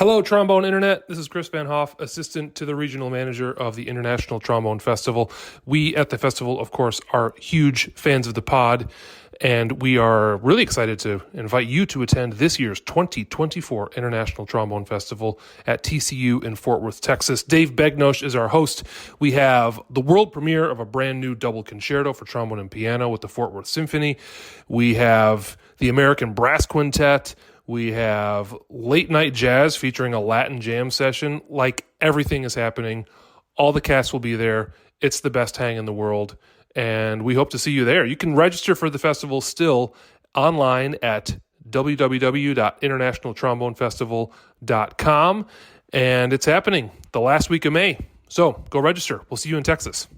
Hello, Trombone Internet. This is Chris Van Hoff, assistant to the regional manager of the International Trombone Festival. We at the festival, of course, are huge fans of the pod, and we are really excited to invite you to attend this year's 2024 International Trombone Festival at TCU in Fort Worth, Texas. Dave Begnosh is our host. We have the world premiere of a brand new double concerto for trombone and piano with the Fort Worth Symphony. We have the American Brass Quintet. We have late night jazz featuring a Latin jam session. Like, everything is happening. All the cast will be there. It's the best hang in the world, and we hope to see you there. You can register for the festival still online at www.internationaltrombonefestival.com, and it's happening the last week of May. So go register. We'll see you in Texas.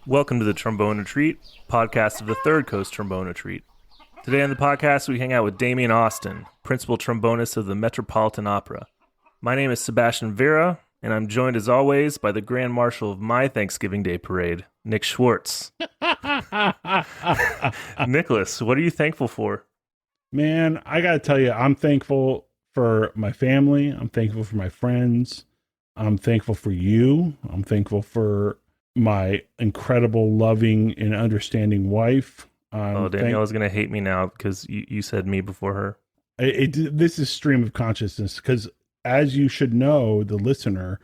Welcome to the Trombone Retreat, podcast of the Third Coast Trombone Retreat. Today on the podcast, we hang out with Demian Austin, principal trombonist of the Metropolitan Opera. My name is Sebastian Vera, and I'm joined as always by the Grand Marshal of my Thanksgiving Day Parade, Nick Schwartz. Nicholas, what are you thankful for? Man, I got to tell you, I'm thankful for my family. I'm thankful for my friends. I'm thankful for you. I'm thankful for my incredible, loving, and understanding wife. Danielle's going to hate me now because you said me before her. This is stream of consciousness because, as you should know, the listener,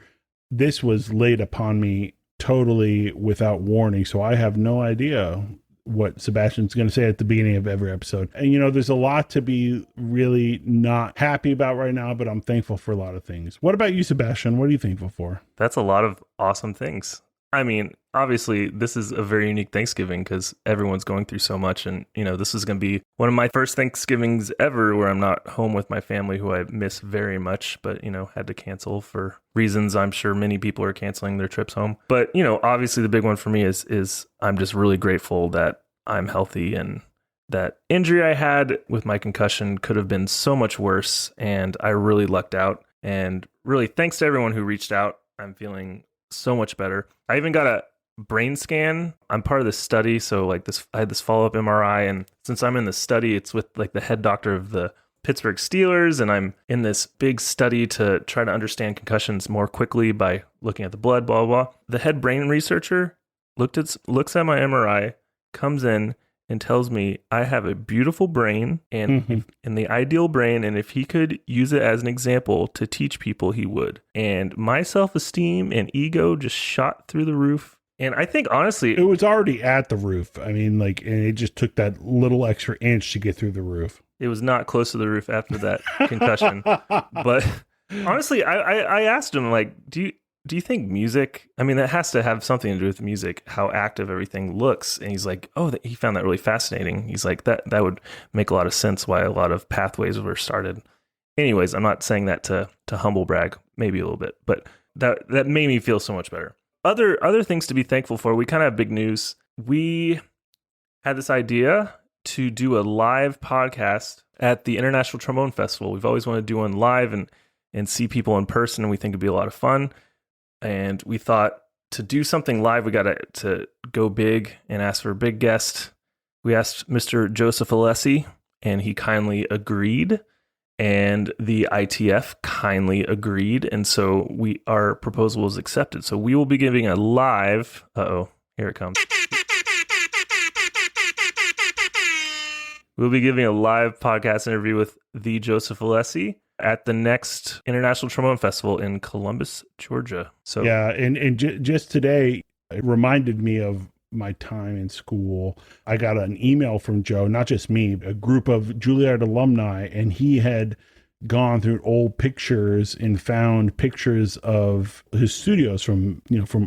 this was laid upon me totally without warning. So I have no idea what Sebastian's going to say at the beginning of every episode. And, you know, there's a lot to be really not happy about right now, but I'm thankful for a lot of things. What about you, Sebastian? What are you thankful for? That's a lot of awesome things. I mean, obviously, this is a very unique Thanksgiving because everyone's going through so much. And, you know, this is going to be one of my first Thanksgivings ever where I'm not home with my family, who I miss very much, but, you know, had to cancel for reasons I'm sure many people are canceling their trips home. But, you know, obviously the big one for me is I'm just really grateful that I'm healthy, and that injury I had with my concussion could have been so much worse. And I really lucked out. And really, thanks to everyone who reached out. I'm feeling so much better. I even got a brain scan. I'm part of this study, so like this, I had this follow-up MRI, and since I'm in the study, it's with like the head doctor of the Pittsburgh Steelers, and I'm in this big study to try to understand concussions more quickly by looking at the blood, blah, blah, blah. The head brain researcher looks at my MRI, comes in and tells me I have a beautiful brain and in the ideal brain, and if he could use it as an example to teach people, he would. And my self-esteem and ego just shot through the roof. And I think, honestly, it was already at the roof. I mean, like, and it just took that little extra inch to get through the roof. It was not close to the roof after that concussion. But honestly, I asked him, like, do you think music, I mean, that has to have something to do with music, how active everything looks. And he's like, he found that really fascinating. He's like, that would make a lot of sense why a lot of pathways were started. Anyways, I'm not saying that to humble brag, maybe a little bit, but that made me feel so much better. Other things to be thankful for, we kind of have big news. We had this idea to do a live podcast at the International Trombone Festival. We've always wanted to do one live and see people in person, and we think it'd be a lot of fun. And we thought, to do something live, we got to go big and ask for a big guest. We asked Mr. Joseph Alessi, and he kindly agreed. And the ITF kindly agreed. And so our proposal was accepted. So we will be giving a live... here it comes. We'll be giving a live podcast interview with the Joseph Alessi at the next International Trombone Festival in Columbus, Georgia. So yeah, and just today, it reminded me of my time in school. I got an email from Joe, not just me, a group of Juilliard alumni, and he had gone through old pictures and found pictures of his studios from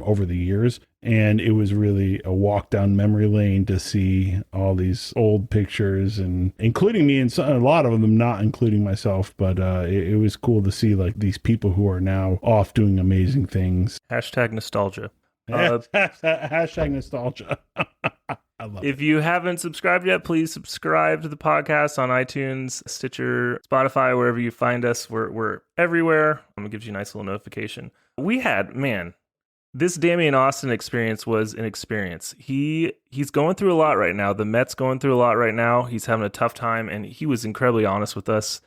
over the years. And it was really a walk down memory lane to see all these old pictures, and including me, and a lot of them not including myself. But it was cool to see like these people who are now off doing amazing things. Hashtag nostalgia. Hashtag nostalgia. I love If you haven't subscribed yet, please subscribe to the podcast on iTunes, Stitcher, Spotify, wherever you find us. We're everywhere. It gives you a nice little notification. We had, this Demian Austin experience was an experience. He's going through a lot right now. The Met's going through a lot right now. He's having a tough time, and he was incredibly honest with us.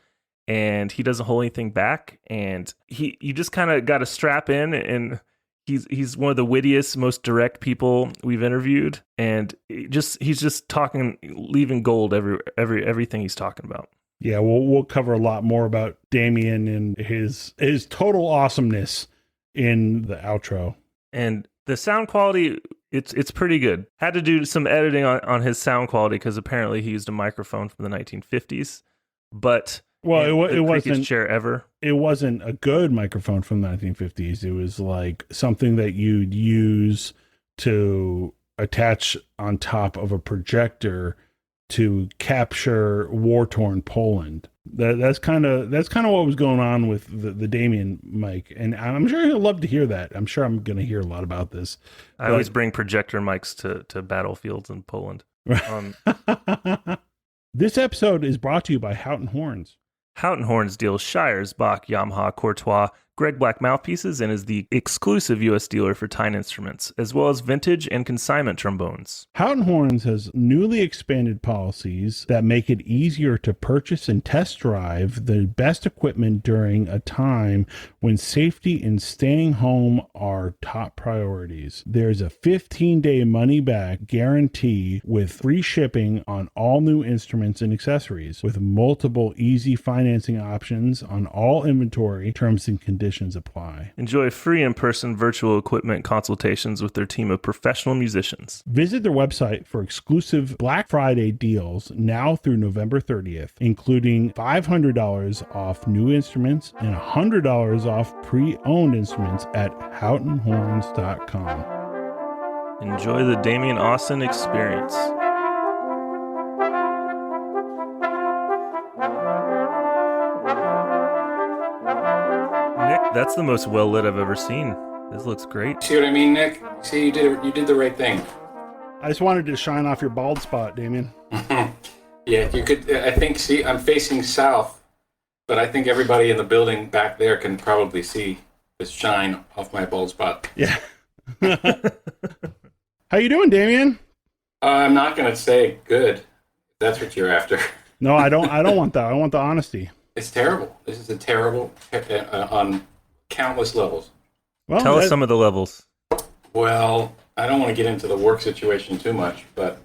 And he doesn't hold anything back. And you just kind of got to strap in. And he's one of the wittiest, most direct people we've interviewed. And he's just talking, leaving gold everything he's talking about. Yeah, we'll cover a lot more about Demian and his total awesomeness in the outro. And the sound quality, it's pretty good. Had to do some editing on his sound quality because apparently he used a microphone from the 1950s. But it wasn't chair ever. It wasn't a good microphone from the 1950s. It was like something that you'd use to attach on top of a projector to capture war-torn Poland. That's kind of what was going on with the Demian mic, and I'm sure he'll love to hear that. I'm sure I'm going to hear a lot about this. I always bring projector mics to battlefields in Poland. This episode is brought to you by Houghton Horns. Houghton Horns deals Shires, Bach, Yamaha, Courtois, Greg Black mouthpieces, and is the exclusive U.S. dealer for Tyne instruments, as well as vintage and consignment trombones. Houghton Horns has newly expanded policies that make it easier to purchase and test drive the best equipment during a time when safety and staying home are top priorities. There's a 15-day money-back guarantee with free shipping on all new instruments and accessories, with multiple easy financing options on all inventory. Terms and conditions apply. Enjoy free in-person virtual equipment consultations with their team of professional musicians. Visit their website for exclusive Black Friday deals now through November 30th, including $500 off new instruments and $100 off pre-owned instruments at houghtonhorns.com. Enjoy the Demian Austin experience. Nick, that's the most well lit I've ever seen. This looks great. See what I mean, Nick? See, you did the right thing. I just wanted to shine off your bald spot, Demian. Yeah, you could. I think. See, I'm facing south, but I think everybody in the building back there can probably see this shine off my bald spot. Yeah. How you doing, Demian? I'm not going to say good. If that's what you're after. No, I don't want that. I want the honesty. It's terrible. This is a terrible on countless levels. Well, Tell us some of the levels. Well, I don't want to get into the work situation too much, but,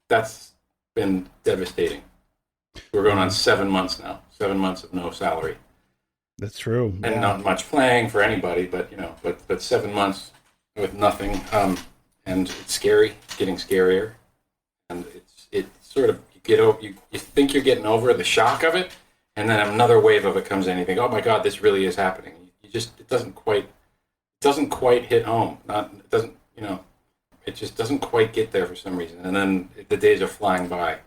that's been devastating. We're going on 7 months now. 7 months of no salary. That's true. And not much playing for anybody, but, but 7 months with nothing. And it's scary. It's getting scarier. And it's sort of, you think you're getting over the shock of it, and then another wave of it comes in. You think, oh my God, this really is happening. It doesn't quite hit home. It just doesn't quite get there for some reason. And then the days are flying by,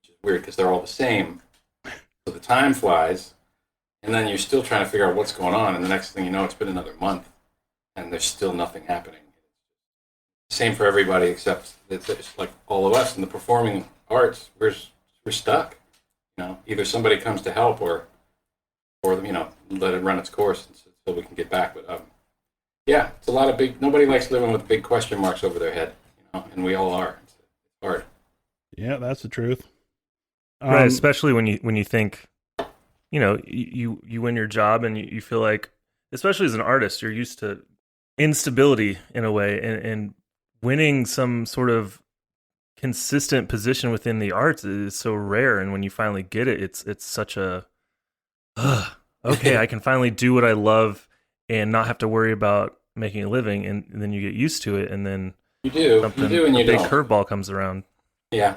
which is weird because they're all the same. So the time flies, and then you're still trying to figure out what's going on. And the next thing you know, it's been another month, and there's still nothing happening. Same for everybody, except it's like all of us in the performing arts. We're stuck. Either somebody comes to help or let it run its course so we can get back. But yeah, it's a lot of nobody likes living with big question marks over their head, and we all are. It's hard. Yeah, that's the truth. Right, especially when you think, you win your job and you feel like, especially as an artist, you're used to instability in a way, and winning some sort of consistent position within the arts is so rare. And when you finally get it, it's such a, okay, I can finally do what I love and not have to worry about making a living. And then you get used to it, and then you do, and you big don't. curveball comes around. Yeah.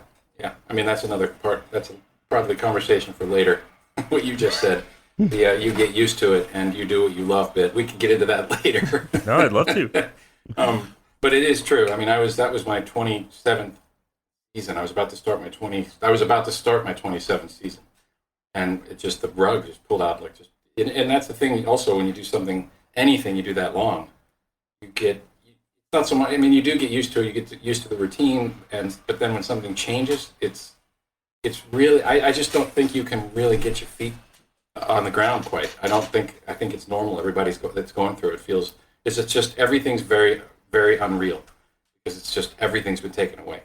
I mean, that's another part. That's probably conversation for later. What you just said. Yeah, you get used to it and you do what you love bit. We can get into that later. No, I'd love to. But it is true. I mean, that was my 27th season. I was about to start my 27th season, and the rug just pulled out and that's the thing. Also, when you do anything you do that long, you get not so much. I mean, you do get used to it. You get used to the routine, but then when something changes, it's really. I just don't think you can really get your feet on the ground quite. I think it's normal. Everybody's that's going through it feels is it's just everything's very, very unreal because it's just everything's been taken away,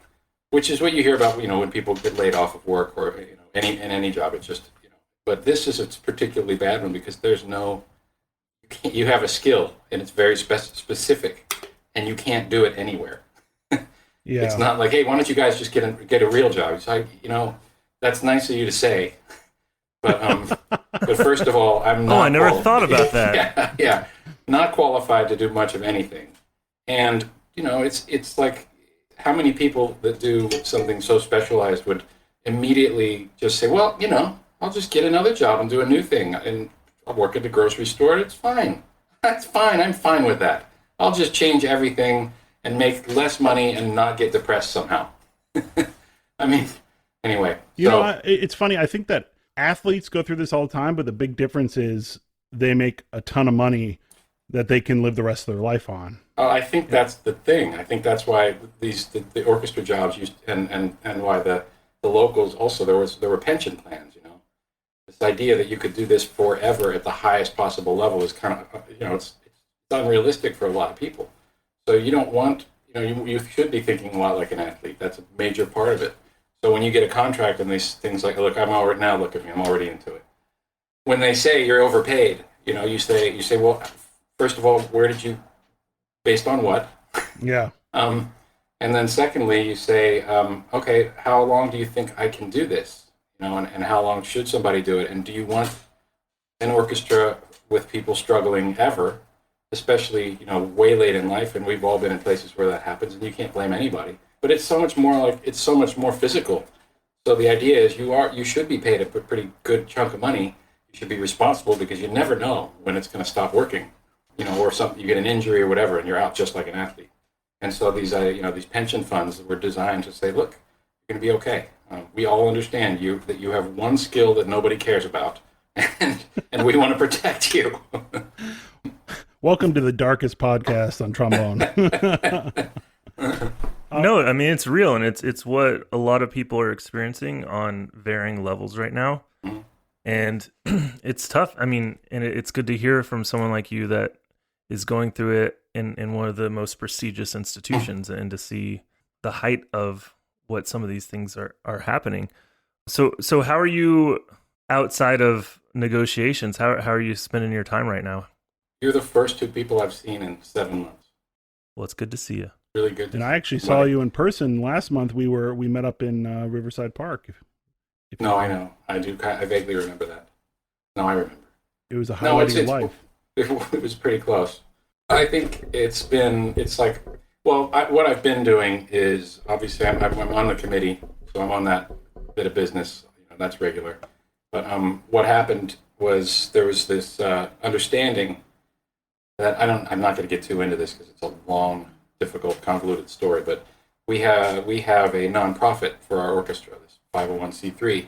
which is what you hear about, when people get laid off of work or, in any job. It's just, but this is a particularly bad one because there's no, you have a skill and it's very specific and you can't do it anywhere. Yeah. It's not like, hey, why don't you guys just get a real job? It's like, that's nice of you to say. But first of all, I'm not. Oh, I never thought about that. Yeah, not qualified to do much of anything. And it's like, how many people that do something so specialized would immediately just say, well, I'll just get another job and do a new thing, and I'll work at the grocery store. It's fine. That's fine. I'm fine with that. I'll just change everything and make less money and not get depressed somehow. I mean, anyway. It's funny. I think that athletes go through this all the time, but the big difference is they make a ton of money that they can live the rest of their life on. I think that's the thing. I think that's why the orchestra jobs used and why the locals also there were pension plans. This idea that you could do this forever at the highest possible level is kind of it's unrealistic for a lot of people. So you don't want you should be thinking a lot like an athlete. That's a major part of it. So when you get a contract and these things like, look, look at me, I'm already into it. When they say you're overpaid, you say, well, first of all, where did you, based on what? Yeah. And then secondly, you say, okay, how long do you think I can do this? And how long should somebody do it? And do you want an orchestra with people struggling ever, especially, way late in life? And we've all been in places where that happens, and you can't blame anybody. But it's so much more physical. So the idea is you should be paid a pretty good chunk of money. You should be responsible because you never know when it's going to stop working, or something, you get an injury or whatever, and you're out just like an athlete. And so these pension funds were designed to say, look, you're going to be okay. We all understand that you have one skill that nobody cares about, and we want to protect you. Welcome to the darkest podcast on trombone. No, I mean, it's real, and it's what a lot of people are experiencing on varying levels right now. Mm-hmm. And it's tough. I mean, and it's good to hear from someone like you that is going through it in one of the most prestigious institutions and to see the height of what some of these things are happening. So how are you outside of negotiations? How are you spending your time right now? You're the first two people I've seen in 7 months. Well, it's good to see you. Really good. And I actually saw you in person last month. We met up in Riverside Park. No, I know. I do. I vaguely remember that. No, I remember. It was a highlight of your life. It was pretty close. I think what I've been doing is, obviously, I'm on the committee, so I'm on that bit of business. That's regular. But what happened was there was this understanding that I'm not going to get too into this because it's a long, difficult, convoluted story. But we have a nonprofit for our orchestra, this 501c3,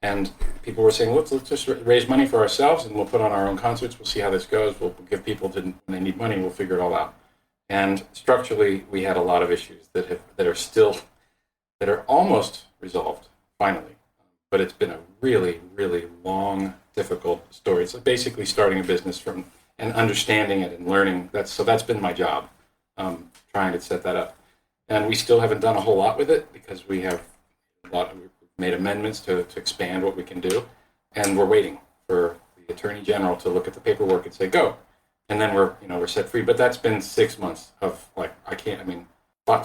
and people were saying, let's just raise money for ourselves, and we'll put on our own concerts. We'll see how this goes. We'll give people when they need money. We'll figure it all out. And structurally, we had a lot of issues that are almost resolved finally. But it's been a really, really long, difficult story. It's basically starting a business and understanding it and learning. That's been my job, trying to set that up. And we still haven't done a whole lot with it because we've made amendments to expand what we can do, and we're waiting for the Attorney General to look at the paperwork and say go, and then we're set free. But that's been 6 months of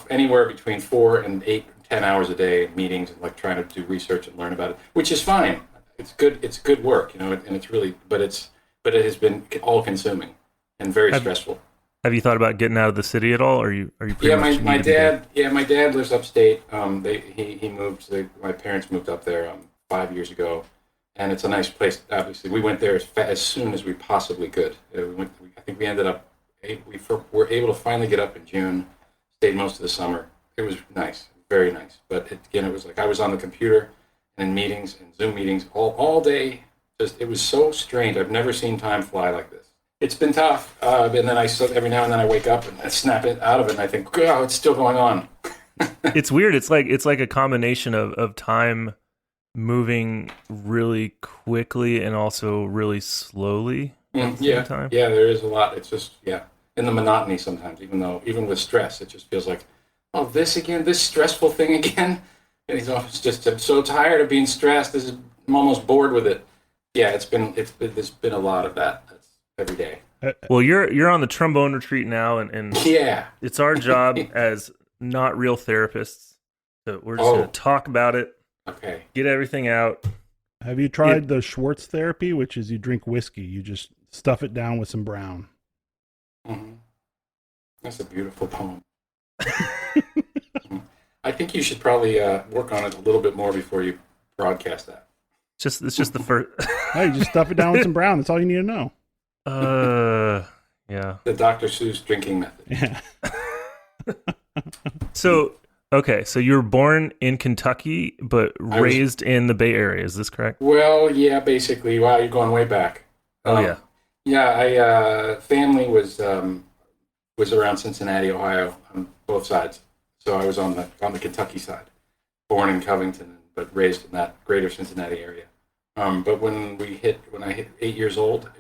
anywhere between 4 and 8, 10 hours a day in meetings and trying to do research and learn about it, which is fine. It's good. It's good work, and it's really, but it has been all consuming and very stressful. Have you thought about getting out of the city at all? Or are you pretty much my dad lives upstate. He moved. My parents moved up there 5 years ago, and it's a nice place. Obviously, we went there as soon as we possibly could. I think we ended up. We were able to finally get up in June. Stayed most of the summer. It was nice, very nice. But it was like I was on the computer and in meetings and Zoom meetings all day. It was so strange. I've never seen time fly like this. It's been tough, and then every now and then I wake up and I snap it out of it, and I think, oh, it's still going on. It's weird. It's like a combination of time moving really quickly and also really slowly at the same time. Yeah, there is a lot. It's just, and in the monotony sometimes, even with stress, it just feels like, oh, this again, this stressful thing again. And he's always just, I'm so tired of being stressed. I'm almost bored with it. Yeah, there's been a lot of that. That's every day. Well, you're on the trombone retreat now, and Yeah, it's our job as not real therapists. So we're just going to talk about it. Okay. Get everything out. Have you tried the Schwartz therapy, which is you drink whiskey, you just stuff it down with some brown? Mm-hmm. That's a beautiful poem. I think you should probably work on it a little bit more before you broadcast that. It's just the first. Hey, just stuff it down with some brown. That's all you need to know. Yeah. The Dr. Seuss drinking method. Yeah. So you were born in Kentucky, but raised in the Bay Area. Is this correct? Well, yeah, basically. Wow, you're going way back. Yeah. Yeah, family was around Cincinnati, Ohio, on both sides. So I was on the Kentucky side, born in Covington, but raised in that greater Cincinnati area. But when I hit 8 years old,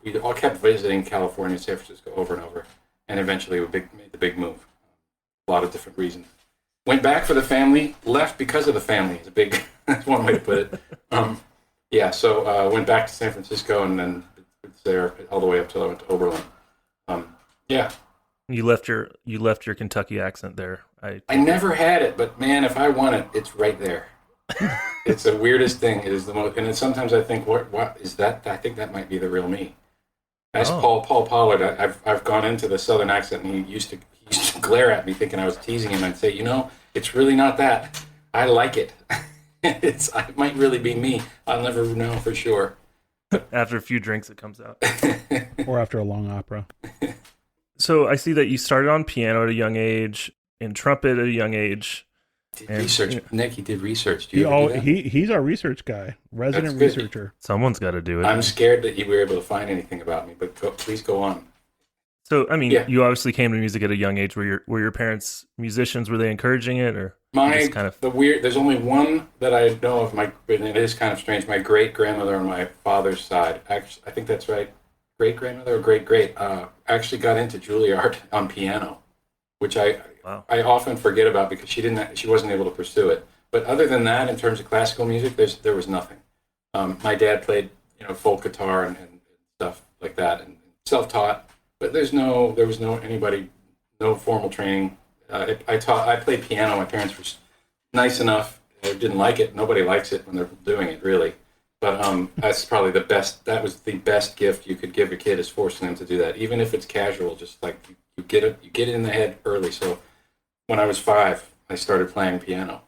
we all kept visiting California, San Francisco over and over, and eventually we made the big move. A lot of different reasons. Went back for the family, left because of the family. That's one way to put it. So went back to San Francisco and then was there all the way up till I went to Oberlin. Yeah. You left your Kentucky accent there. I never had it, but man, if I want it, it's right there. It's the weirdest thing. It is the most, and then sometimes I think, what is that? I think that might be the real me. As Paul Pollard, I've gone into the Southern accent, and he used to glare at me, thinking I was teasing him. I'd say, it's really not that. I like it. It might really be me. I'll never know for sure. After a few drinks, it comes out. Or after a long opera. So I see that you started on piano at a young age, and trumpet at a young age. Research. Nick, he did research. Do you ever do that? He's our research guy, resident researcher. Someone's got to do it. I'm scared that you were able to find anything about me, but please go on. So, you obviously came to music at a young age. Were your parents musicians? Were they encouraging it, or There's only one that I know of. And it is kind of strange. My great grandmother on my father's side, actually, I think that's right. Great grandmother or great actually got into Juilliard on piano, which I often forget about because she wasn't able to pursue it. But other than that, in terms of classical music, there was nothing. My dad played folk guitar and stuff like that, and self-taught. But there was no formal training. I played piano. My parents were nice enough. I didn't like it. Nobody likes it when they're doing it, really. But that's probably the best. That was the best gift you could give a kid, is forcing them to do that, even if it's casual. Just like you get it in the head early. So when I was 5, I started playing piano,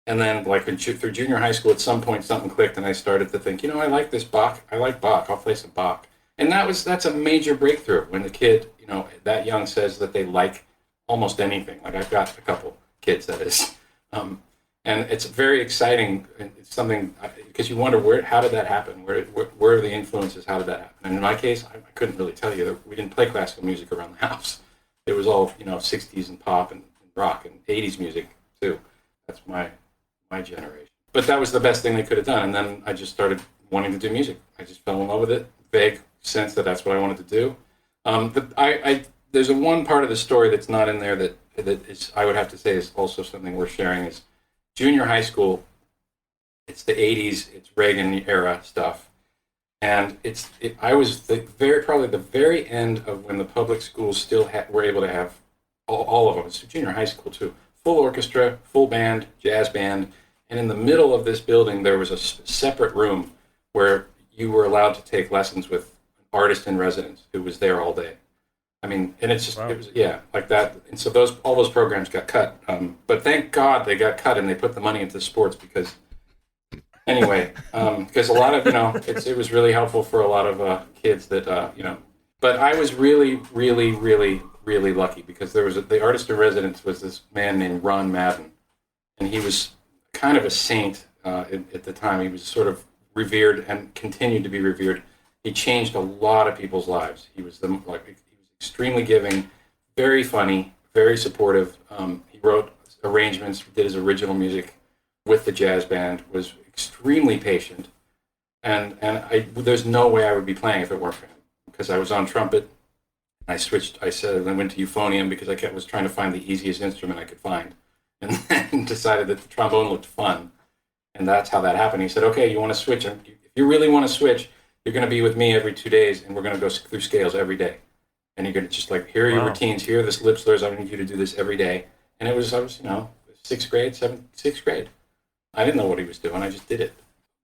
and then through junior high school, at some point something clicked, and I started to think, I like this Bach. I like Bach. I'll play some Bach. And that's a major breakthrough when the kid, that young, says that they like almost anything. Like I've got a couple kids, that is. And it's very exciting. It's something, because you wonder, how did that happen? Where are the influences? How did that happen? And in my case, I couldn't really tell you. We didn't play classical music around the house. It was all, 60s and pop and rock and 80s music too. That's my generation. But that was the best thing they could have done. And then I just started wanting to do music. I just fell in love with it. Vague sense that's what I wanted to do. There's one part of the story that's not in there that is, I would have to say, is also something worth sharing. Is junior high school. It's the 80s. It's Reagan era stuff, and I was probably the very end of when the public schools still were able to have all of them. It's junior high school too. Full orchestra, full band, jazz band, and in the middle of this building there was a separate room where you were allowed to take lessons with an artist in residence who was there all day. And it's just, It was, like that. And so all those programs got cut. But thank God they got cut and they put the money into sports because a lot of, it was really helpful for a lot of kids that, but I was really, really, really, really lucky because the artist in residence was this man named Ron Madden. And he was kind of a saint at the time. He was sort of revered and continued to be revered. He changed a lot of people's lives. He was extremely giving, very funny, very supportive. He wrote arrangements, did his original music with the jazz band, was extremely patient, and there's no way I would be playing if it weren't for him, because I was on trumpet, I switched. I said I went to euphonium because was trying to find the easiest instrument I could find, and then decided that the trombone looked fun, and that's how that happened. He said, "Okay, you want to switch? If you really want to switch, you're going to be with me every 2 days, and we're going to go through scales every day, and you're going to just like here are your routines, here are the lip slurs. I need you to do this every day." And I was sixth grade. I didn't know what he was doing. I just did it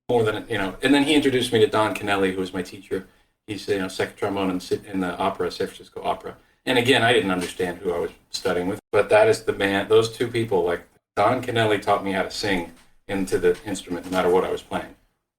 more than And then he introduced me to Don Kennelly, who was my teacher. He's second trombone in the opera, San Francisco Opera. And again, I didn't understand who I was studying with, but that is the man. Those two people, like Don Kennelly, taught me how to sing into the instrument, no matter what I was playing.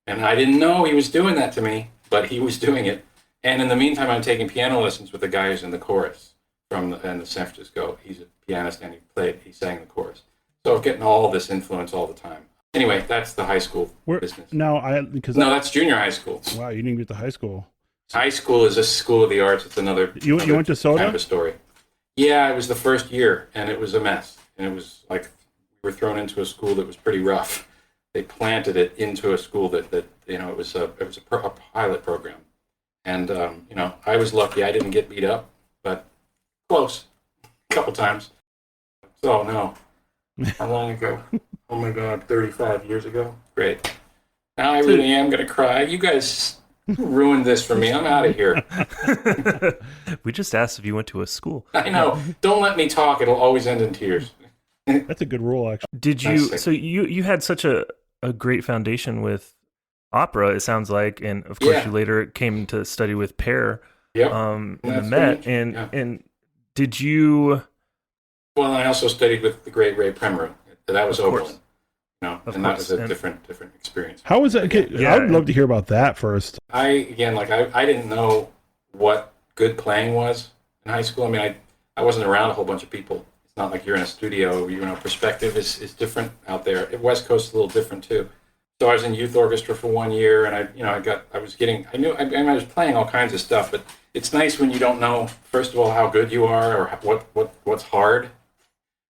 And I didn't know he was doing that to me, but he was doing it. And in the meantime, I'm taking piano lessons with the guy who's in the chorus in the San Francisco. He's a pianist and he sang the chorus. So I'm getting all this influence all the time. Anyway, that's the high school business. No, that's junior high school. Wow, you didn't get to high school. High school is a school of the arts. It's another. You went to Soda? Kind of a story. Yeah, it was the first year, and it was a mess. And it was like we were thrown into a school that was pretty rough. They planted it into a school that it was a pilot program, and I was lucky. I didn't get beat up, but close, a couple times. So no, how long ago? Oh my God, 35 years ago. Great. Now I really am gonna cry. You guys ruined this for me. I'm out of here. We just asked if you went to a school. I know. Don't let me talk. It'll always end in tears. That's a good rule, actually. Did you? So you had such a great foundation with opera. It sounds like, and of course you later came to study with Pear. Yep. In the Met. And did you? Well, I also studied with the great Ray Premmer. That was Oberlin. That was a different experience. How was that? I would love to hear about that first. I didn't know what good playing was in high school. I mean, I wasn't around a whole bunch of people. It's not like you're in a studio. Perspective is different out there. West Coast is a little different too. So I was in youth orchestra for 1 year, and I was playing all kinds of stuff. But it's nice when you don't know, first of all, how good you are or what's hard.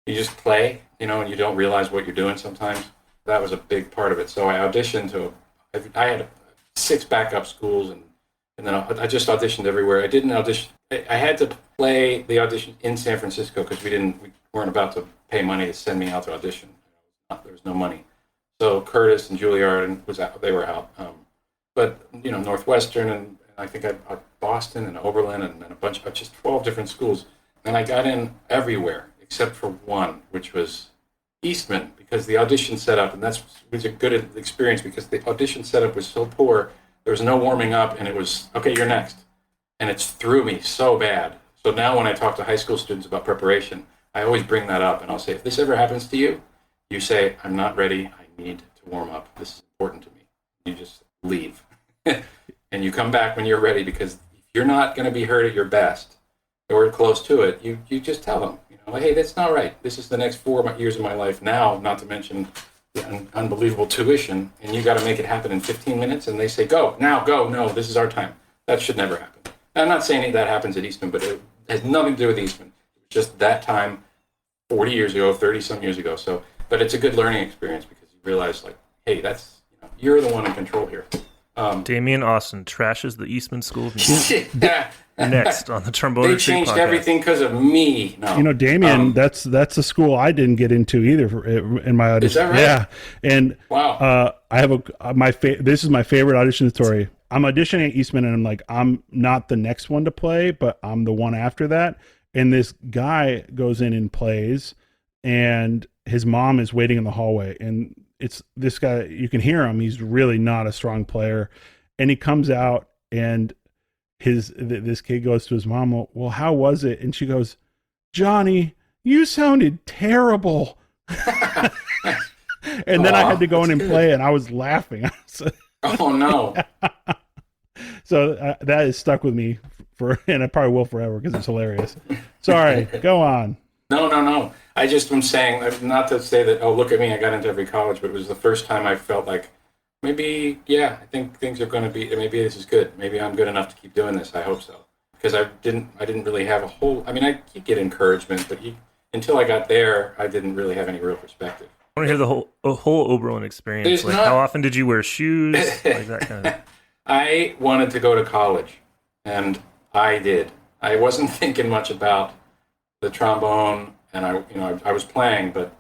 You just play, and you don't realize what you're doing sometimes. That was a big part of it. So I auditioned I had 6 backup schools, and then I just auditioned everywhere. I didn't audition. I had to play the audition in San Francisco because we weren't about to pay money to send me out to audition. There was no money. So Curtis and Juilliard they were out. But Northwestern and I think Boston and Oberlin and a bunch of just 12 different schools. And I got in everywhere except for one, which was Eastman, because the audition setup, and that was a good experience because the audition setup was so poor, there was no warming up, and it was, okay, you're next. And it threw me so bad. So now when I talk to high school students about preparation, I always bring that up, and I'll say, if this ever happens to you, you say, I'm not ready, I need to warm up. This is important to me. You just leave. And you come back when you're ready, because if you're not going to be heard at your best, or close to it, you just tell them, hey, that's not right. This is the next 4 years of my life now, not to mention the unbelievable tuition, and you got to make it happen in 15 minutes, and they say, go, now, go, no, this is our time. That should never happen. I'm not saying that happens at Eastman, but it has nothing to do with Eastman. It was just that time 40 years ago, 30-some years ago. So, but it's a good learning experience because you realize, like, hey, you're the one in control here. Demian Austin trashes the Eastman School of Music. Next on the Trombone They changed everything because of me. No. Demian, that's a school I didn't get into either in my audition. Is that right? Yeah, and wow. I have this is my favorite audition story. I'm auditioning at Eastman, and I'm like, I'm not the next one to play, but I'm the one after that. And this guy goes in and plays, and his mom is waiting in the hallway, and it's this guy. You can hear him. He's really not a strong player, and he comes out and. This kid goes to his mom, well, how was it? And she goes, Johnny, you sounded terrible. And then I had to go in and play, and I was laughing. Oh, no. So that is stuck with me and I probably will forever because it's hilarious. Sorry, go on. No. I'm saying, not to say that, oh, look at me, I got into every college, but it was the first time I felt like, maybe, I think things are going to be, maybe this is good. Maybe I'm good enough to keep doing this. I hope so. Because I didn't really have I get encouragement, but until I got there, I didn't really have any real perspective. I want to hear the whole Oberlin experience. How often did you wear shoes? Like that kind of thing. I wanted to go to college, and I did. I wasn't thinking much about the trombone, and I was playing, but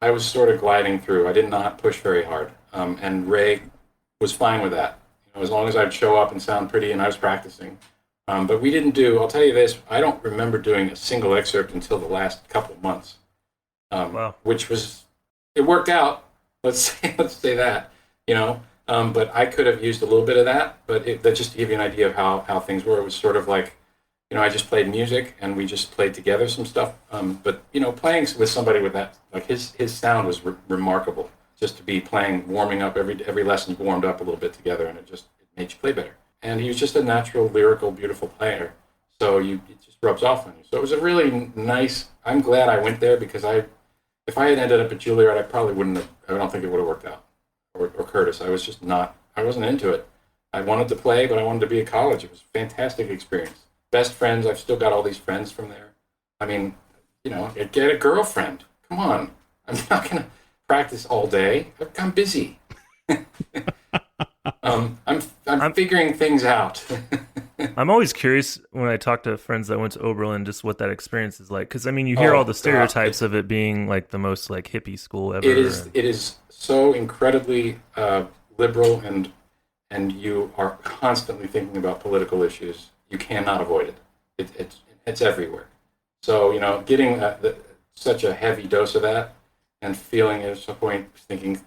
I was sort of gliding through. I did not push very hard, and Ray was fine with that. As long as I'd show up and sound pretty, and I was practicing. But we didn't do. I'll tell you this: I don't remember doing a single excerpt until the last couple of months, Wow. which was it worked out. Let's say that, But I could have used a little bit of that. But that just to give you an idea of how things were. It was sort of like, I just played music and we just played together some stuff. But playing with somebody with that, like his sound was remarkable. Just to be playing, warming up every lesson, warmed up a little bit together, and it made you play better. And he was just a natural, lyrical, beautiful player. So it just rubs off on you. So it was a really nice. I'm glad I went there because if I had ended up at Juilliard, I probably wouldn't have. I don't think it would have worked out. Or Curtis, I was just not. I wasn't into it. I wanted to play, but I wanted to be at college. It was a fantastic experience. Best friends. I've still got all these friends from there. I mean, get a girlfriend. Come on. I'm not gonna practice all day. I'm busy. I'm figuring things out. I'm always curious when I talk to friends that went to Oberlin, just what that experience is like. Because you hear all the stereotypes of it being like the most like hippie school ever. It is so incredibly liberal, and you are constantly thinking about political issues. You cannot avoid it. It's everywhere. So getting such a heavy dose of that, and feeling at some point thinking,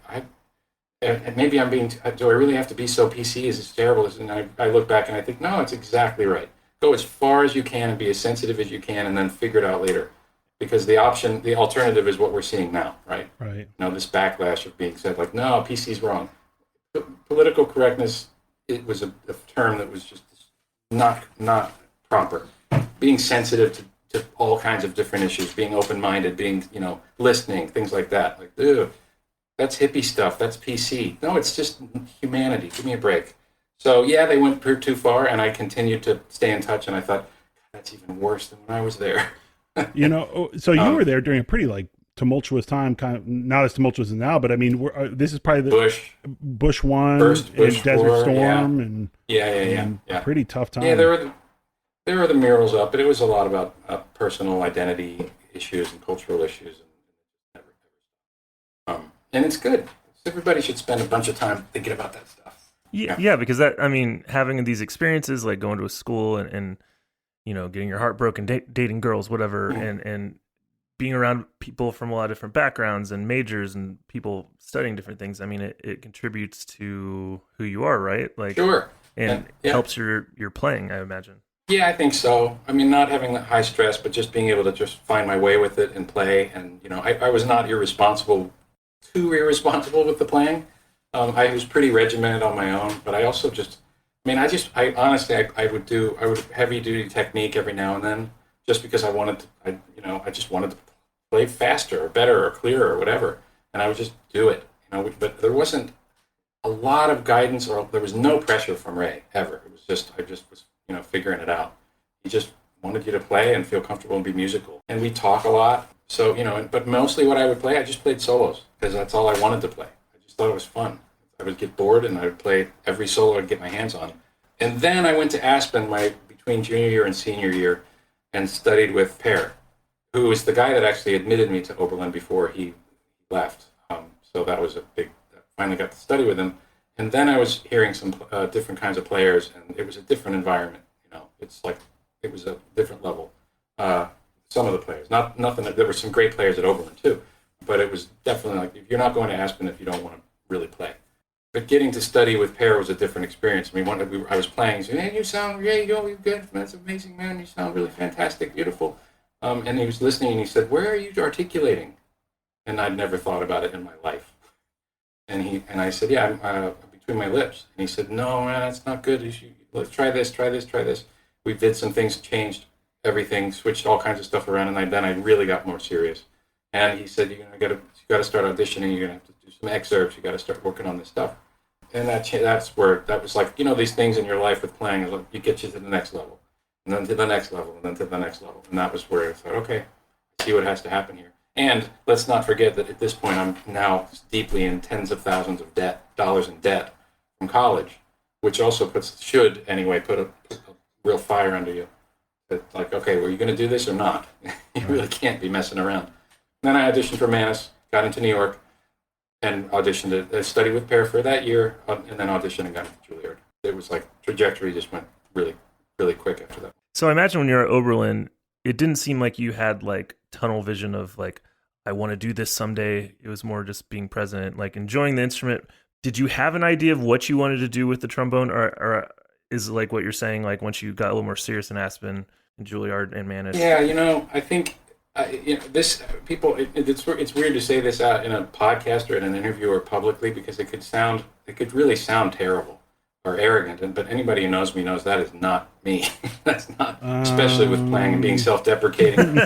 maybe I'm being. Do I really have to be so PC? Is this terrible? And I look back and I think, no, it's exactly right. Go as far as you can and be as sensitive as you can, and then figure it out later. Because the alternative is what we're seeing now, right? Right. This backlash of being said, like, no, PC's wrong. Political correctness, it was a term that was just not proper. Being sensitive to all kinds of different issues, being open-minded, being, listening, things like that. Like, ugh. That's hippie stuff. That's PC. No, it's just humanity. Give me a break. So, yeah, they went too far, and I continued to stay in touch, and I thought, that's even worse than when I was there. So you were there during a pretty, tumultuous time, kind of not as tumultuous as now, but I mean, this is probably the Bush 1 First Bush and Desert War, Storm, and yeah. pretty tough time. Yeah, there were the murals up, but it was a lot about personal identity issues and cultural issues. And it's good. Everybody should spend a bunch of time thinking about that stuff. Yeah, because having these experiences, like going to a school and getting your heart broken, dating girls, whatever, and being around people from a lot of different backgrounds and majors and people studying different things. I mean, it contributes to who you are, right? Sure. And helps your playing, I imagine. Yeah, I think so. I mean, not having that high stress, but just being able to just find my way with it and play. And, I was not too irresponsible with the playing. I was pretty regimented on my own, but I also I honestly would heavy duty technique every now and then, just because I just wanted to play faster or better or clearer or whatever, and I would just do it, but there wasn't a lot of guidance, or there was no pressure from Ray ever. It was just, I just was, figuring it out. He just wanted you to play and feel comfortable and be musical, and we talk a lot. So, but mostly what I would play, I just played solos because that's all I wanted to play. I just thought it was fun. I would get bored and I would play every solo I'd get my hands on. And then I went to Aspen between junior year and senior year and studied with Per, who was the guy that actually admitted me to Oberlin before he left. So that was I finally got to study with him. And then I was hearing some different kinds of players, and it was a different environment. It's like it was a different level. Some of the players, nothing. There were some great players at Oberlin too, but it was definitely like, you're not going to Aspen if you don't want to really play. But getting to study with Per was a different experience. I mean, I was playing, he said, "Hey, you sound great, you're good. That's amazing, man. You sound really fantastic, beautiful." And he was listening, and he said, "Where are you articulating?" And I'd never thought about it in my life. And I said, "Yeah, I'm between my lips." And he said, "No, man, that's not good. Let's try this, try this, try this." We did some things, changed everything, switched all kinds of stuff around, and then I really got more serious. And he said, you got to start auditioning. You're gonna have to do some excerpts. You got to start working on this stuff. And that was like, these things in your life with playing is like, you get you to the next level, and then to the next level, and then to the next level. And that was where I thought, okay, see what has to happen here. And let's not forget that at this point, I'm now deeply in tens of thousands of dollars in debt from college, which also should put a real fire under you It's like, okay, well, you going to do this or not? You really can't be messing around. And then I auditioned for Manus, got into New York, and auditioned at Study with Pear for that year, and then auditioned and got into Juilliard. It was like trajectory just went really, really quick after that. So I imagine when you're at Oberlin, it didn't seem like you had like tunnel vision of like, I want to do this someday. It was more just being present, like enjoying the instrument. Did you have an idea of what you wanted to do with the trombone, or is it like what you're saying, like once you got a little more serious in Aspen and Juilliard and Manus? Yeah, I think this people. It's weird to say this out in a podcast or in an interview or publicly because it could really sound terrible or arrogant. But anybody who knows me knows that is not me. That's not, especially with playing and being self-deprecating.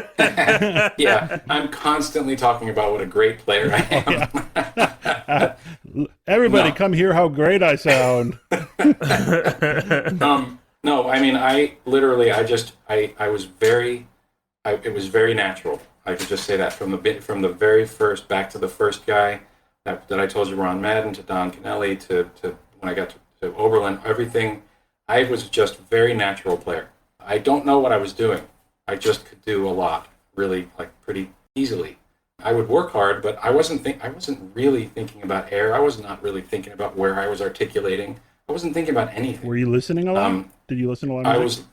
Yeah, I'm constantly talking about what a great player I am. Everybody, come hear how great I sound. No, I mean, I was very. It was very natural. I could just say that from the very first, back to the first guy that I told you, Ron Madden, to Don Kennelly, to when I got to Oberlin, everything. I was just a very natural player. I don't know what I was doing. I just could do a lot, really, like pretty easily. I would work hard, but I wasn't really thinking about air. I was not really thinking about where I was articulating. I wasn't thinking about anything. Were you listening a lot? Did you listen to a lot of music?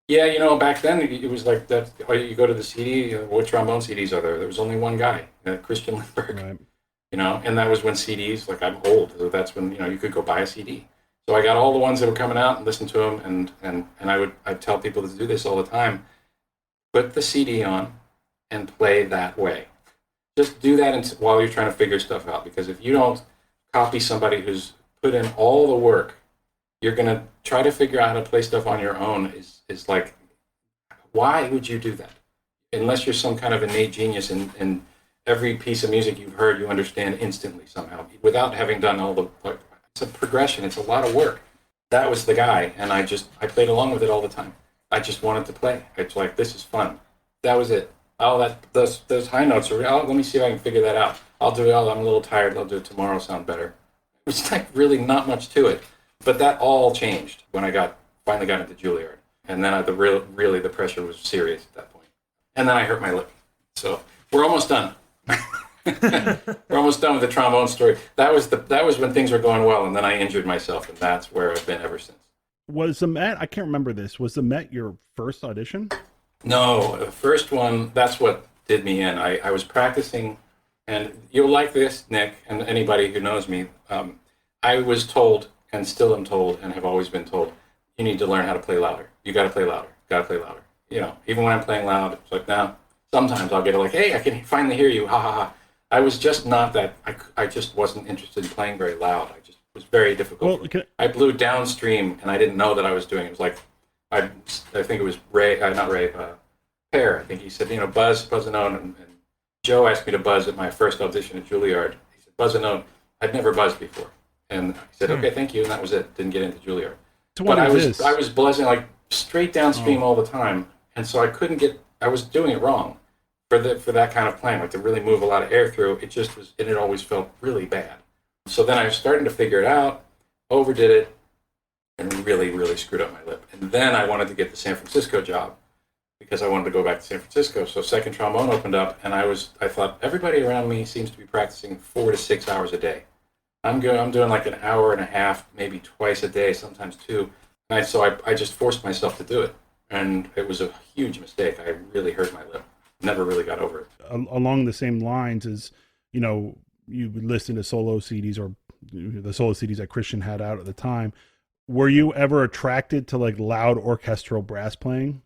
Yeah, back then it was like that. You go to the CD, what trombone CDs are there? There was only one guy, Christian Lindbergh. Right. And that was when CDs, like I'm old, so that's when, you could go buy a CD. So I got all the ones that were coming out and listened to them, and I'd tell people to do this all the time. Put the CD on and play that way. Just do that while you're trying to figure stuff out, because if you don't copy somebody who's put in all the work, you're going to try to figure out how to play stuff on your own is like, why would you do that? Unless you're some kind of innate genius and every piece of music you've heard you understand instantly somehow, without having done all the, like, it's a progression, it's a lot of work. That was the guy, and I played along with it all the time. I just wanted to play. It's like, this is fun. That was it. Oh, those high notes are, let me see if I can figure that out. I'll do it, I'm a little tired, I'll do it tomorrow, sound better. It's like really not much to it. But that all changed when I finally got into Juilliard. And then really the pressure was serious at that point. And then I hurt my lip. So we're almost done. We're almost done with the trombone story. That was when things were going well, and then I injured myself, and that's where I've been ever since. Was the Met, I can't remember this, was the Met your first audition? No, the first one, that's what did me in. I was practicing, and you'll like this, Nick, and anybody who knows me. I was told, and still am told, and have always been told, you need to learn how to play louder. You got to play louder. Got to play louder. Even when I'm playing loud, it's like, now, sometimes I'll get it like, hey, I can finally hear you, ha ha ha. I was just not that, I just wasn't interested in playing very loud. It was very difficult. Well, I blew downstream, and I didn't know that I was doing it. It was like, I think it was Pear. I think he said, buzz a note, and Joe asked me to buzz at my first audition at Juilliard. He said, buzz a note. I'd never buzzed before. And he said, okay, thank you, and that was it. Didn't get into Juilliard. So but I was buzzing like straight downstream all the time, and so I was doing it wrong for that kind of playing, like to really move a lot of air through. It just was, and it always felt really bad. So then I was starting to figure it out, overdid it, and really, really screwed up my lip. And then I wanted to get the San Francisco job because I wanted to go back to San Francisco. So second trombone opened up, and I thought everybody around me seems to be practicing 4 to 6 hours a day. I'm doing like an hour and a half, maybe twice a day, sometimes 2. And so I just forced myself to do it. And it was a huge mistake. I really hurt my lip. Never really got over it. Along the same lines as, you would listen to solo CDs or the solo CDs that Christian had out at the time. Were you ever attracted to like loud orchestral brass playing?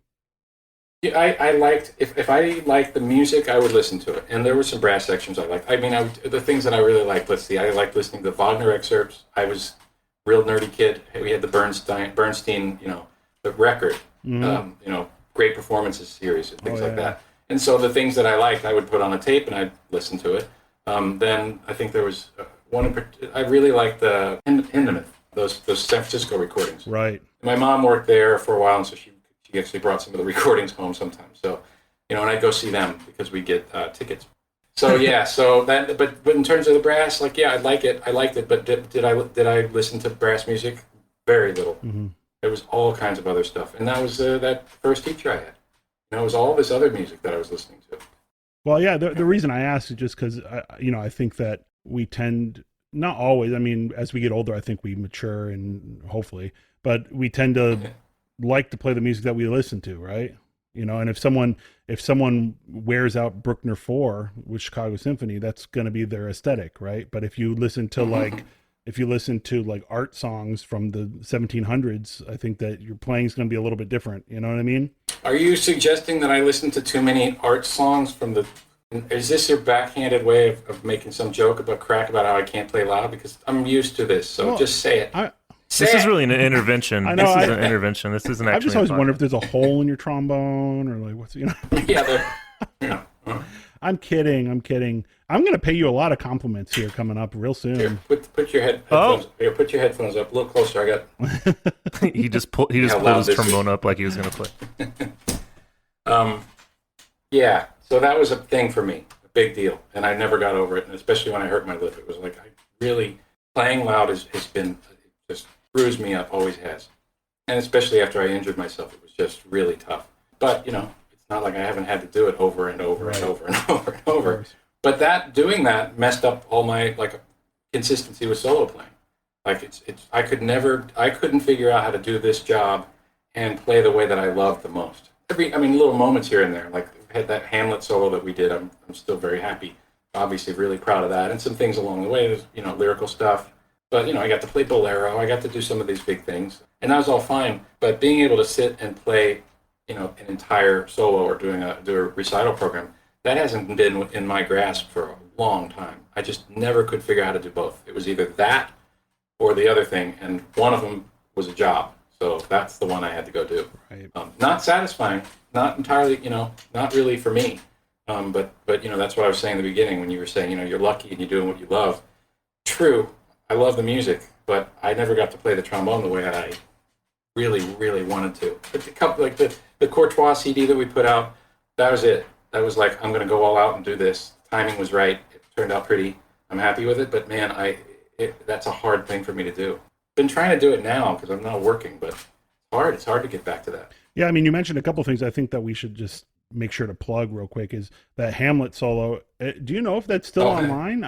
Yeah, I liked, if I liked the music, I would listen to it. And there were some brass sections I liked. I mean, the things that I really liked, I liked listening to Wagner excerpts. I was a real nerdy kid. We had the Bernstein, the record, great performances series and things like that. And so the things that I liked, I would put on a tape and I'd listen to it. Then I think there was I really liked the Hindemith, those San Francisco recordings. Right. My mom worked there for a while, and so she actually brought some of the recordings home sometimes. So, and I'd go see them because we get tickets. So yeah, but in terms of the brass, I liked it, but did I listen to brass music? Very little. Mm-hmm. There was all kinds of other stuff, and that was that first teacher I had. And it was all this other music that I was listening to. Well, yeah, the reason I asked is just because, I think that we tend, not always, I mean, as we get older, I think we mature and hopefully, but we tend to like to play the music that we listen to, right? And if someone wears out Bruckner 4 with Chicago Symphony, that's going to be their aesthetic, right? But if you listen to like art songs from the 1700s, I think that your playing is going to be a little bit different. You know what I mean? Are you suggesting that I listen to too many art songs from the... Is this your backhanded way of making some joke about how I can't play loud? Because I'm used to this, so just say it. This is really an intervention. This is an intervention. This isn't actually... I've just always wondered if there's a hole in your trombone or like what's, Yeah, I'm kidding. I'm going to pay you a lot of compliments here coming up real soon. Here, put your headphones. Here, put your headphones up a little closer. I got... He just pulled his trombone up like he was going to play. Yeah, so that was a thing for me, a big deal, and I never got over it. And especially when I hurt my lip, it was like playing loud has been just bruised me up, always has, and especially after I injured myself, it was just really tough. But it's not like I haven't had to do it over and over and over and over and over. But doing that messed up all my consistency with solo playing. Like I couldn't figure out how to do this job and play the way that I loved the most. Little moments here and there, like I had that Hamlet solo that we did. I'm still very happy, obviously really proud of that, and some things along the way. There's lyrical stuff, but I got to play Bolero. I got to do some of these big things, and that was all fine. But being able to sit and play, an entire solo or do a recital program, that hasn't been in my grasp for a long time. I just never could figure out how to do both. It was either that or the other thing, and one of them was a job. So that's the one I had to go do. Right. Not satisfying, not entirely, not really for me. But that's what I was saying in the beginning when you were saying, you're lucky and you're doing what you love. True, I love the music, but I never got to play the trombone the way that I really, really wanted to. But the Courtois CD that we put out, that was it. That was like, I'm going to go all out and do this. Timing was right. It turned out pretty. I'm happy with it. But man, that's a hard thing for me to do. Been trying to do it now because I'm not working, but it's hard to get back to that. Yeah, you mentioned a couple of things I think that we should just make sure to plug real quick is that Hamlet solo. Do you know if that's still online?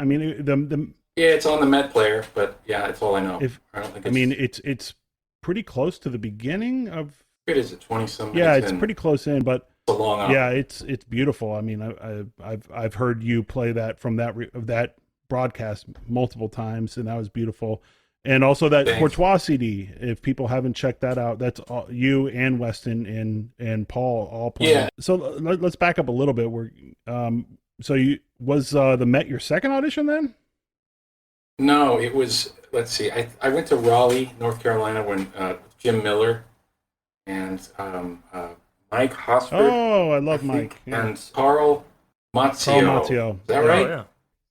Yeah, it's on the Met player, but yeah, that's all I know. I don't think it's pretty close to the beginning of... It is 20-some. Yeah, it's pretty close in, but it's a long hour. Yeah, it's beautiful. I've heard you play that from that broadcast multiple times, and that was beautiful. And also that Courtois CD, if people haven't checked that out, that's all, you and Weston and Paul all playing. Yeah. So let's back up a little bit. So was the Met your second audition then? No, it was, let's see, I went to Raleigh, North Carolina when Jim Miller and Mike Hosford. Oh, I love Mike. Yeah. And Carl Mazzio. Is that right? Yeah. Is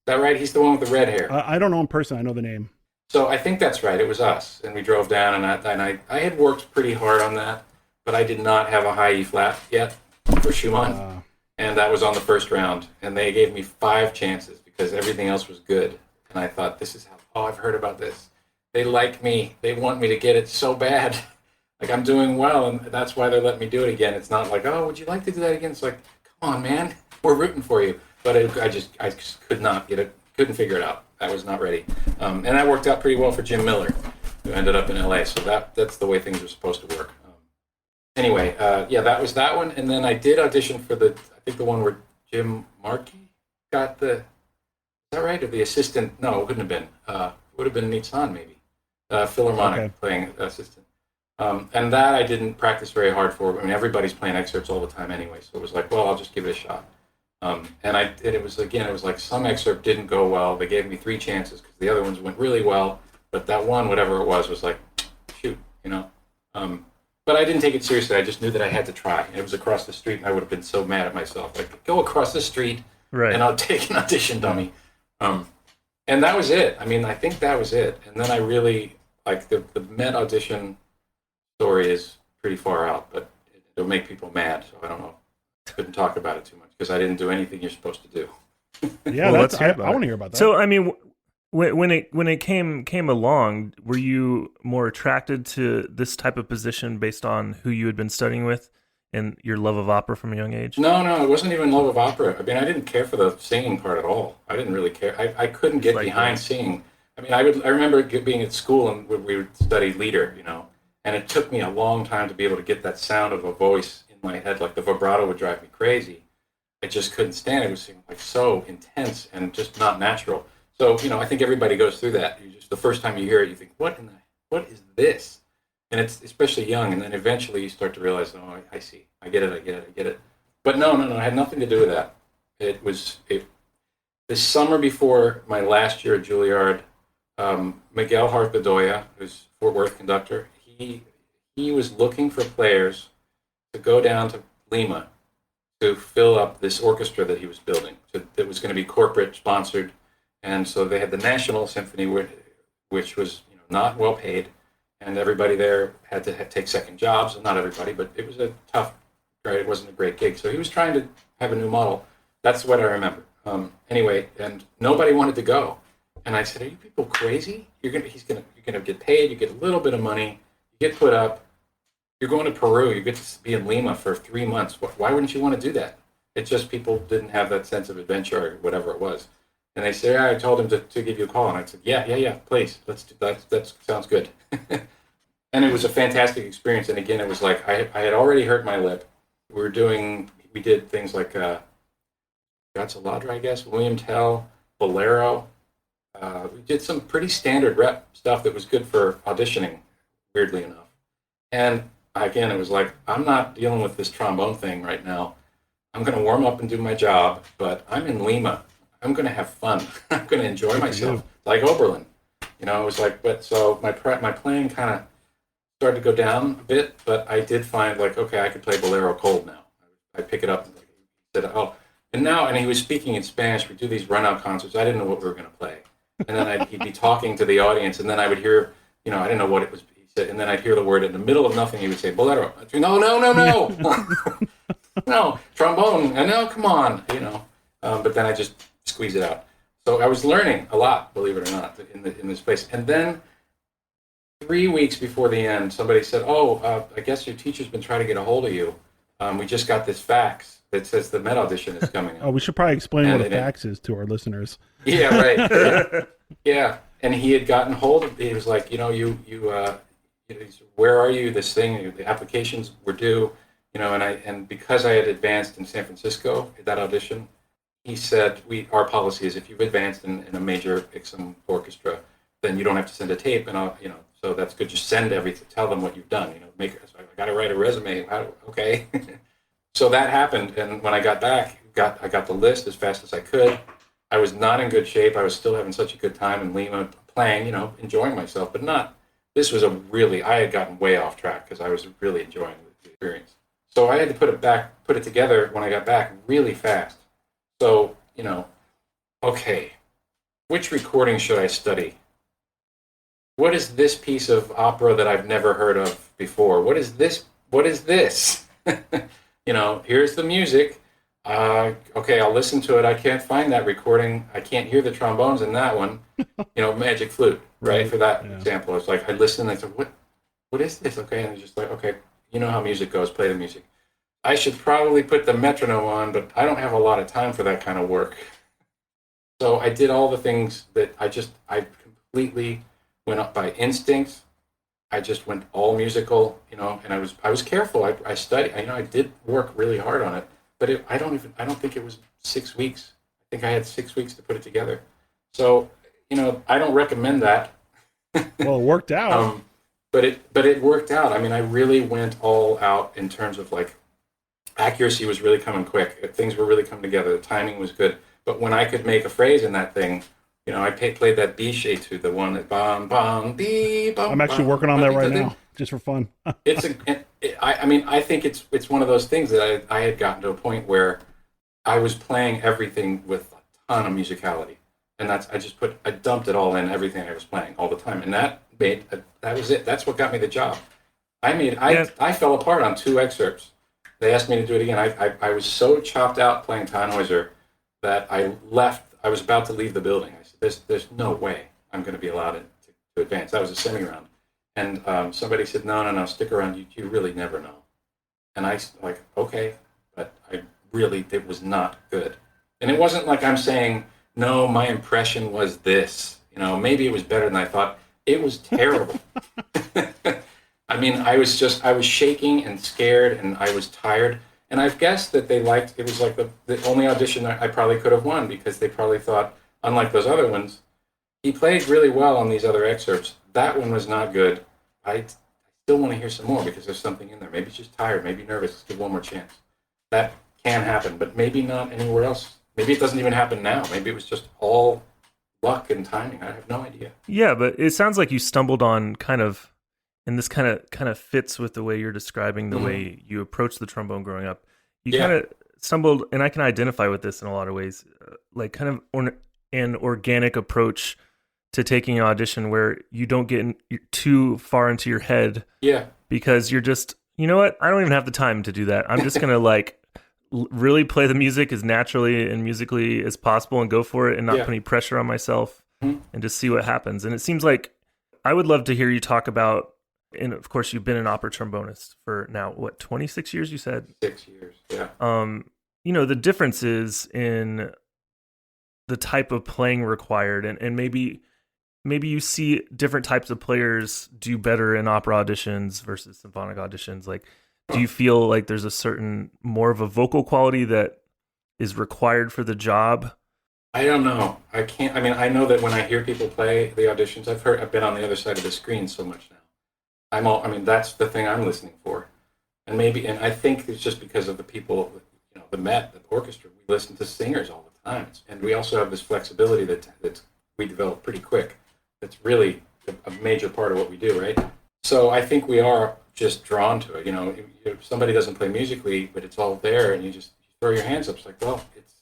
that right? He's the one with the red hair. I don't know him personally. I know the name. So I think that's right. It was us, and we drove down, and I had worked pretty hard on that, but I did not have a high E flat yet for Schumann, and that was on the first round. And they gave me 5 chances because everything else was good, and I thought, this is how. Oh, I've heard about this. They like me. They want me to get it so bad. Like I'm doing well, and that's why they're letting me do it again. It's not like, oh, would you like to do that again? It's like, come on, man, we're rooting for you. But I just could not get it. Couldn't figure it out. I was not ready, and that worked out pretty well for Jim Miller, who ended up in LA. So that's the way things are supposed to work. Anyway, that was that one, and then I did audition for the one where Jim Markey got the. Is that right? Or the assistant? No, it wouldn't have been. Would have been Nitzan maybe. Philharmonic playing assistant. And that I didn't practice very hard for. Everybody's playing excerpts all the time anyway, so it was like, well, I'll just give it a shot. It was like some excerpt didn't go well. They gave me 3 chances because the other ones went really well, but that one, whatever it was like, shoot, But I didn't take it seriously. I just knew that I had to try. And it was across the street, and I would have been so mad at myself. Like, go across the street, and I'll take an audition dummy. And that was it. I think that was it. And then I really, the Met audition story is pretty far out, but it'll make people mad, so I don't know. Couldn't talk about it too much because I didn't do anything you're supposed to do. Yeah, well, let's hear I want to hear about that. So, When it came along, were you more attracted to this type of position based on who you had been studying with and your love of opera from a young age? No, it wasn't even love of opera. I mean, I didn't care for the singing part at all. I didn't really care. I couldn't get Like behind singing. I mean, I remember being at school and we would study leader, and it took me a long time to be able to get that sound of a voice in my head. Like the vibrato would drive me crazy. I just couldn't stand it. It was like so intense and just not natural. So, I think everybody goes through that. The first time you hear it, you think, what is this? And it's especially young, and then eventually you start to realize, oh, I see. I get it. But no, it had nothing to do with that. This summer before my last year at Juilliard, Miguel Harth Bedoya, who's Fort Worth conductor, he was looking for players to go down to Lima to fill up this orchestra that he was building. That was going to be corporate sponsored. And so they had the National Symphony, which was not well paid, and everybody there had to take second jobs. Not everybody, but it was a tough, right? It wasn't a great gig. So he was trying to have a new model. That's what I remember. Anyway, and nobody wanted to go. And I said, "Are you people crazy? You're gonna get paid. You get a little bit of money. You get put up. You're going to Peru. You get to be in Lima for 3 months. Why wouldn't you want to do that?" It's just people didn't have that sense of adventure or whatever it was. And they said, I told him to give you a call. And I said, yeah, please. Let's do that. That sounds good. And it was a fantastic experience. And again, it was like I had already hurt my lip. We did things like Gazzaladra, I guess, William Tell, Bolero. We did some pretty standard rep stuff that was good for auditioning, weirdly enough. And again, it was like, I'm not dealing with this trombone thing right now. I'm going to warm up and do my job, but I'm in Lima. I'm going to have fun. I'm going to enjoy myself, like Oberlin. It was like, but so my playing kind of started to go down a bit, but I did find like, okay, I could play Bolero cold now. I pick it up and he said, and he was speaking in Spanish. We do these run-out concerts. I didn't know what we were going to play. And then he'd be talking to the audience, and then I would hear, I didn't know what it was. He said, and then I'd hear the word in the middle of nothing. He would say, Bolero. I'd say, no. No, trombone. No, come on, But then I just squeeze it out. So I was learning a lot, believe it or not, in this place. And then 3 weeks before the end, somebody said, I guess your teacher's been trying to get a hold of you. We just got this fax that says the Met audition is coming up. We should probably explain what a fax is to our listeners. Yeah, right. Yeah. And he had gotten hold of, he was like, where are you? This thing, the applications were due, and because I had advanced in San Francisco at that audition, he said, our policy is if you've advanced in a major Ixom orchestra, then you don't have to send a tape, and so that's good. Just send everything. Tell them what you've done. So I got to write a resume. Okay. So that happened, and when I got back, I got the list as fast as I could. I was not in good shape. I was still having such a good time in Lima, playing, enjoying myself, but not. This was I had gotten way off track because I was really enjoying the experience. So I had to put it together when I got back really fast. So, okay, which recording should I study? What is this piece of opera that I've never heard of before? What is this? Here's the music. Okay, I'll listen to it. I can't find that recording. I can't hear the trombones in that one. Magic flute, right? For that example. It's like I listened and I said, what is this? Okay, and it's just like, okay, you know how music goes, play the music. I should probably put the metronome on, but I don't have a lot of time for that kind of work. So I did all the things that I completely went up by instinct. I just went all musical, and I was careful. I studied, I did work really hard on it, but I don't think it was 6 weeks. I think I had 6 weeks to put it together. So, I don't recommend that. Well, it worked out. But it worked out. I mean, I really went all out in terms of like accuracy was really coming quick. Things were really coming together. The timing was good. But when I could make a phrase in that thing, I played that Biche etude, the one that bam bam bee bam. I'm actually working on that right now, just for fun. I think it's one of those things that I had gotten to a point where I was playing everything with a ton of musicality, and I dumped it all in everything I was playing all the time, and that was it. That's what got me the job. I fell apart on 2 excerpts. They asked me to do it again. I was so chopped out playing Tannhäuser that I left I was about to leave the building. I said, there's no way I'm going to be allowed to advance. That was a semi-round. And somebody said, no, stick around. You really never know. And I like, okay, but it was not good. And it wasn't like I'm saying, no, my impression was this. Maybe it was better than I thought. It was terrible. I mean, I was shaking and scared, and I was tired. And I've guessed that they liked, it was like the only audition I probably could have won, because they probably thought, unlike those other ones, he played really well on these other excerpts. That one was not good. I still want to hear some more, because there's something in there. Maybe he's just tired, maybe nervous. Let's give one more chance. That can happen, but maybe not anywhere else. Maybe it doesn't even happen now. Maybe it was just all luck and timing. I have no idea. Yeah, but it sounds like you stumbled on and this kind of fits with the way you're describing the way you approached the trombone growing up. You kind of stumbled, and I can identify with this in a lot of ways, like kind of an organic approach to taking an audition where you don't get too far into your head. Yeah. Because you're just, you know what? I don't even have the time to do that. I'm just going to really play the music as naturally and musically as possible and go for it and not put any pressure on myself and just see what happens. And it seems like I would love to hear you talk about, and of course you've been an opera trombonist for now, 26 years you said? 6 years, yeah. The differences in the type of playing required, and maybe you see different types of players do better in opera auditions versus symphonic auditions. Like, do you feel like there's a certain more of a vocal quality that is required for the job? I don't know. I know that when I hear people play the auditions, I've been on the other side of the screen so much now. That's the thing I'm listening for. And I think it's just because of the people, the orchestra, we listen to singers all the time. And we also have this flexibility that we develop pretty quick. That's really a major part of what we do, right? So I think we are just drawn to it. If somebody doesn't play musically, but it's all there, and you just throw your hands up. It's like, well, it's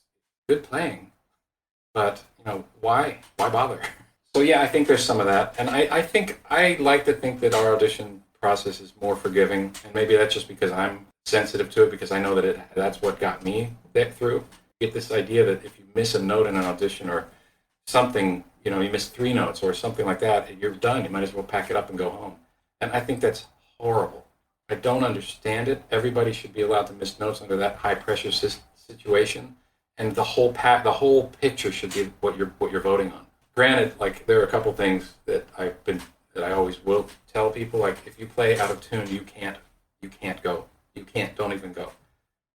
good playing, but why bother? So yeah, I think there's some of that, and I like to think that our audition process is more forgiving, and maybe that's just because I'm sensitive to it, because I know that that's what got me through. You get this idea that if you miss a note in an audition or something, you miss 3 notes or something like that, you're done. You might as well pack it up and go home. And I think that's horrible. I don't understand it. Everybody should be allowed to miss notes under that high pressure situation, and the whole picture should be what you're voting on. Granted, there are a couple things that I always will tell people, like, if you play out of tune, you can't go. Don't even go.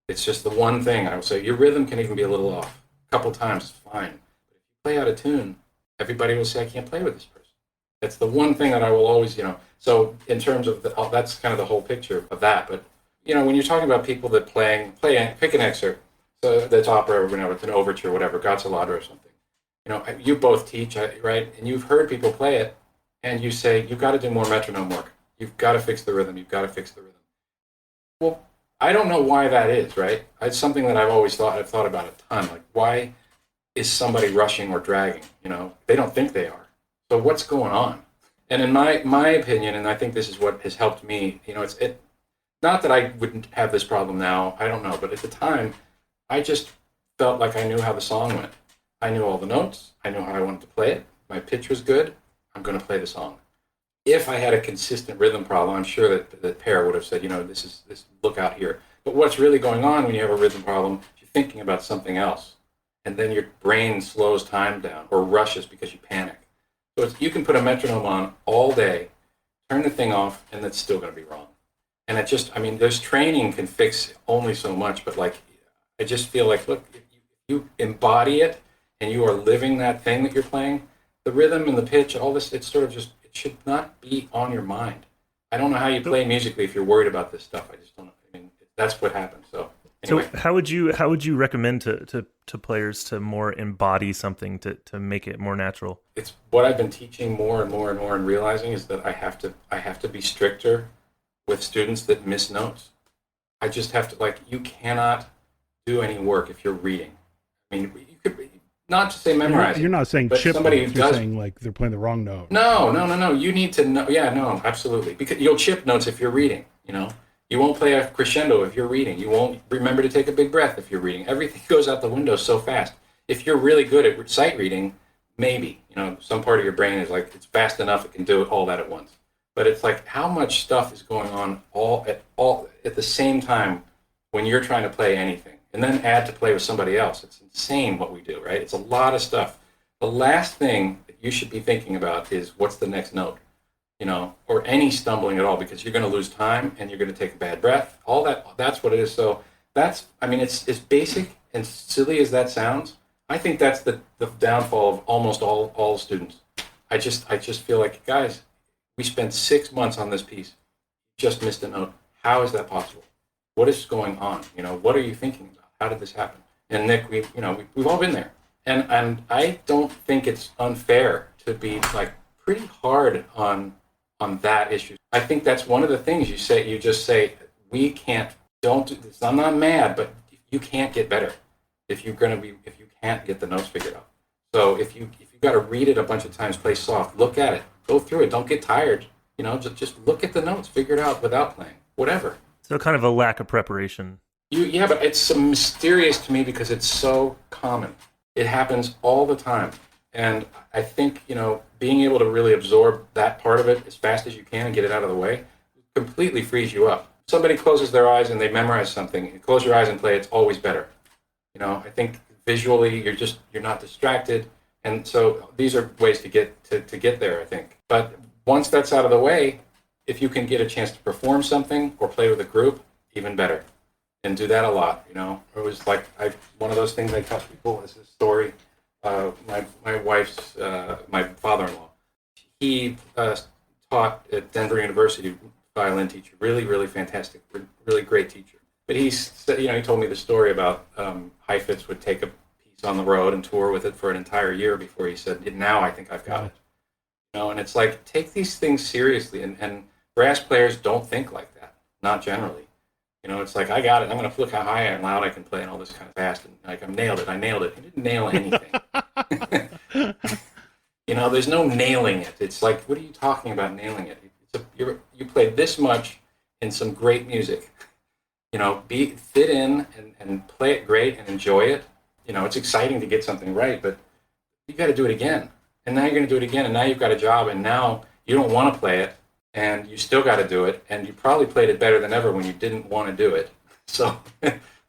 It's just the one thing I will say. Your rhythm can even be a little off. A couple times is fine. But if you play out of tune, everybody will say, I can't play with this person. That's the one thing that I will always, So in terms of that's kind of the whole picture of that. But when you're talking about people that pick an excerpt, so that's opera, it's an overture, whatever, Gazzolatto or something. You both teach, right? And you've heard people play it, and you say, you've got to do more metronome work. You've got to fix the rhythm. You've got to fix the rhythm. Well, I don't know why that is, right? It's something that I've thought about a ton. Like, why is somebody rushing or dragging? They don't think they are. So what's going on? And in my opinion, and I think this is what has helped me, it's not that I wouldn't have this problem now, I don't know, but at the time, I just felt like I knew how the song went. I knew all the notes, I knew how I wanted to play it, my pitch was good, I'm going to play the song. If I had a consistent rhythm problem, I'm sure that Per would have said, this look out here. But what's really going on when you have a rhythm problem, you're thinking about something else, and then your brain slows time down or rushes because you panic. So you can put a metronome on all day, turn the thing off, and it's still going to be wrong. And there's training can fix only so much, but I just feel like, look, if you embody it and you are living that thing that you're playing, the rhythm and the pitch, all this, it's sort of just, it should not be on your mind. I don't know how you play musically if you're worried about this stuff. I just don't know. That's what happens. So anyway. So how would you recommend to players to more embody something to make it more natural? It's what I've been teaching more and more and more, and realizing is that I have to be stricter with students that miss notes. I just have to, you cannot do any work if you're reading. You could not to say memorize. You're not saying chip somebody notes. Who you're does, saying they're playing the wrong note. No. You need to know. Yeah, no, absolutely. Because you'll chip notes if you're reading. You won't play a crescendo if you're reading. You won't remember to take a big breath if you're reading. Everything goes out the window so fast. If you're really good at sight reading, maybe, some part of your brain is like, it's fast enough, it can do all that at once. But it's like, how much stuff is going on all at the same time when you're trying to play anything, and then add to play with somebody else. It's insane what we do, right? It's a lot of stuff. The last thing that you should be thinking about is what's the next note, or any stumbling at all, because you're going to lose time and you're going to take a bad breath. All that's what it is. So it's basic and silly as that sounds. I think that's the downfall of almost all students. I just feel like, guys, we spent 6 months on this piece, just missed a note. How is that possible? What is going on? What are you thinking about? How did this happen? And Nick, we've all been there. And I don't think it's unfair to be like pretty hard on that issue. I think that's one of the things you just say, we can't, don't do this. I'm not mad, but you can't get better if you can't get the notes figured out. So if you got to read it a bunch of times, play soft, look at it, go through it, don't get tired, just look at the notes, figure it out without playing, whatever. So kind of a lack of preparation. Yeah, but it's so mysterious to me because it's so common. It happens all the time. And I think, being able to really absorb that part of it as fast as you can and get it out of the way completely frees you up. Somebody closes their eyes and they memorize something. You close your eyes and play, it's always better. I think visually you're not distracted. And so these are ways to get there, I think. But once that's out of the way, if you can get a chance to perform something or play with a group, even better. And do that a lot, It was like one of those things I tell people is this story. My wife's my father-in-law. He taught at Denver University, violin teacher, really, really fantastic, really great teacher. But he told me the story about Heifetz would take a piece on the road and tour with it for an entire year before he said, "Now I think I've got it." And it's like, take these things seriously, and brass players don't think like that, not generally. It's like, I got it. I'm going to look how high and loud I can play and all this kind of fast. And like, I nailed it. He didn't nail anything. There's no nailing it. It's like, what are you talking about nailing it? You play this much in some great music. Fit in and play it great and enjoy it. It's exciting to get something right, but you got to do it again. And now you're going to do it again. And now you've got a job. And now you don't want to play it. And you still got to do it, and you probably played it better than ever when you didn't want to do it. So,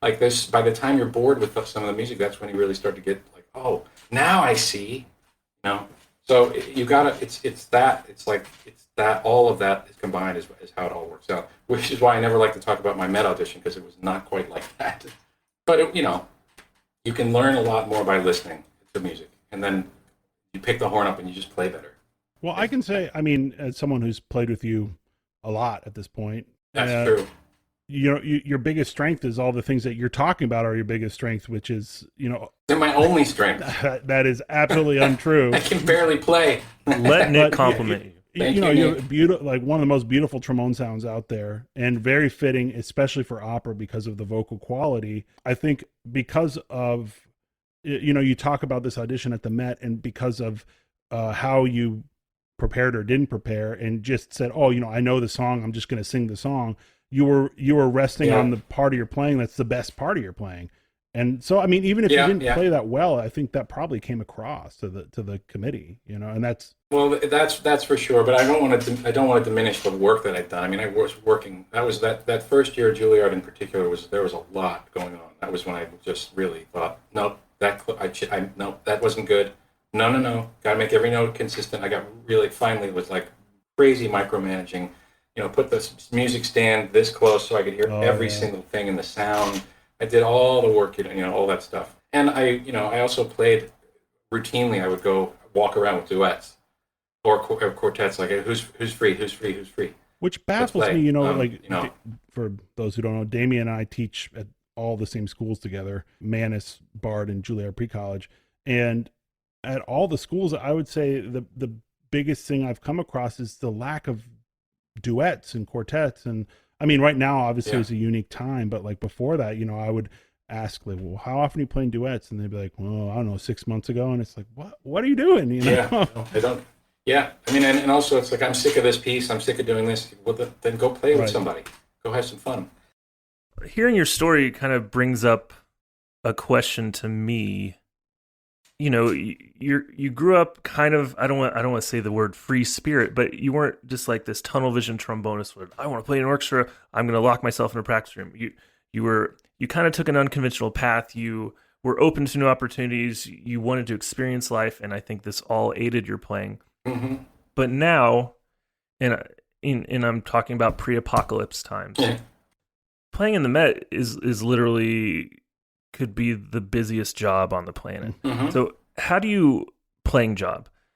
like this, by the time you're bored with some of the music, that's when you really start to get like, oh, now I see, So you gotta, it's that all of that is combined is how it all works out. Which is why I never like to talk about my Met audition, because it was not quite like that. But you can learn a lot more by listening to music, and then you pick the horn up and you just play better. Well, I can say, as someone who's played with you a lot at this point, that's true. Your biggest strength is all the things that you're talking about are your biggest strength, which is, they're my only strength. That is absolutely untrue. I can barely play. Let Nick compliment you. You're beautiful, like one of the most beautiful trombone sounds out there, and very fitting, especially for opera because of the vocal quality. I think because of, you talk about this audition at the Met, and because of how you prepared or didn't prepare and just said, oh, I know the song, I'm just going to sing the song. You were resting on the part of your playing that's the best part of your playing. And so, even if you didn't play that well, I think that probably came across to the committee, and that's for sure. But I don't want to diminish the work that I've done. I was working. That first year at Juilliard in particular there was a lot going on. That was when I just really thought, nope, that wasn't good. No. Got to make every note consistent. I got really finally was like crazy micromanaging. Put the music stand this close so I could hear every single thing in the sound. I did all the work, all that stuff. And I also played routinely. I would go walk around with duets or quartets, like who's free. Which baffles me, for those who don't know, Demian and I teach at all the same schools together, Manus, Bard, and Juilliard Pre-College. And at all the schools, I would say the biggest thing I've come across is the lack of duets and quartets. And right now, obviously, it's a unique time, but like before that, I would ask, like, well, how often are you playing duets? And they'd be like, well, I don't know, 6 months ago. And it's like, what are you doing? Yeah, I don't. Yeah, and also it's like, I'm sick of this piece. I'm sick of doing this. Well, then go play with somebody. Go have some fun. Hearing your story kind of brings up a question to me. you grew up kind of, I don't want to say the word free spirit, but you weren't just like this tunnel vision trombonist where I want to play in an orchestra, I'm going to lock myself in a practice room. You kind of took an unconventional path. You were open to new opportunities. You wanted to experience life, and I think this all aided your playing. Mm-hmm. But now, and I'm talking about pre-apocalypse times, playing in the Met is literally could be the busiest job on the planet. Mm-hmm. So how do you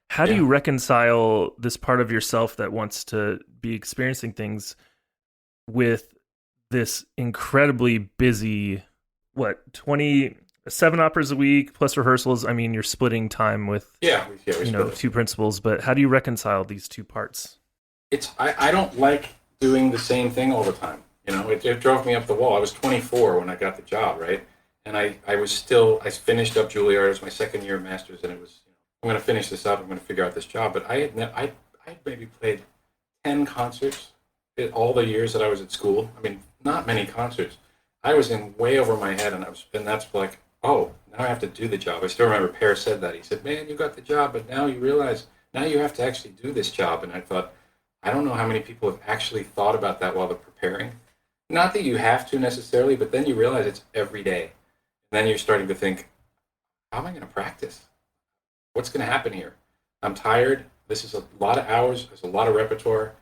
how do you reconcile this part of yourself that wants to be experiencing things with this incredibly busy 27 operas a week plus rehearsals? I mean, you're splitting time with we split it. two principals, but how do you reconcile these two parts? I don't like doing the same thing all the time. It drove me up the wall. I was 24 when I got the job, right? And I finished up Juilliard. It was my second year of master's, and it was, I'm going to finish this up. I'm going to figure out this job. But I had maybe played 10 concerts in all the years that I was at school. I mean, not many concerts. I was in way over my head, and that's like, oh, now I have to do the job. I still remember Pear said that. He said, man, you got the job, but now you realize, now you have to actually do this job. And I thought, I don't know how many people have actually thought about that while they're preparing. Not that you have to necessarily, but then you realize it's every day. And then you're starting to think, how am I going to practice? What's going to happen here? I'm tired. This is a lot of hours. There's a lot of repertoire.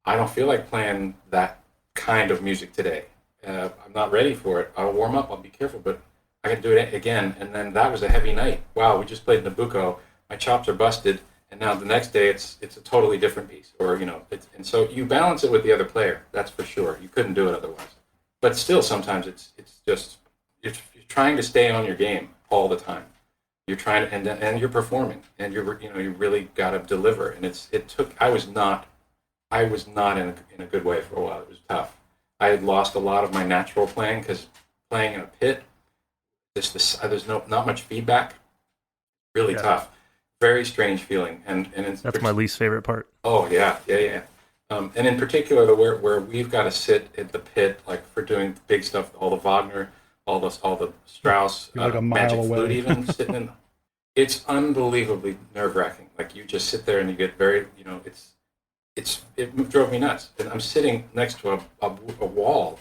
I don't feel like playing that kind of music today. I'm not ready for it. I'll warm up. I'll be careful, but I can do it again. And then that was a heavy night. Wow, we just played Nabucco. My chops are busted. And now the next day it's a totally different piece. Or, and so you balance it with the other player. That's for sure. You couldn't do it otherwise. But still, sometimes it's just, you're trying to stay on your game all the time. You're trying to, and you're performing, and you really got to deliver. And I was not in a good way for a while. It was tough. I had lost a lot of my natural playing because playing in a pit, there's not much feedback. Really tough. Very strange feeling. And that's my least favorite part. Oh yeah. And in particular, where we've got to sit at the pit, like for doing big stuff, all the Wagner, all the Strauss, like a mile Magic away. Flute, even sitting in. It's unbelievably nerve-wracking. Like you just sit there and you get very, it drove me nuts. And I'm sitting next to a wall,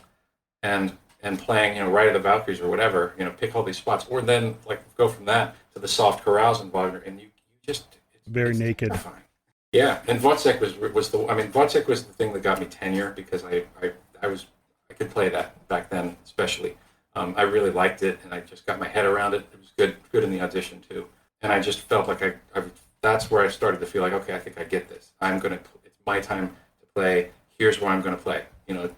and playing, right at the Valkyries or whatever, pick all these spots, or then like go from that to the soft chorales in Wagner, and you just very naked. Terrifying. Yeah, and Wozzeck Wozzeck was the thing that got me tenure because I could play that back then, especially. I really liked it, and I just got my head around it. It was good in the audition too, and I just felt like that's where I started to feel like, okay, I think I get this. It's my time to play. Here's where I'm going to play.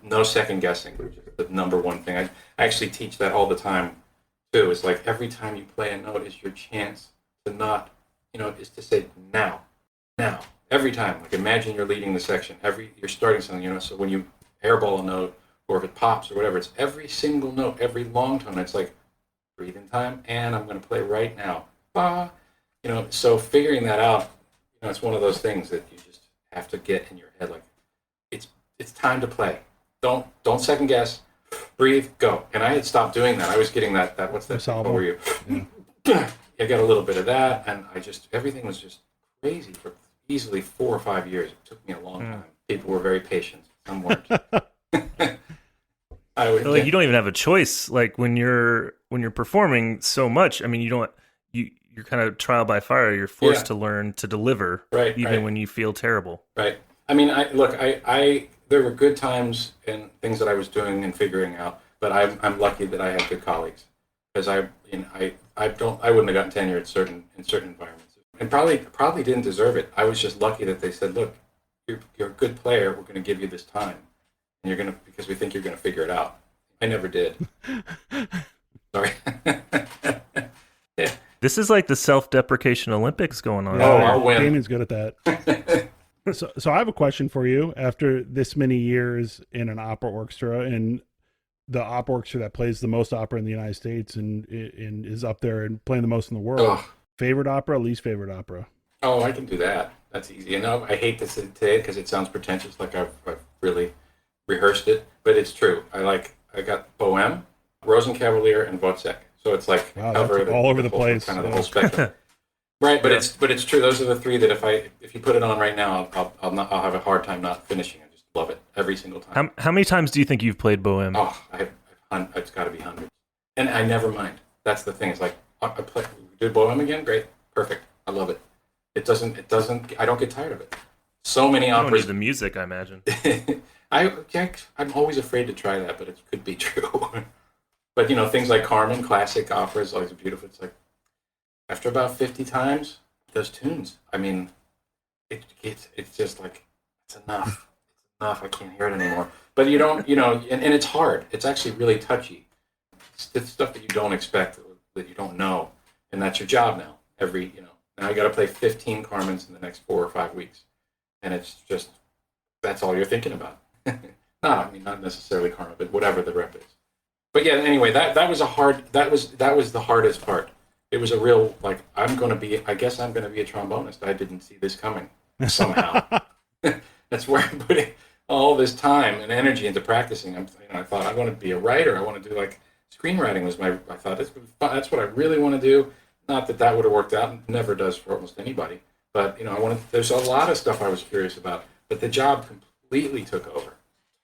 No second guessing, which is the number one thing. I actually teach that all the time too. It's like every time you play a note is your chance to not, is to say now. Every time. Like imagine you're leading the section. You're starting something, so when you airball a note, or if it pops or whatever, it's every single note, every long tone. It's like breathing time, and I'm going to play right now. Bah. So figuring that out, it's one of those things that you just have to get in your head. Like it's time to play. Don't second guess. Breathe, go. And I had stopped doing that. I was getting that what's that? Where you? Yeah. I got a little bit of that, and everything was just crazy for easily 4 or 5 years. It took me a long time. People were very patient. Some weren't. You don't even have a choice. Like when you're performing so much, I mean, you're kind of trial by fire. You're forced to learn to deliver, even when you feel terrible. Right. I mean, there were good times and things that I was doing and figuring out, but I'm lucky that I had good colleagues because I wouldn't have gotten tenure in certain environments and probably didn't deserve it. I was just lucky that they said, look, you're a good player. We're going to give you this time. Because we think you're going to figure it out. I never did. Sorry. Yeah. This is like the self-deprecation Olympics going on. Oh, I'll win. Damian's good at that. So I have a question for you. After this many years in an opera orchestra, and the opera orchestra that plays the most opera in the United States and is up there and playing the most in the world, favorite opera, least favorite opera? Oh, I can do that. That's easy. And I hate to say it because it sounds pretentious, like I've really rehearsed it, but it's true. I got Bohème, Rosenkavalier, and Wozzeck. So it's like all over the place, kind of the whole spectrum. Right, but Yeah. it's true. Those are the three that if you put it on right now, I'll have a hard time not finishing. I just love it every single time. How many times do you think you've played Bohème? Oh, it's got to be hundreds, and I never mind. That's the thing. It's like I play. Do Bohème again? Great, perfect. I love it. It doesn't. I don't get tired of it. So many You don't operas. need the music, I imagine. I'm always afraid to try that, but it could be true. But things like Carmen, classic operas, always beautiful. It's like after about 50 times, those tunes. I mean, it's just like it's enough. It's enough. I can't hear it anymore. But you don't, and it's hard. It's actually really touchy. It's stuff that you don't expect, that you don't know, and that's your job now. Now you got to play 15 Carmens in the next 4 or 5 weeks, and it's just that's all you're thinking about. Not necessarily Carmen, but whatever the rep is. But yeah, anyway, that was the hardest part. It was a real I guess I'm gonna be a trombonist. I didn't see this coming somehow. That's where I'm putting all this time and energy into practicing. I thought I want to be a writer. I want to do screenwriting I thought that's what I really want to do. Not that would have worked out. It never does for almost anybody. But there's a lot of stuff I was curious about. But the job completely took over.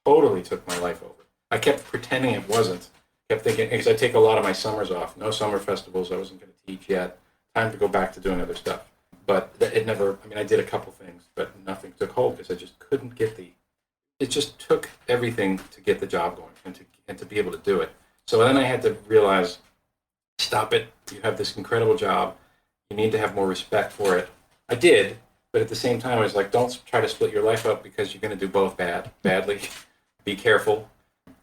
Totally took my life over. I kept pretending it wasn't. Kept thinking, because I take a lot of my summers off. No summer festivals. I wasn't going to teach yet. Time to go back to doing other stuff. But it never, I did a couple things, but nothing took hold because I just couldn't get it just took everything to get the job going and to be able to do it. So then I had to realize, stop it. You have this incredible job. You need to have more respect for it. I did, but at the same time, I was like, don't try to split your life up because you're going to do both badly. Be careful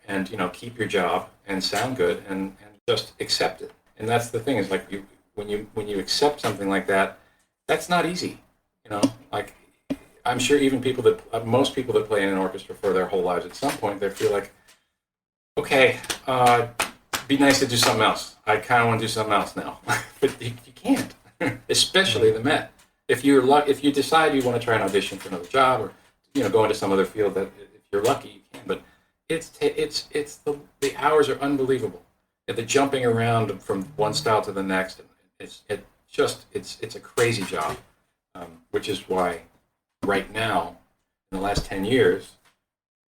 and, keep your job and sound good and just accept it. And that's the thing is when you accept something like that, that's not easy. I'm sure even most people that play in an orchestra for their whole lives, at some point they feel like, okay, be nice to do something else. I kind of want to do something else now, but you can't, especially the Met. If you decide you want to try an audition for another job or go into some other field, that if you're lucky you can, but the hours are unbelievable. The jumping around from one style to the next, it's a crazy job, which is why right now in the last 10 years,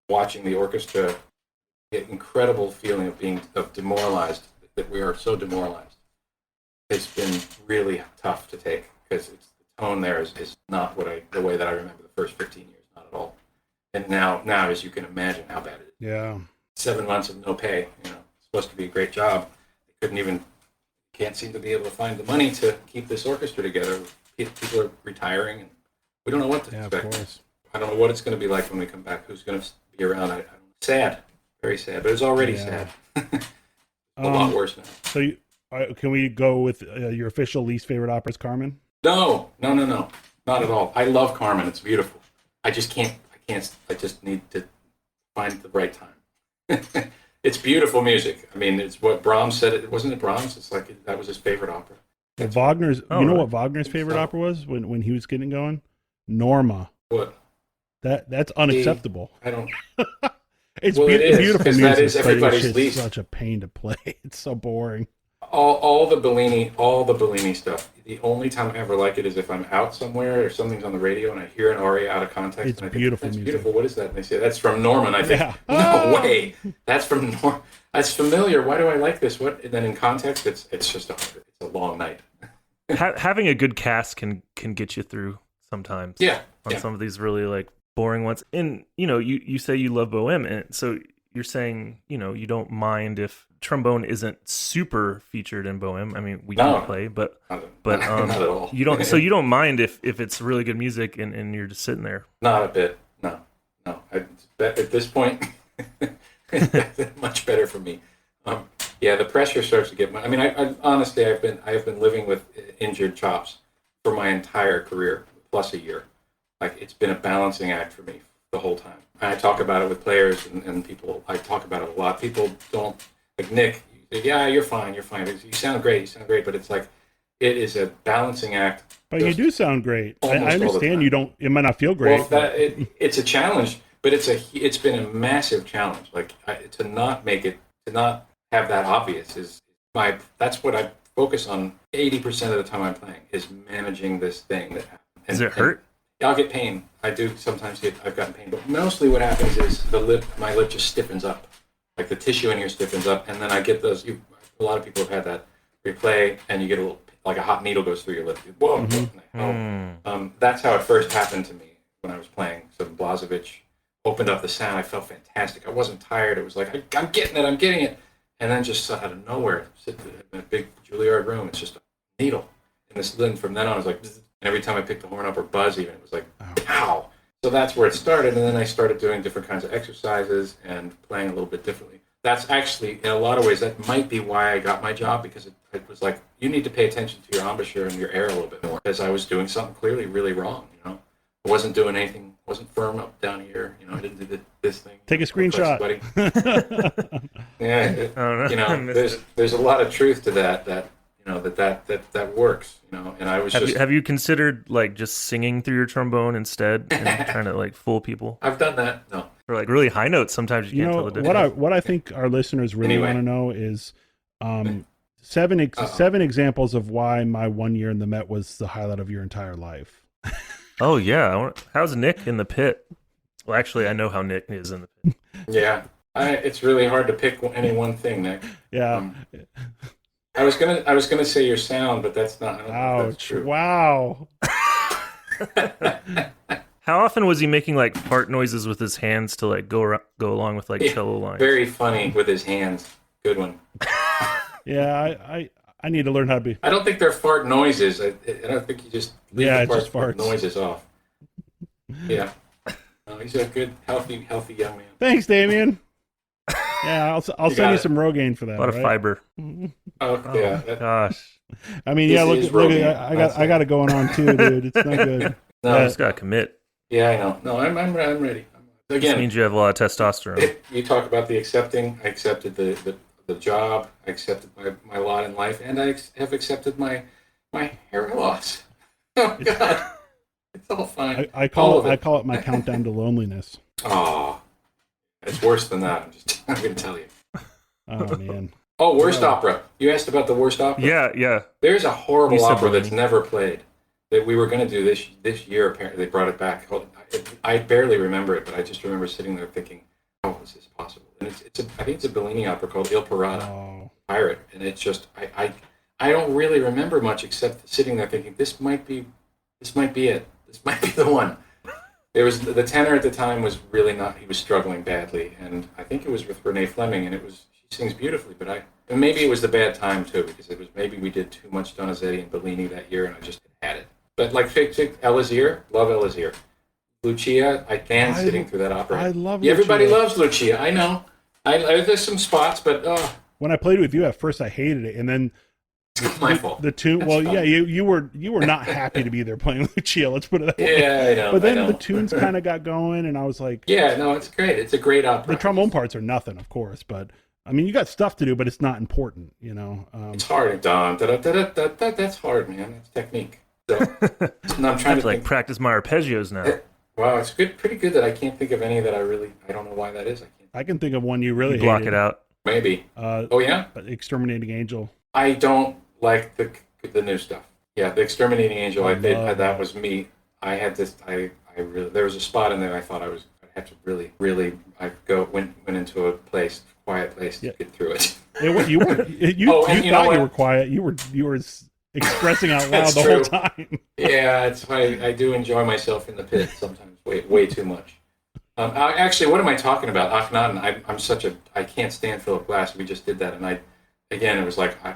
watching the orchestra get incredible feeling of demoralized, that we are so demoralized. It's been really tough to take because the tone there is not the way that I remember the first 15 years, not at all. And now, as you can imagine, how bad it is. Yeah. 7 months of no pay. It's supposed to be a great job. They can't seem to be able to find the money to keep this orchestra together. People are retiring, and we don't know what to expect. Of course. I don't know what it's going to be like when we come back. Who's going to be around? Sad, very sad. But it's already sad. A lot worse now. So, can we go with your official least favorite opera is Carmen? No, not at all. I love Carmen. It's beautiful. I just can't. I just need to find the right time. It's beautiful music. It's what Brahms said. Wasn't it Brahms? It's like that was his favorite opera. Well, Wagner's. You know right. what Wagner's favorite opera was when he was getting going? Norma. What? That's unacceptable. I don't. It's Well, it is, beautiful 'cause music, that is but everybody's it's just least. such a pain to play. It's so boring. All the Bellini stuff. The only time I ever like it is if I'm out somewhere or something's on the radio and I hear an aria out of context. It's and I think, beautiful That's music. beautiful. What is that? And they say that's from Norman. I think Yeah. no way. That's from Norman. That's familiar. Why do I like this? What? And then in context, it's just it's a long night. Having a good cast can get you through sometimes. Yeah. On some of these really boring ones. And you say you love Bohème, and so you're saying you don't mind if trombone isn't super featured in Bohème. We can play, but not at all. you don't. So you don't mind if it's really good music and you're just sitting there. Not a bit. No. At this point, much better for me. The pressure starts to get. I honestly, I have been living with injured chops for my entire career, plus a year. It's been a balancing act for me the whole time. I talk about it with players and people. I talk about it a lot. People don't Nick. You say, yeah, you're fine. You sound great. But it's it is a balancing act. But you do sound great. I Almost all the understand time. you don't. It might not feel great. Well, it's a challenge, but it's been a massive challenge. To not have that obvious is that's what I focus on 80% of the time I'm playing is managing this thing that happens. Does it hurt? I'll get pain. I do sometimes I've gotten pain, but mostly what happens is my lip just stiffens up. Like the tissue in here stiffens up, and then I get those. A lot of people have had that. You play, and you get a little, like a hot needle goes through your lip. Whoa! That's how it first happened to me when I was playing. So Blažević opened up the sound. I felt fantastic. I wasn't tired. It was like, I'm getting it. And then just out of nowhere, sitting in a big Juilliard room, it's just a needle. And then from then on, it was like, and every time I picked the horn up or buzz even, it was like, ow. So that's where it started. And then I started doing different kinds of exercises and playing a little bit differently. That's actually, in a lot of ways, that might be why I got my job, because it was like, you need to pay attention to your embouchure and your air a little bit more, because I was doing something clearly really wrong, I wasn't doing anything, wasn't firm up down here, I didn't do this thing. Take a screenshot. There's a lot of truth to that works, and I was Have you considered, like, just singing through your trombone instead and trying to, like, fool people? I've done that, no. Or, like, really high notes, sometimes you can't tell the difference. What I think our listeners really want to know is seven examples of why my 1 year in the Met was the highlight of your entire life. Oh, yeah. How's Nick in the pit? Well, actually, I know how Nick is in the pit. Yeah. It's really hard to pick any one thing, Nick. Yeah. I was gonna say your sound, but that's not. I don't think that's true. Wow. How often was he making, like, fart noises with his hands to, like, go along with, like, cello lines? Very funny with his hands. Good one. Yeah, I need to learn how to be. I don't think they're fart noises. I don't think you just leave the farts. Noises off. Yeah. He's a good, healthy young man. Thanks, Demian. Yeah, I'll send you some Rogaine for that. A lot of fiber. Oh yeah. Gosh. I mean, look, I got it going on too, dude. It's not good. No, I just gotta commit. Yeah, I know. No, I'm ready. Again, this means you have a lot of testosterone. You talk about the accepting. I accepted the job. I accepted my lot in life, and I have accepted my hair loss. Oh God, it's all fine. I call it my countdown to loneliness. Oh, it's worse than that. I'm going to tell you. Oh man. Oh, worst opera. You asked about the worst opera. Yeah. There's a horrible opera that's never played that we were going to do this year. Apparently, they brought it back. I barely remember it, but I just remember sitting there thinking, "How is this possible?" And I think it's a Bellini opera called Il Pirata, Pirate, and it's just I don't really remember much except sitting there thinking, "This might be it. This might be the one." It was the tenor at the time was really not. He was struggling badly, and I think it was with Renee Fleming, and she sings beautifully, but and maybe it was the bad time too, because it was maybe we did too much Donizetti and Bellini that year, and I just had it. But like Elazir, love Elazir. Lucia, I can sitting through that opera. I love Lucia. Everybody loves Lucia. I know. There's some spots, but when I played with you at first, I hated it, and then my fault. The tune. Well, yeah, you were not happy to be there playing Lucia. Let's put it that way. Yeah, I know. But then the tunes kind of got going, and I was like, yeah, no, it's great. It's a great opera. The trombone parts are nothing, of course, but I mean, you got stuff to do, but it's not important, It's hard. That's hard, man. That's technique. So, I'm trying to like practice my arpeggios now. Wow, it's pretty good that I can't think of any that I don't know why that is. I can think of one you really block hated. it out. Maybe. Oh yeah. Exterminating Angel. I don't like the new stuff. Yeah, the Exterminating Angel. That was me. I had this. I really. There was a spot in there. I thought I had to really. I went into a quiet place to get through it. You thought you were quiet. You were expressing out loud the whole time. Yeah, it's I do enjoy myself in the pit sometimes, way too much. Actually, what am I talking about? Akhenaten. I can't stand Philip Glass. We just did that, and it was like I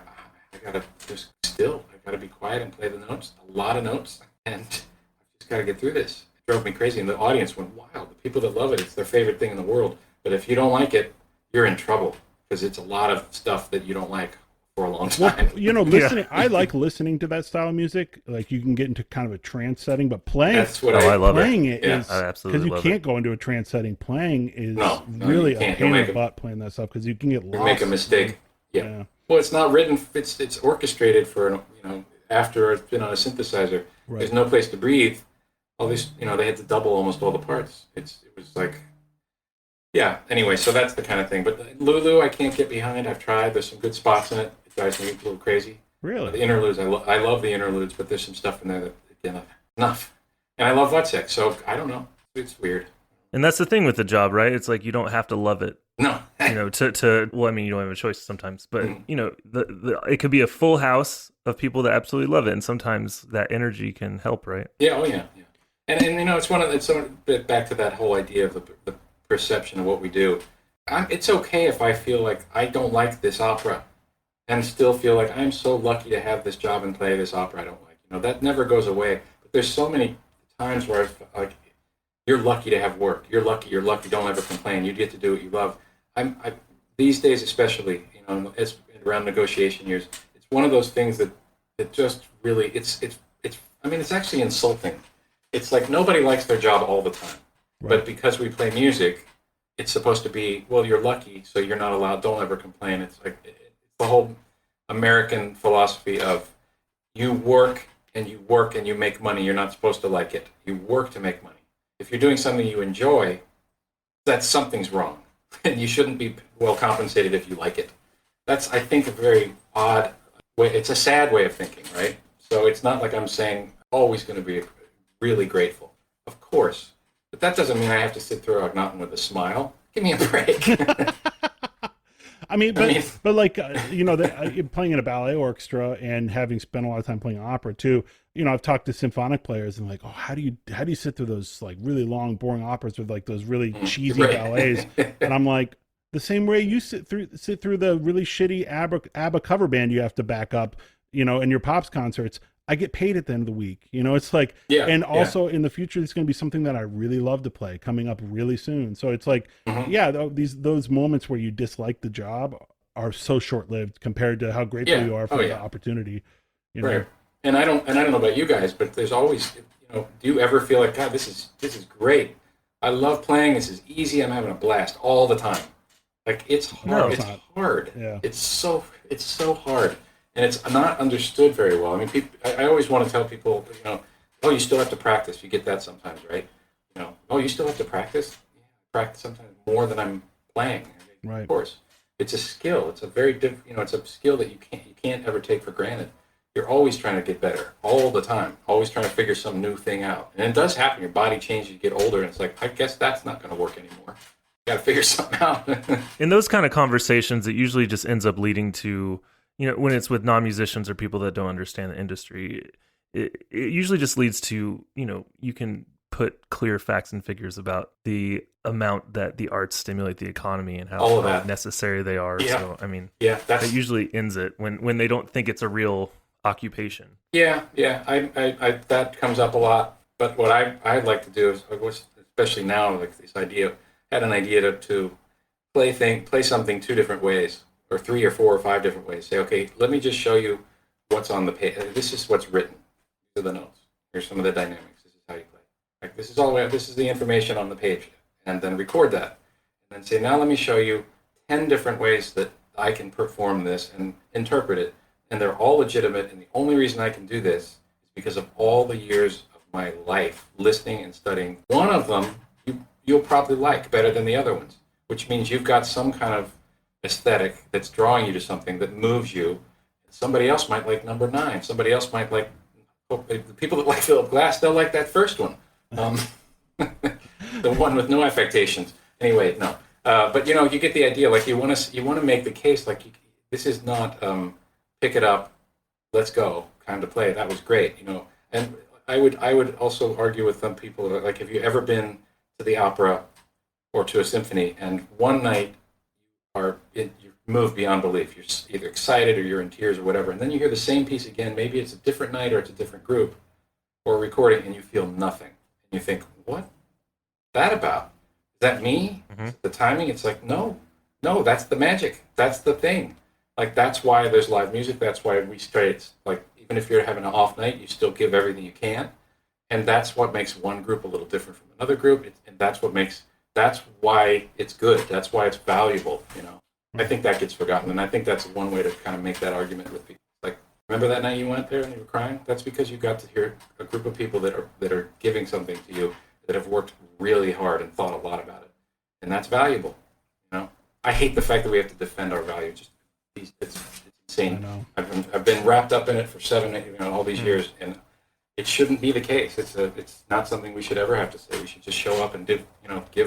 gotta just still. I gotta be quiet and play the notes, a lot of notes, and I just gotta get through this. It drove me crazy, and the audience went wild. The people that love it, it's their favorite thing in the world. But if you don't like it, you're in trouble because it's a lot of stuff that you don't like for a long time. Well, listening. I like listening to that style of music. Like you can get into kind of a trance setting, but playing. That's what I love. Playing it is absolutely because you can't go into a trance setting. Playing is really a pain in the butt playing that stuff because you can get lost. You make a mistake. Yeah. Well, it's not written. It's orchestrated for after it's been on a synthesizer. Right. There's no place to breathe. All these they had to double almost all the parts. It was like. Yeah. Anyway, so that's the kind of thing. But Lulu, I can't get behind. I've tried. There's some good spots in it. It drives me a little crazy. Really? The interludes, I love the interludes, but there's some stuff in there that, again, enough. And I love Wojciech, so I don't know. It's weird. And that's the thing with the job, right? It's like you don't have to love it. No. To well, I mean, you don't have a choice sometimes, but it could be a full house of people that absolutely love it, and sometimes that energy can help, right? Yeah, oh yeah. And it's a bit back to that whole idea of the perception of what we do. It's okay if I feel like I don't like this opera, and still feel like I'm so lucky to have this job and play this opera I don't like. That never goes away. But there's so many times where like, you're lucky to have work. You're lucky. Don't ever complain. You get to do what you love. These days, especially, it's around negotiation years. It's one of those things that just really, it's actually insulting. It's like nobody likes their job all the time, right. But because we play music, it's supposed to be, well, you're lucky, so you're not allowed. Don't ever complain. It's like it's the whole American philosophy of you work and you make money. You're not supposed to like it. You work to make money. If you're doing something you enjoy, something's wrong, and you shouldn't be well compensated if you like it. That's, I think, a very odd way. It's a sad way of thinking, right? So it's not like I'm saying always going to be really grateful. Of course. But that doesn't mean I have to sit through a mountain with a smile. Give me a break. But like, playing in a ballet orchestra and having spent a lot of time playing opera too, I've talked to symphonic players and like, oh, how do you sit through those like really long, boring operas with like those really cheesy ballets? And I'm like, the same way you sit through the really shitty ABBA cover band you have to back up, in your Pops concerts. I get paid at the end of the week. It's like, also in the future, it's going to be something that I really love to play coming up really soon. So it's like, those moments where you dislike the job are so short-lived compared to how grateful you are for the opportunity. Right. And I don't know about you guys, but there's always, do you ever feel like, God, this is great. I love playing. This is easy. I'm having a blast all the time. Like it's hard. No, it's hard. Yeah. It's so hard. And it's not understood very well. I mean, I always want to tell people, oh, you still have to practice. You get that sometimes, right? Oh, you still have to practice? Yeah, I practice sometimes more than I'm playing. Right. Of course. It's a skill. It's a very it's a skill that you can't ever take for granted. You're always trying to get better, all the time. Always trying to figure some new thing out. And it does happen. Your body changes, you get older, and it's like, I guess that's not going to work anymore. You got to figure something out. In those kind of conversations, it usually just ends up leading to, when it's with non-musicians or people that don't understand the industry, it usually just leads to, you can put clear facts and figures about the amount that the arts stimulate the economy and how necessary they are. Yeah. So, I mean, that usually ends it when they don't think it's a real occupation. Yeah. I that comes up a lot. But what I'd like to do is, especially now, like this idea, had an idea to play something 2 different ways, or 3 or 4 or 5 different ways. Say, okay, let me just show you what's on the page. This is what's written. These are the notes. Here's some of the dynamics. This is how you play. Like this is the information on the page, and then record that, and then say, now let me show you 10 different ways that I can perform this and interpret it, and they're all legitimate. And the only reason I can do this is because of all the years of my life listening and studying. One of them you'll probably like better than the other ones, which means you've got some kind of aesthetic that's drawing you to something that moves you. Somebody else might like number 9. Somebody else might like, the people that like Philip Glass, they'll like that first one. The one with no affectations. Anyway, no. But you get the idea. Like you want to make the case like this is not pick it up, let's go kind of play. That was great, And I would also argue with some people that, like, have you ever been to the opera or to a symphony and one night you're moved beyond belief. You're either excited or you're in tears or whatever, and then you hear the same piece again. Maybe it's a different night or it's a different group or a recording, and you feel nothing. And you think, what? That about? Is that me? Mm-hmm. The timing? It's like, no, that's the magic. That's the thing. Like, that's why there's live music. That's why we straight, like, even if you're having an off night, you still give everything you can. And that's what makes one group a little different from another group. And that's why it's good. That's why it's valuable, I think that gets forgotten. And I think that's one way to kind of make that argument with people. Like, remember that night you went there and you were crying? That's because you got to hear a group of people that are giving something to you, that have worked really hard and thought a lot about it. And that's valuable, I hate the fact that we have to defend our values. It's insane. I know. I've been wrapped up in it for all these years, and it shouldn't be the case. It's not something we should ever have to say. We should just show up and give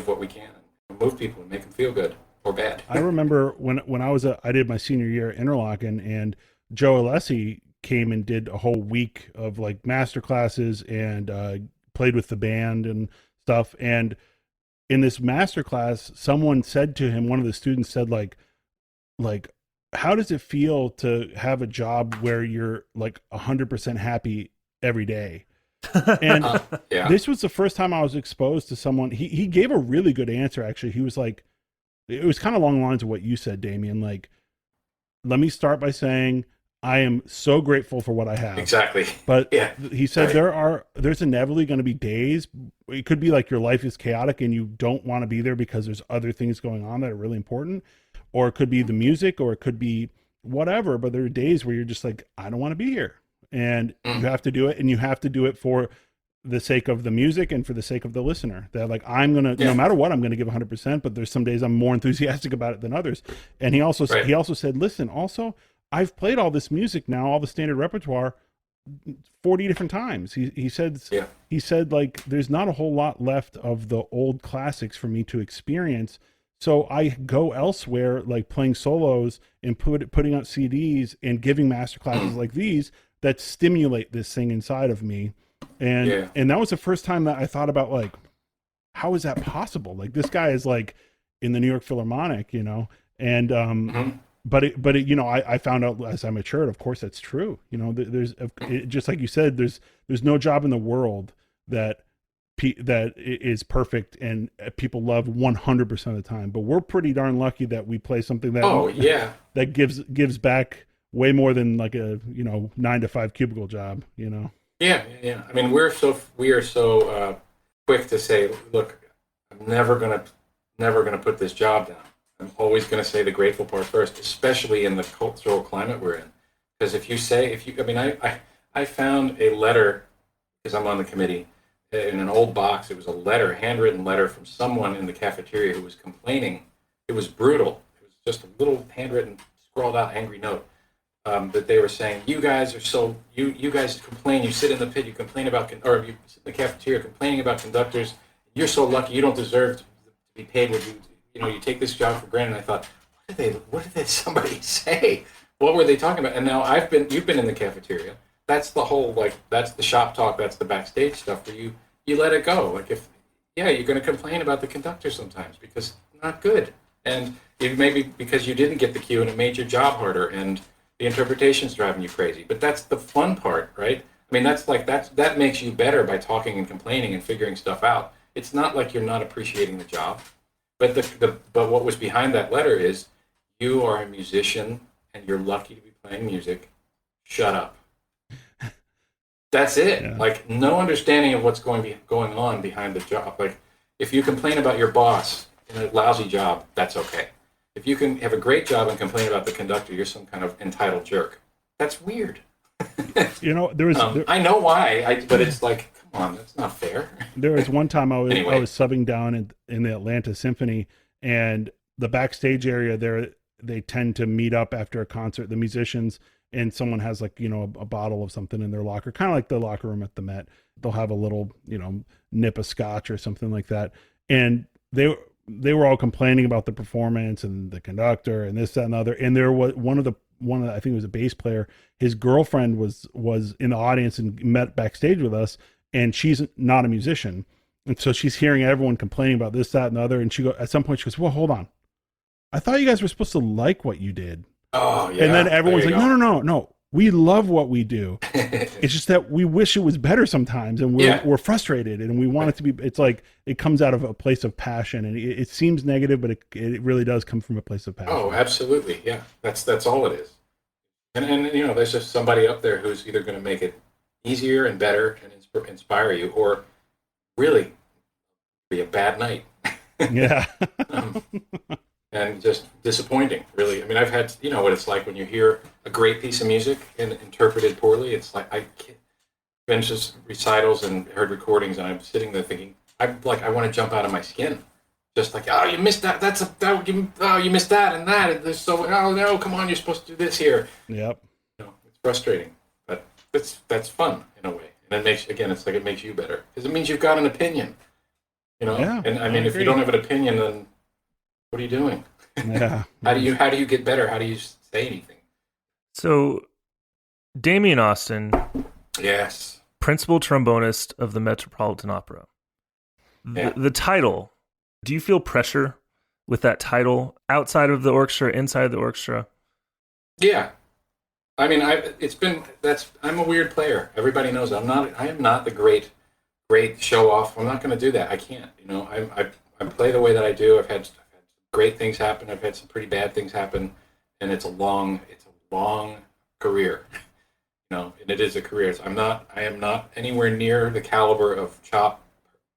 what we can and move people and make them feel good or bad. I remember when I did my senior year at Interlochen, and Joe Alessi came and did a whole week of like master classes and played with the band and stuff. And in this master class, someone said to him, one of the students said like, how does it feel to have a job where you're like 100% happy every day? And this was the first time I was exposed to someone. He gave a really good answer. Actually, he was like, it was kind of along the lines of what you said, Demian. Like, let me start by saying I am so grateful for what I have. Exactly. But he said there's inevitably going to be days. It could be like your life is chaotic and you don't want to be there because there's other things going on that are really important, or it could be the music, or it could be whatever. But there are days where you're just like, I don't want to be here, and you have to do it, and you have to do it for the sake of the music and for the sake of the listener. That like, I'm gonna no matter what, I'm gonna give 100%. But there's some days I'm more enthusiastic about it than others. And he also said, listen, also, I've played all this music now, all the standard repertoire, 40 different times. He said like, there's not a whole lot left of the old classics for me to experience. So I go elsewhere, like playing solos and putting out CDs and giving master classes like these that stimulate this thing inside of me. And that was the first time that I thought about like, how is that possible? Like, this guy is like in the New York Philharmonic, and but I found out as I matured, of course, that's true. There's just like you said, there's no job in the world that is perfect and people love 100% of the time. But we're pretty darn lucky that we play something that that gives back way more than like a 9 to 5 cubicle job. Yeah. I mean, we are so quick to say, look, I'm never gonna put this job down. I'm always going to say the grateful part first, especially in the cultural climate we're in. Because I found a letter, because I'm on the committee, in an old box. It was a handwritten letter from someone in the cafeteria who was complaining. It was brutal. It was just a little handwritten, scrawled out angry note that they were saying, you guys complain, you sit in the pit, you complain about, or you sit in the cafeteria complaining about conductors. You're so lucky, you don't deserve to be paid what you take this job for granted. And I thought, what did somebody say? What were they talking about? And now you've been in the cafeteria. That's the whole, that's the shop talk, that's the backstage stuff where you let it go. Like you're going to complain about the conductor sometimes because it's not good. And it may be because you didn't get the cue and it made your job harder and the interpretation's driving you crazy. But that's the fun part, right? I mean, that makes you better by talking and complaining and figuring stuff out. It's not like you're not appreciating the job. But but what was behind that letter is, you are a musician and you're lucky to be playing music. Shut up. That's it. Yeah. Like, no understanding of what's going on behind the job. Like, if you complain about your boss in a lousy job, that's okay. If you can have a great job and complain about the conductor, you're some kind of entitled jerk. That's weird. I know why, but it's like, come on, that's not fair. There was one time I was subbing down in the Atlanta Symphony, and the backstage area there, they tend to meet up after a concert, the musicians, and someone has like, a bottle of something in their locker, kind of like the locker room at the Met. They'll have a little, nip of scotch or something like that. And they were all complaining about the performance and the conductor and this, that, and the other. And there was one of the, I think it was a bass player, his girlfriend was in the audience and met backstage with us, and she's not a musician. And so she's hearing everyone complaining about this, that, and the other. And at some point she goes, well, hold on. I thought you guys were supposed to like what you did. Oh, yeah. And then everyone's like, no. We love what we do. It's just that we wish it was better sometimes, and we're frustrated, and we want it to be. It's like it comes out of a place of passion, and it seems negative, but it really does come from a place of passion. Oh, absolutely, yeah. That's all it is. And there's just somebody up there who's either going to make it easier and better and inspire you, or really be a bad night. Yeah. And just disappointing, really. I mean, I've had, what it's like when you hear a great piece of music and interpreted poorly. It's like, I've been just recitals and heard recordings, and I'm sitting there thinking, I want to jump out of my skin just like, oh, you missed that. You missed that and that. And there's so, oh no, come on, you're supposed to do this here. Yep. It's frustrating, but that's fun in a way. And it makes you better because it means you've got an opinion. Yeah, and I mean, if you don't have an opinion, then what are you doing? Yeah. How do you get better? How do you say anything? So, Demian Austin, Yes, principal trombonist of the Metropolitan Opera. Yeah. The title, do you feel pressure with that title outside of the orchestra, inside the orchestra? yeah. I mean, I'm a weird player. Everybody knows I am not the great show off. I'm not going to do that. I can't. I play the way that I do. I've had great things happen. I've had some pretty bad things happen, and it's a long career. And it is a career. I am not anywhere near the caliber of chop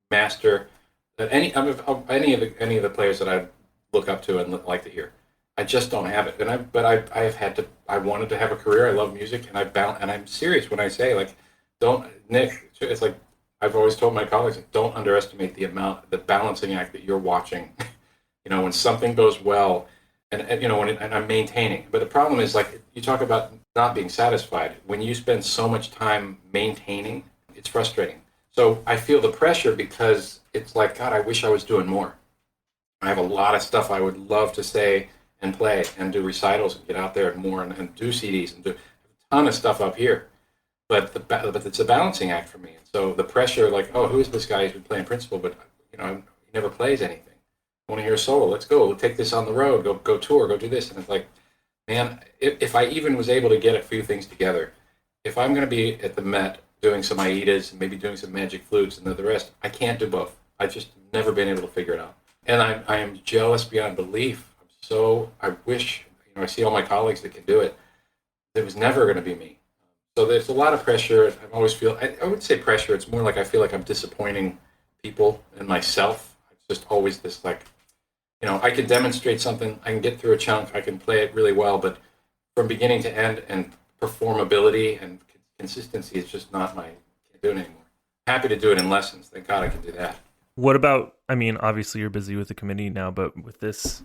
master that any of the players that I look up to and like to hear. I just don't have it. I wanted to have a career. I love music, and I'm serious when I say, like, Nick, it's like I've always told my colleagues, don't underestimate the balancing act that you're watching. When something goes well, and I'm maintaining. But the problem is, like, you talk about not being satisfied. When you spend so much time maintaining, it's frustrating. So I feel the pressure because it's like, God, I wish I was doing more. I have a lot of stuff I would love to say and play and do recitals and get out there more and do CDs and do a ton of stuff up here. But it's a balancing act for me. And so the pressure, like, oh, who is this guy who's been playing principal, but he never plays anything. I want to hear a solo. Let's go. We'll take this on the road. Go tour. Go do this. And it's like, man, if I even was able to get a few things together, if I'm going to be at the Met doing some Aidas and maybe doing some magic flutes and the rest, I can't do both. I've just never been able to figure it out. And I am jealous beyond belief. I wish, I see all my colleagues that can do it. It was never going to be me. So there's a lot of pressure. I always feel, I wouldn't say pressure. It's more like I feel like I'm disappointing people and myself. It's just always this, like, I can demonstrate something. I can get through a chunk. I can play it really well. But from beginning to end and performability and consistency is just not can't do it anymore. Happy to do it in lessons. Thank God I can do that. What about, obviously you're busy with the committee now, but with this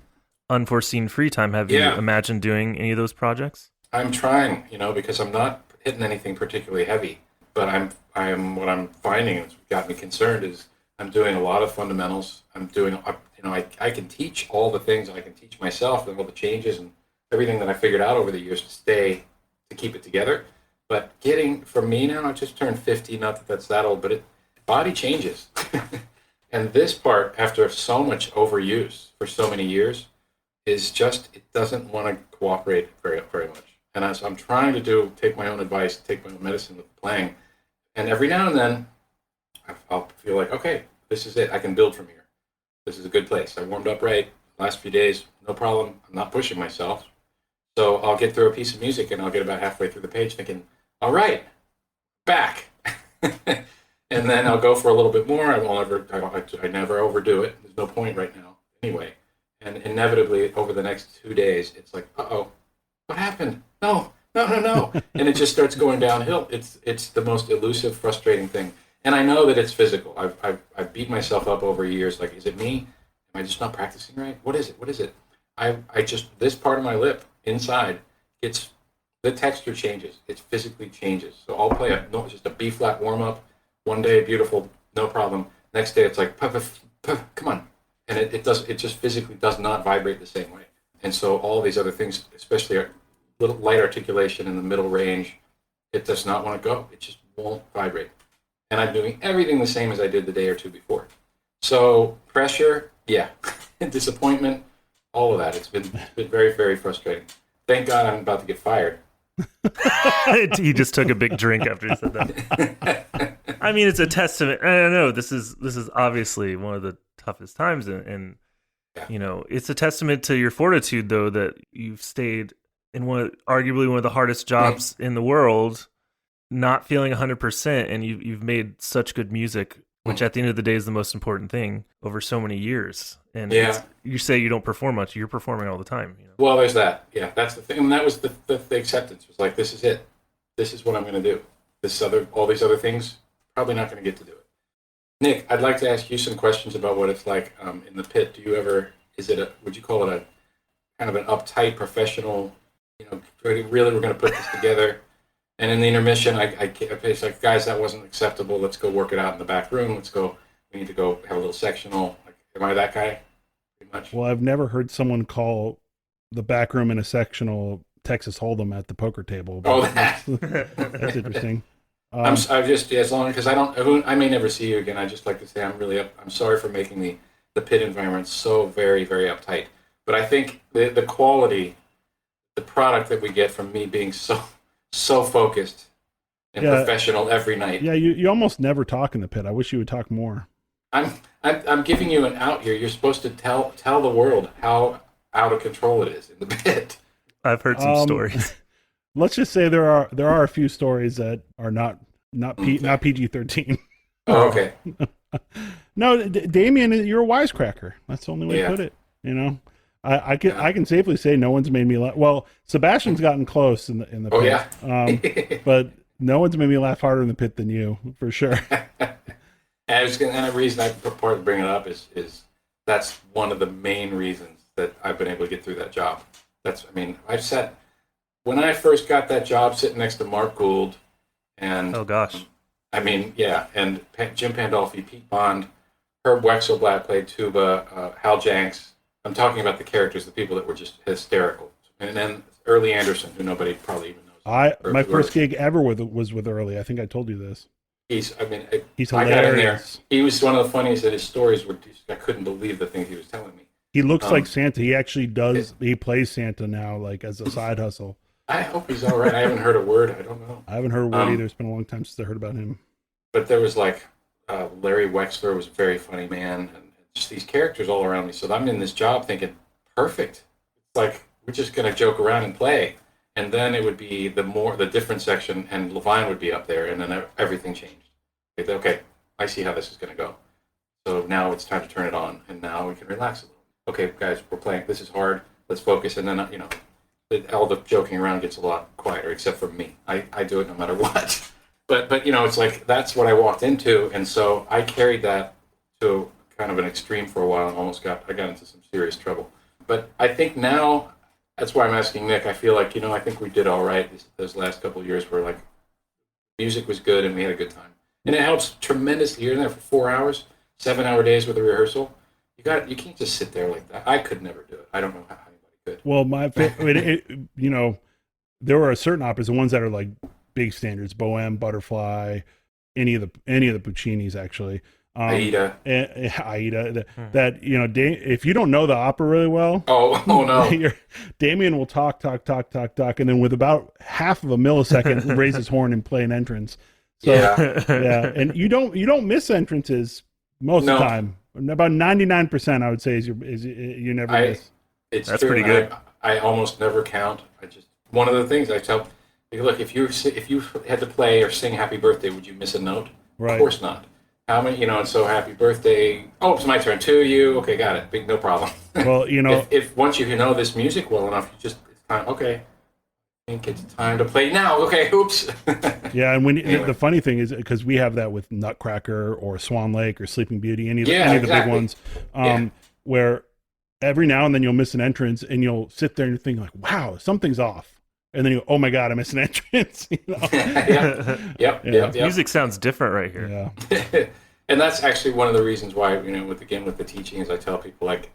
unforeseen free time, have you imagined doing any of those projects? I'm trying, because I'm not hitting anything particularly heavy. But what I'm finding, and what's got me concerned, is I'm doing a lot of fundamentals. I'm doing, I can teach all the things I can teach myself and all the changes and everything that I figured out over the years to keep it together. But for me now, I just turned 50, not that that's that old, but body changes. And this part, after so much overuse for so many years, is just, it doesn't want to cooperate very, very much. And as I'm trying to take my own advice, take my own medicine with playing, and every now and then, I'll feel like, okay, this is it. I can build from here. This is a good place. I warmed up right. Last few days, no problem. I'm not pushing myself. So I'll get through a piece of music, and I'll get about halfway through the page thinking, all right, back. And then I'll go for a little bit more. I never overdo it. There's no point right now anyway. And inevitably, over the next 2 days, it's like, uh-oh, what happened? No. And it just starts going downhill. It's the most elusive, frustrating thing. And I know that it's physical. I've beat myself up over years. Like, is it me? Am I just not practicing right? What is it? This part of my lip inside, the texture changes. It physically changes. So I'll play just a B flat warm up. One day, beautiful, no problem. Next day, it's like, come on. And it just physically does not vibrate the same way. And so all these other things, especially little light articulation in the middle range, it does not want to go. It just won't vibrate. And I'm doing everything the same as I did the day or two before. So pressure, yeah. Disappointment, all of that. It's been very, very frustrating. Thank God I'm about to get fired. He just took a big drink after he said that. It's a testament. I don't know. This is obviously one of the toughest times, and it's a testament to your fortitude, though, that you've stayed in arguably one of the hardest jobs in the world, not feeling 100%, and you've made such good music, which at the end of the day is the most important thing, over so many years. And you say you don't perform much. You're performing all the time. Well, there's that. Yeah, that's the thing. And that was the acceptance. It was like, this is it. This is what I'm going to do. All these other things, probably not going to get to do it. Nick, I'd like to ask you some questions about what it's like in the pit. Do you ever, would you call it a kind of an uptight professional, really we're going to put this together? And in the intermission, it's like, guys, that wasn't acceptable. Let's go work it out in the back room. We need to go have a little sectional. Like, am I that guy? Pretty much. Well, I've never heard someone call the back room in a sectional Texas Hold'em at the poker table. Oh, that's interesting. I'm just, as long because I may never see you again. I just like to say I'm sorry for making the pit environment so very, very uptight. But I think the quality, the product that we get from me being so focused and professional every night. Yeah, you almost never talk in the pit. I wish you would talk more. I'm giving you an out here. You're supposed to tell the world how out of control it is in the pit. I've heard some stories. Let's just say there are a few stories that are not PG-13. Oh, okay. No, Demian, you're a wisecracker. That's the only way to put it. I can safely say no one's made me laugh. Well, Sebastian's gotten close in the pit. Yeah. But no one's made me laugh harder in the pit than you, for sure. And the reason I part to bring it up is that's one of the main reasons that I've been able to get through that job. When I first got that job sitting next to Mark Gould and oh gosh, and Jim Pandolfi, Pete Bond, Herb Wexelblatt played tuba, Hal Janks. I'm talking about the characters, the people that were just hysterical, and then Early Anderson, who nobody probably even knows. My first gig ever was with Early. I think I told you this. He's hilarious. I got in there. He was one of the funniest. His stories were. I couldn't believe the things he was telling me. He looks like Santa. He actually does. He plays Santa now, like as a side hustle. I hope he's all right. I haven't heard a word. I don't know. I haven't heard a word either. It's been a long time since I heard about him. But there was Larry Wexler was a very funny man, and just these characters all around me. So I'm in this job thinking, perfect. It's like we're just gonna joke around and play, and then it would be the different section, and Levine would be up there, and then everything changed. Okay, I see how this is gonna go. So now it's time to turn it on, and now we can relax a little. Okay, guys, we're playing. This is hard. Let's focus, and then all the joking around gets a lot quieter, except for me. I do it no matter what. But it's like that's what I walked into, and so I carried that to kind of an extreme for a while, and I got into some serious trouble. But I think now that's why I'm asking Nick. I feel like I think we did all right those last couple of years, where like music was good and we had a good time, and it helps tremendously. You're in there for 4 hours, 7-hour days with a rehearsal. You can't just sit there like that. I could never do it. I don't know how anybody could. Well, there were certain operas, the ones that are like big standards, Bohème, Butterfly, any of the Puccinis actually. Aida. That if you don't know the opera really well, oh no, Demian will talk, and then with about half of a millisecond raise his horn and play an entrance. So, yeah, and you don't miss entrances most of the time. About 99%, I would say, is you never miss. That's pretty good. I almost never count. One of the things I tell, look, if you had to play or sing Happy Birthday, would you miss a note? Right. Of course not. How many? And so Happy Birthday. Oh, it's my turn to you. Okay, got it. No problem. Well, if once you know this music well enough, it's time. Okay, I think it's time to play now. Okay, oops. Yeah, and the funny thing is, because we have that with Nutcracker or Swan Lake or Sleeping Beauty, any of the big ones, where every now and then you'll miss an entrance and you'll sit there and think like, wow, something's off. And then you go, oh my God, I missed an entrance. Yep. Music sounds different right here. Yeah. And that's actually one of the reasons why, with the teaching, is I tell people, like,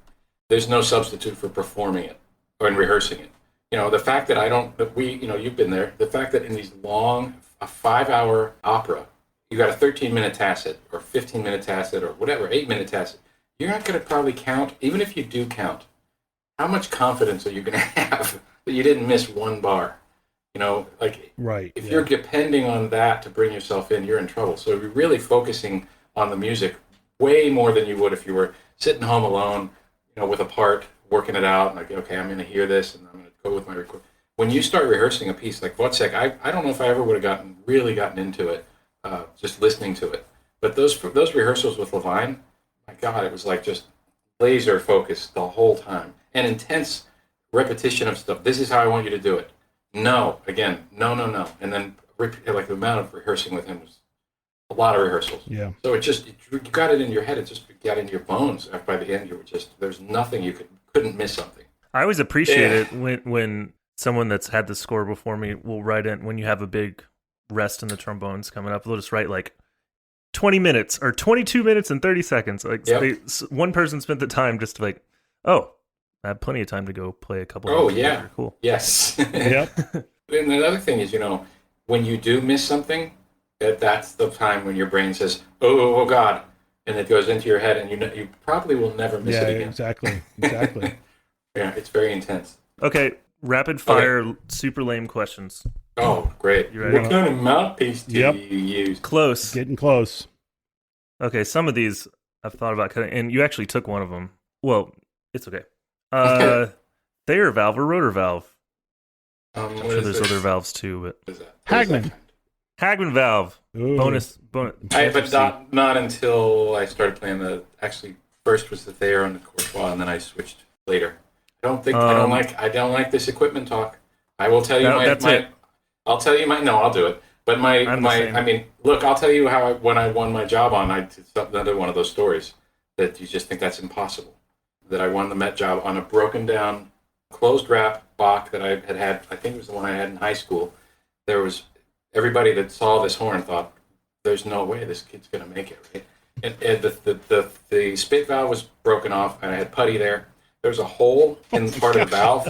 there's no substitute for performing it or in rehearsing it. The fact that you've been there, the fact that in these long, a 5-hour opera, you got a 13-minute tacit or 15-minute tacit or whatever, 8-minute tacit, you're not going to probably count, even if you do count, how much confidence are you going to have that you didn't miss one bar? Right. If you're depending on that to bring yourself in, you're in trouble. So you're really focusing on the music way more than you would if you were sitting home alone, with a part, working it out, and like, okay, I'm going to hear this, and I'm going to go with my record. When you start rehearsing a piece like Wozzeck, I don't know if I ever would have gotten into it, just listening to it. But those rehearsals with Levine, my God, it was like just laser focused the whole time, and intense repetition of stuff. This is how I want you to do it. No, again, no. And then, like, the amount of rehearsing with him was a lot of rehearsals. Yeah. So you got it in your head. It just got into your bones. By the end, you were there's nothing you couldn't miss something. I always appreciate it when someone that's had the score before me will write in when you have a big rest in the trombones coming up. They'll just write like 20 minutes or 22 minutes and 30 seconds. Like one person spent the time just to like, oh, I have plenty of time to go play a couple. Oh of yeah, cool. Yes. Yep. And the other thing is, when you do miss something, that's the time when your brain says, "Oh God," and it goes into your head, and you probably will never miss it again. Exactly. Yeah, it's very intense. Okay, rapid fire, super lame questions. Oh, great! You ready? What kind of mouthpiece do you use? Close. Getting close. Okay, some of these I've thought about cutting, and you actually took one of them. Well, it's okay. Thayer valve or rotor valve? I'm sure there's other valves too, but what is that? Hagman valve. Ooh. Bonus. But not until I started playing actually first was the Thayer on the Courtois, and then I switched later. I don't like this equipment talk. I will tell you I'll tell you no, I'll do it. But look, I'll tell you how when I won my job it's another one of those stories that you just think that's impossible. That I won the Met job on a broken down closed wrap Bach that I had. I think it was the one I had in high school. There was everybody that saw this horn thought, "There's no way this kid's going to make it." Right? And the spit valve was broken off, and I had putty there. There's a hole in part of the valve.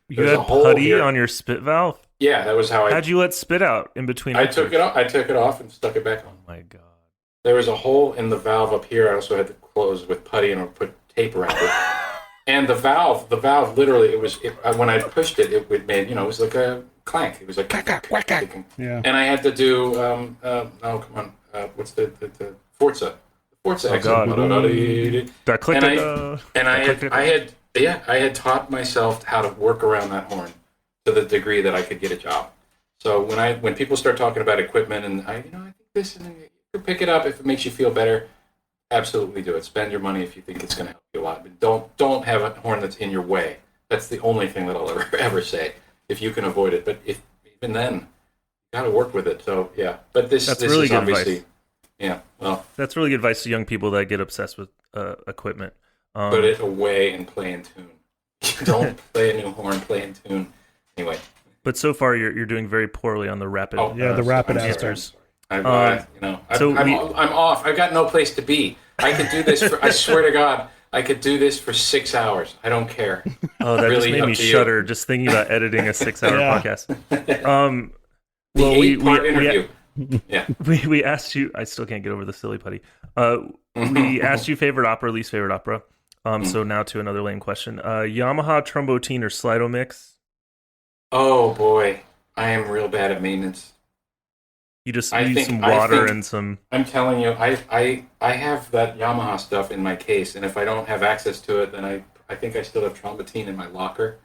You had putty on your spit valve? Yeah, that was how How'd you let spit out in between? I took it off and stuck it back on. Oh my God. There was a hole in the valve up here. I also had to close with putty and I put tape around it. And the valve literally, when I pushed it, it made, it was like a clank. It was like, Yeah. And I had to do, what's the Forza? Forza exit. That clicked I had taught myself how to work around that horn to the degree that I could get a job. So when people start talking about equipment and I think this, and you pick it up if it makes you feel better. Absolutely do it. Spend your money if you think it's going to help you a lot. But don't have a horn that's in your way. That's the only thing that I'll ever say. If you can avoid it, but even then, you got to work with it. So yeah, but this really is good obviously advice. Yeah. Well, that's really good advice to young people that get obsessed with equipment. Put it away and play in tune. Don't play a new horn. Play in tune. Anyway. But so far, you're doing very poorly on the rapid. The rapid answers. I'm off. I've got no place to be. I could do this I swear to God, I could do this for 6 hours. I don't care. Oh, that really just made me shudder just thinking about editing a 6-hour podcast. Interview. Yeah. We asked you. I still can't get over the silly putty. We asked you favorite opera, least favorite opera. So now to another lame question. Yamaha trombotine or Slido mix? Oh boy, I am real bad at maintenance. You just use some water and some... I'm telling you, I have that Yamaha stuff in my case, and if I don't have access to it, then I think I still have trombotine in my locker.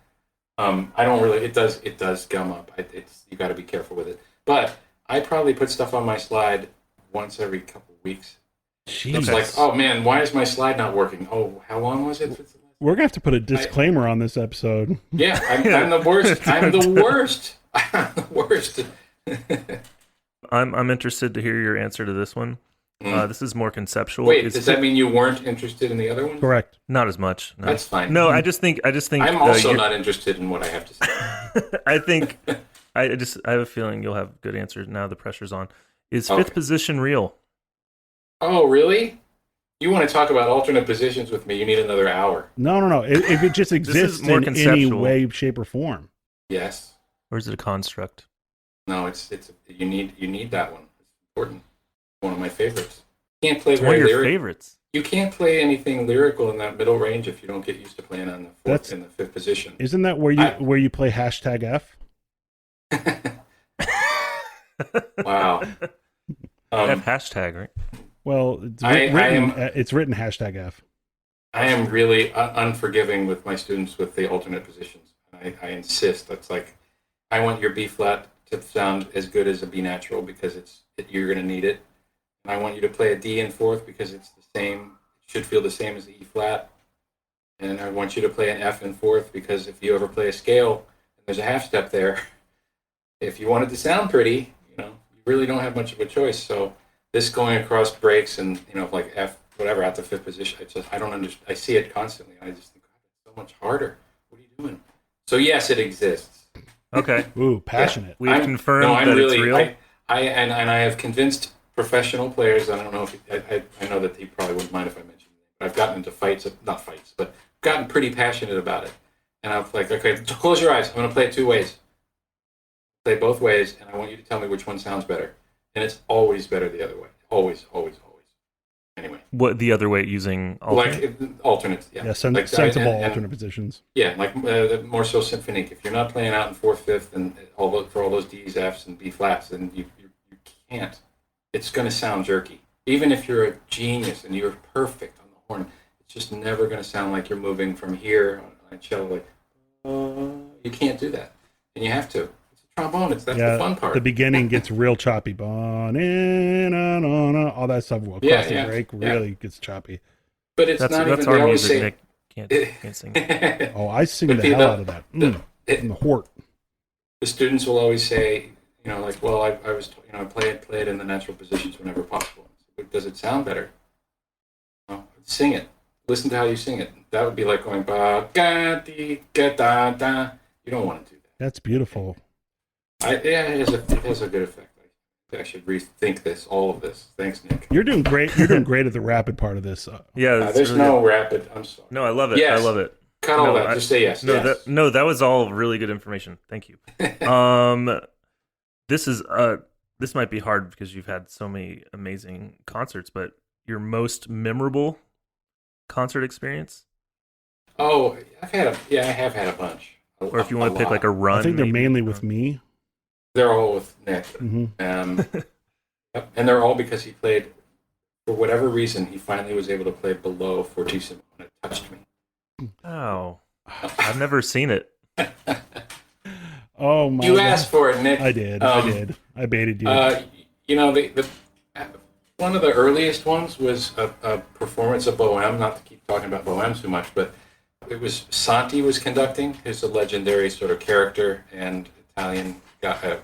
I don't really... It does gum up. You got to be careful with it. But I probably put stuff on my slide once every couple weeks. Jeez. It's like, oh man, why is my slide not working? Oh, how long was it? We're going to have to put a disclaimer on this episode. Yeah, I'm the worst. I'm the worst. I'm the worst. I'm interested to hear your answer to this one. This is more conceptual. Wait, does that mean you weren't interested in the other one? Correct. Not as much. No. That's fine. No, I just think. I'm also not interested in what I have to say. I think. I have a feeling you'll have good answers now. The pressure's on. Is fifth position real? Oh, really? You want to talk about alternate positions with me? You need another hour. No. If it just exists in any way, shape, or form. Yes. Or is it a construct? No, you need that one. It's important. One of my favorites. You can't play it's one of your favorites. You can't play anything lyrical in that middle range if you don't get used to playing on the fifth position. Isn't that where you play #F? Wow. F hashtag, right? Well, it's written #F. I am really unforgiving with my students with the alternate positions. I insist. That's like, I want your B flat to sound as good as a B natural because you're going to need it. And I want you to play a D in fourth because it's the same, it should feel the same as the E flat. And I want you to play an F in fourth because if you ever play a scale and there's a half step there, if you want it to sound pretty, you really don't have much of a choice. So this going across breaks and like F whatever at the fifth position. I don't understand. I see it constantly. I just think, God, it's so much harder. What are you doing? So yes, it exists. Okay. Ooh, passionate. We've confirmed that it's real. I have convinced professional players. I don't know if I know that he probably wouldn't mind if I mentioned it. But I've gotten into not fights, but gotten pretty passionate about it. And I'm like, okay, close your eyes. I'm going to play it 2 ways. Play both ways, and I want you to tell me which one sounds better. And it's always better the other way. Always, always, always. Anyway. What the other way using alternate? Like alternates, yeah. Yeah, like, sensible alternate positions. Yeah, like more so symphonic. If you're not playing out in fourth, fifth, and for all those D's, F's, and B flats, then you can't. It's going to sound jerky. Even if you're a genius and you're perfect on the horn, it's just never going to sound like you're moving from here on a cello. Like, you can't do that, and you have to. It's a trombone. That's the fun part. The beginning gets real choppy. All that stuff across the break really gets choppy. But it's not even. Our They always music, say, Nick can't sing it. Oh, I sing the hell out of that. From the hort. The students will always say, like, well, I was, play it in the natural positions whenever possible. Does it sound better? No, sing it. Listen to how you sing it. That would be like going ba ga di ga da da. You don't want to do that. That's beautiful. It has a good effect. I should rethink all of this. Thanks, Nick. You're doing great. You're doing great at the rapid part of this. There's really no rapid. I'm sorry. No, I love it. Yes. I love it. Cut all that. Just say yes. No, yes. That was all really good information. Thank you. This might be hard because you've had so many amazing concerts, but your most memorable concert experience? Oh, I have had a bunch. Or if you want to pick like a run. I think they're mainly with me. They're all with Nick. Mm-hmm. And they're all because he played, for whatever reason, he finally was able to play below fortissimo, and it touched me. Oh, I've never seen it. Oh my! You asked for it, Nick. I did. I baited you. The one of the earliest ones was a performance of Bohème. Not to keep talking about Bohème too much, but it was Santi was conducting. He's a legendary sort of character and Italian guy.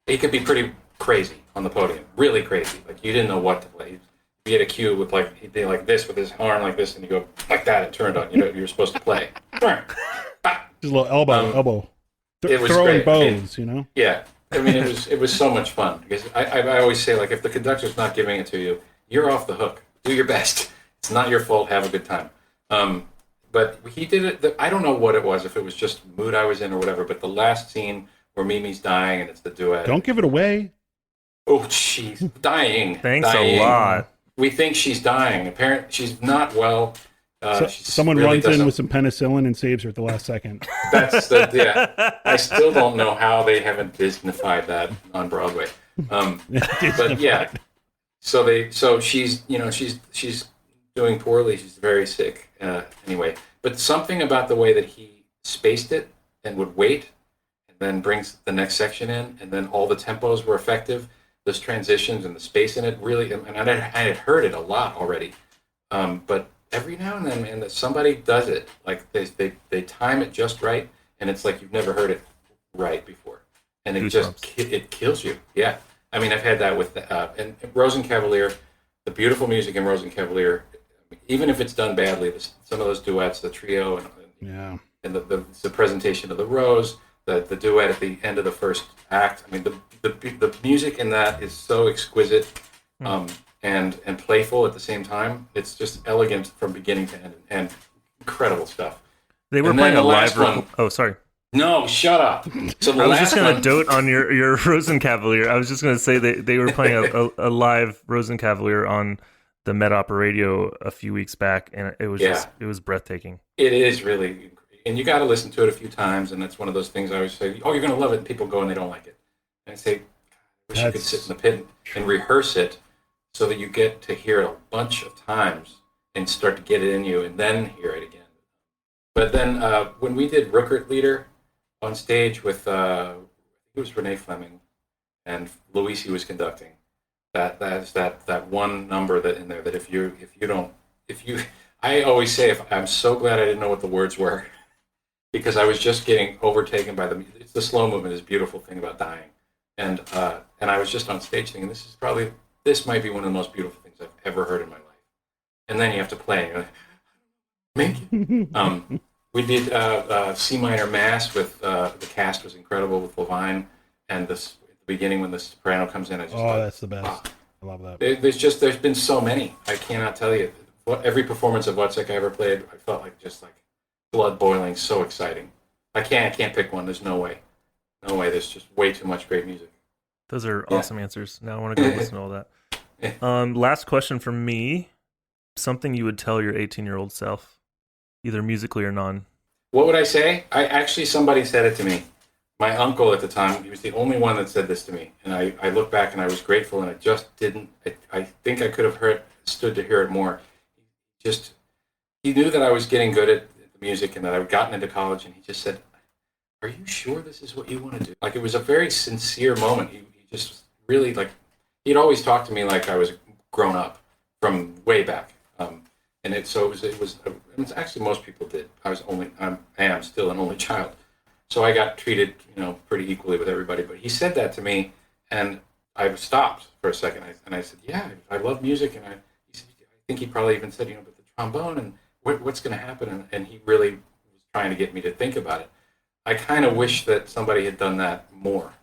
He could be pretty crazy on the podium, really crazy. Like you didn't know what to play. He had a cue with he'd be like this with his arm like this, and you go like that and turned on. You're supposed to play. Just a little elbow. It was throwing great. bows, Yeah. I mean, it was so much fun because I always say, like, if the conductor's not giving it to you, you're off the hook. Do your best. It's not your fault. Have a good time. But he did it. I don't know what it was, if it was just mood I was in or whatever. But the last scene where Mimi's dying and it's the duet. Don't give it away. Oh, she's dying. Thanks a lot. We think she's dying. Apparently, she's not well. Someone really runs in with some penicillin and saves her at the last second. I still don't know how they haven't Disneyfied that on Broadway. But yeah, so she's she's doing poorly. She's very sick anyway. But something about the way that he spaced it and would wait, and then brings the next section in, and then all the tempos were effective. Those transitions and the space in it really, and I had heard it a lot already, but. Every now and then, man, somebody does it. Like they time it just right, and it's like you've never heard it right before, and it kills you. Yeah, I mean, I've had that with and Rosenkavalier, the beautiful music in Rosenkavalier. Even if it's done badly, some of those duets, the trio, and the presentation of the Rose, the duet at the end of the first act. I mean, the music in that is so exquisite. And playful at the same time. It's just elegant from beginning to end, and incredible stuff. They were playing a live one. Oh, sorry. No, shut up. So I was just going to dote on your Rosenkavalier. I was just going to say they were playing a live Rosenkavalier on the Met Opera Radio a few weeks back, and it was it was breathtaking. It is really, and you got to listen to it a few times, and that's one of those things I always say, oh, you're going to love it, and people go and they don't like it. And I say, I wish you could sit in the pit and rehearse it, so that you get to hear it a bunch of times and start to get it in you and then hear it again. But then when we did Rupert Leader on stage with, it was Renee Fleming and Luisi was conducting, that's that one number that in there that I always say, I'm so glad I didn't know what the words were because I was just getting overtaken by the slow movement is a beautiful thing about dying. And I was just on stage thinking, this is probably this might be one of the most beautiful things I've ever heard in my life. And then you have to play, and you're like, make it. We did C minor Mass with the cast was incredible with Levine, and this at the beginning when the soprano comes in, I just thought, that's the best. wow. I love that. There's been so many. I cannot tell you. Every performance of Wozzeck I ever played, I felt like just like blood boiling, so exciting. I can't pick one. There's no way. No way. There's just way too much great music. Those are awesome answers. Now I want to go listen to all that. Last question from me. Something you would tell your 18-year-old self, either musically or non. What would I say? Somebody said it to me. My uncle at the time, he was the only one that said this to me. And I look back and I was grateful, and I just didn't. I think I could have stood to hear it more. He knew that I was getting good at the music and that I had gotten into college, and he just said, "Are you sure this is what you want to do?" Like, it was a very sincere moment. He just really, like, he'd always talked to me like I was grown up from way back. And it was actually most people did. I am still an only child. So I got treated, pretty equally with everybody. But he said that to me, and I stopped for a second. I said, "Yeah, I love music." And he said, I think he probably even said, "But the trombone and what's going to happen?" And he really was trying to get me to think about it. I kind of wish that somebody had done that more,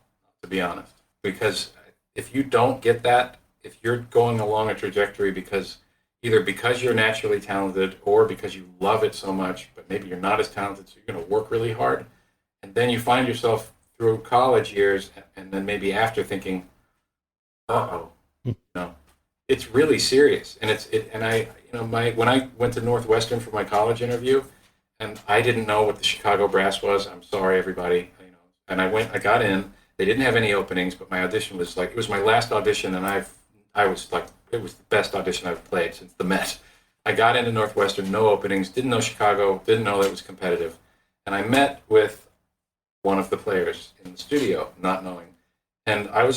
to be honest. Because if you don't get that, if you're going along a trajectory either because you're naturally talented or because you love it so much, but maybe you're not as talented, so you're going to work really hard, and then you find yourself through college years, and then maybe after thinking, it's really serious. And when I went to Northwestern for my college interview, and I didn't know what the Chicago Brass was. I'm sorry, everybody. And I got in. They didn't have any openings, but my audition was it was my last audition, and I was like, it was the best audition I've played since the Met. I got into Northwestern, no openings, didn't know Chicago, didn't know that it was competitive. And I met with one of the players in the studio, not knowing. And I was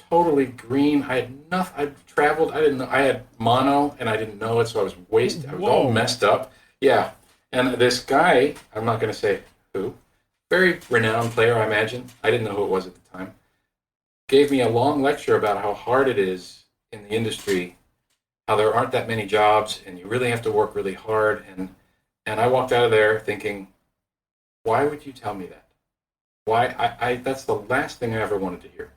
totally green. I had nothing. I traveled. I didn't know. I had mono, and I didn't know it, so I was wasted. I was all messed up. Yeah. And this guy, I'm not going to say who, very renowned player, I imagine. I didn't know who it was at the time. Gave me a long lecture about how hard it is in the industry, how there aren't that many jobs, and you really have to work really hard. And I walked out of there thinking, why would you tell me that? Why? That's the last thing I ever wanted to hear,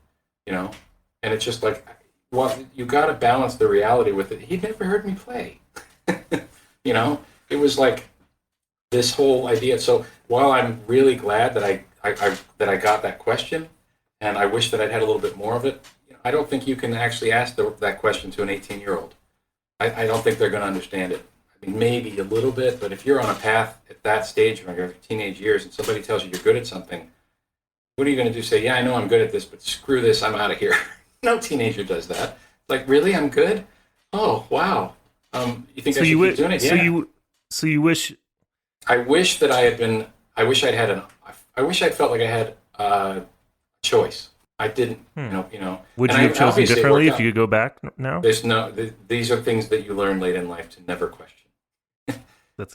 And it's just like, well, you got to balance the reality with it. He'd never heard me play, It was like this whole idea. So while I'm really glad that I got that question, and I wish that I'd had a little bit more of it, I don't think you can actually ask that question to an 18-year-old. I don't think they're going to understand it. I mean, maybe a little bit, but if you're on a path at that stage when you're in your teenage years and somebody tells you you're good at something, what are you going to do? Say, yeah, I know I'm good at this, but screw this, I'm out of here. No teenager does that. Like, really, I'm good? Oh, wow. You think I should keep doing it? Yeah. So you wish... I wish that I wish I'd felt like I had a choice. I didn't, Would you have chosen differently if you could go back now? These are things that you learn late in life to never question.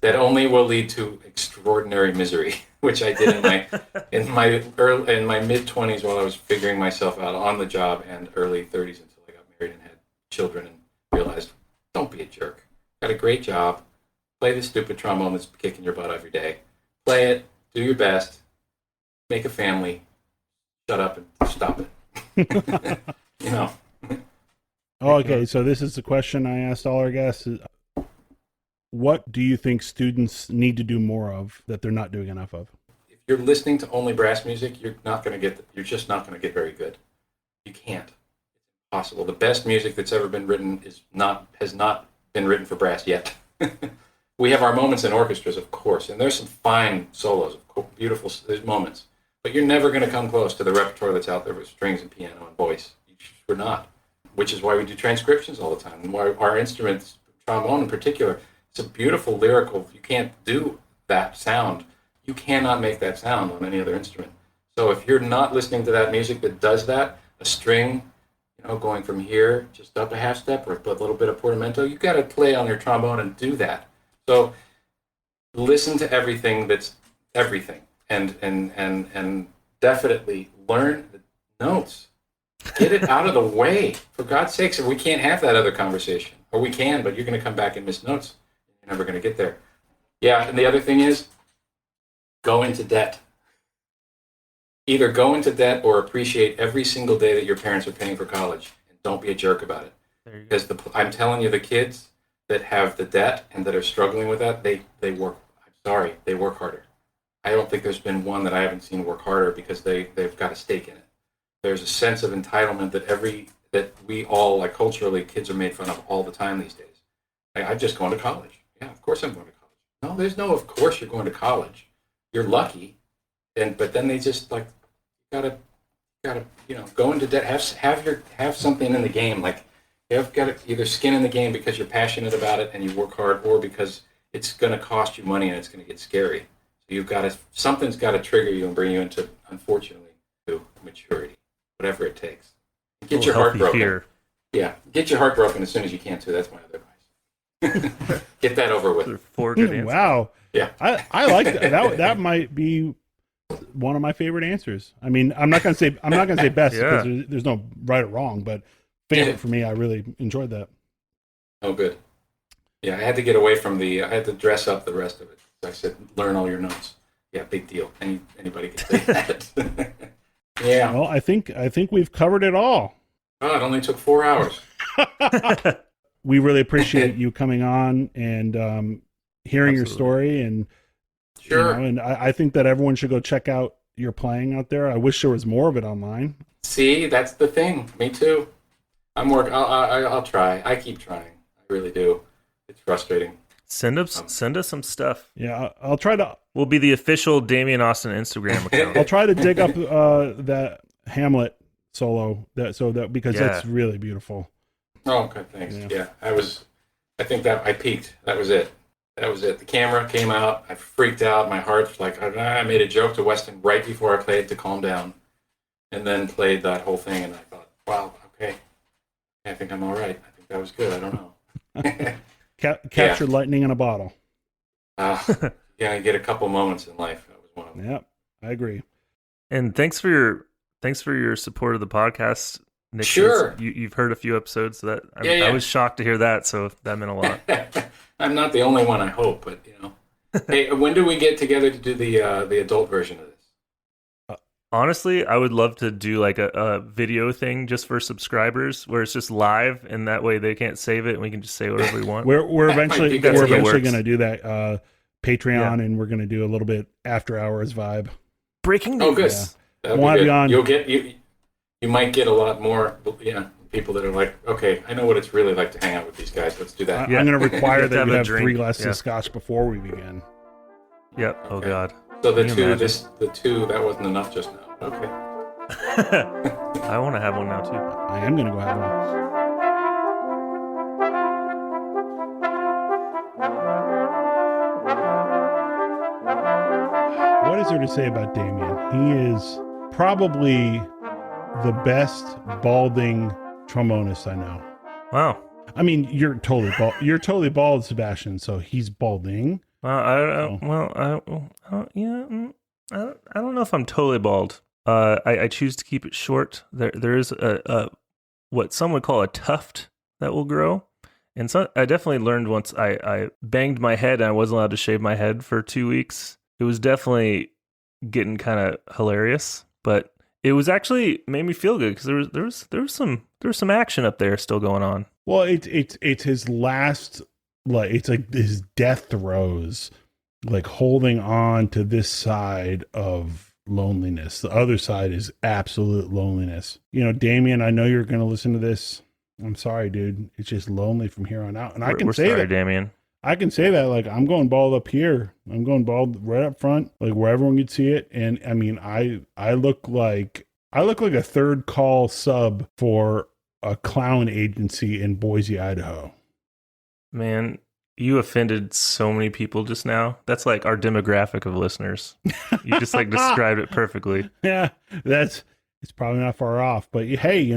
That only will lead to extraordinary misery, which I did in my mid-20s while I was figuring myself out on the job, and early 30s until I got married and had children and realized, don't be a jerk. Got a great job. Play this stupid trombone that's kicking your butt every day. Play it. Do your best. Make a family. Shut up and stop it. Okay, so this is the question I asked all our guests. What do you think students need to do more of that they're not doing enough of? If you're listening to only brass music, you're just not going to get very good. You can't. It's impossible. The best music that's ever been written has not been written for brass yet. We have our moments in orchestras, of course, and there's some fine solos, beautiful moments. But you're never going to come close to the repertoire that's out there with strings and piano and voice. We're not. Which is why we do transcriptions all the time, and why our instruments, trombone in particular, it's a beautiful lyrical. You can't do that sound. You cannot make that sound on any other instrument. So if you're not listening to that music that does that, a string, going from here just up a half step or a little bit of portamento, you got to play on your trombone and do that. So listen to everything that's everything. And definitely learn the notes. Get it out of the way. For God's sakes, we can't have that other conversation. Or we can, but you're going to come back and miss notes. You're never going to get there. Yeah, and the other thing is, go into debt. Either go into debt or appreciate every single day that your parents are paying for college. And don't be a jerk about it. Because I'm telling you, the kids that have the debt and that are struggling with that, they work. I'm sorry, they work harder. I don't think there's been one that I haven't seen work harder because they've got a stake in it. There's a sense of entitlement that we all, like culturally, kids are made fun of all the time these days. I'm just going to college. Yeah, of course I'm going to college. No, there's no of course you're going to college. You're lucky. But then they just like gotta go into debt, have something in the game. Like you've got to either skin in the game because you're passionate about it and you work hard, or because it's gonna cost you money and it's gonna get scary. So something's gotta trigger you and bring you into, unfortunately, to maturity. Whatever it takes. Get your heart broken. Fear. Yeah, get your heart broken as soon as you can too. That's my other advice. Get that over with. Four good answers. Wow. Yeah, I like that. That might be one of my favorite answers. I mean, I'm not gonna say best because there's no right or wrong, but favorite for me. I really enjoyed that. Oh, good. Yeah, I had to get away from I had to dress up the rest of it. So I said, learn all your notes. Yeah, big deal. Anybody can say that. Yeah. Well, I think we've covered it all. Oh, it only took 4 hours. We really appreciate you coming on and hearing your story. And sure. And I think that everyone should go check out your playing out there. I wish there was more of it online. See, that's the thing. Me too. I'll try. I keep trying. I really do. It's frustrating. Send us some stuff. Yeah, I'll try to. We'll be the official Demian Austin Instagram account. I'll try to dig up that Hamlet solo because that's really beautiful. Oh, okay, thanks. Yeah, I think that I peaked. That was it. The camera came out. I freaked out. My heart's like, I made a joke to Weston right before I played to calm down, and then played that whole thing. And I thought, wow, okay, I think I'm all right. I think that was good. I don't know. Captured lightning in a bottle. You get a couple moments in life. That was one of them. Yep, I agree. And thanks for your support of the podcast, Nick. Sure. You've heard a few episodes, so that I was shocked to hear that. So that meant a lot. I'm not the only one, I hope, but Hey, when do we get together to do the adult version of this? Honestly, I would love to do like a video thing just for subscribers where it's just live, and that way they can't save it and we can just say whatever we want. We're eventually going to do that Patreon, and we're going to do a little bit after hours vibe. Breaking news. Oh, good. Yeah. Want to be on. You might get a lot more people that are like, okay, I know what it's really like to hang out with these guys. Let's do that. I'm going to require that you have 3 glasses of scotch before we begin. Yep. Okay. Oh God. So the two that wasn't enough just now. Okay. I want to have one now too. I am going to go have one. What is there to say about Demian? He is probably the best balding trombonist I know. Wow. I mean, you're totally bald. You're totally bald, Sebastian. So he's balding. I don't know if I'm totally bald. I choose to keep it short. There is a what some would call a tuft that will grow, and so I definitely learned once I banged my head and I wasn't allowed to shave my head for 2 weeks. It was definitely getting kind of hilarious, but it was actually made me feel good because there was some action up there still going on. Well, it's his last, like it's like his death throes, like holding on to this side of loneliness. The other side is absolute loneliness. Demian, I know you're going to listen to this. I'm sorry, dude. It's just lonely from here on out. And I can say sorry, that, Demian. I can say that, like, I'm going bald up here. I'm going bald right up front, like where everyone could see it. And I mean, I look like a third call sub for a clown agency in Boise, Idaho. Man, you offended so many people just now. That's like our demographic of listeners. You just like described it perfectly. Yeah, it's probably not far off. But hey, you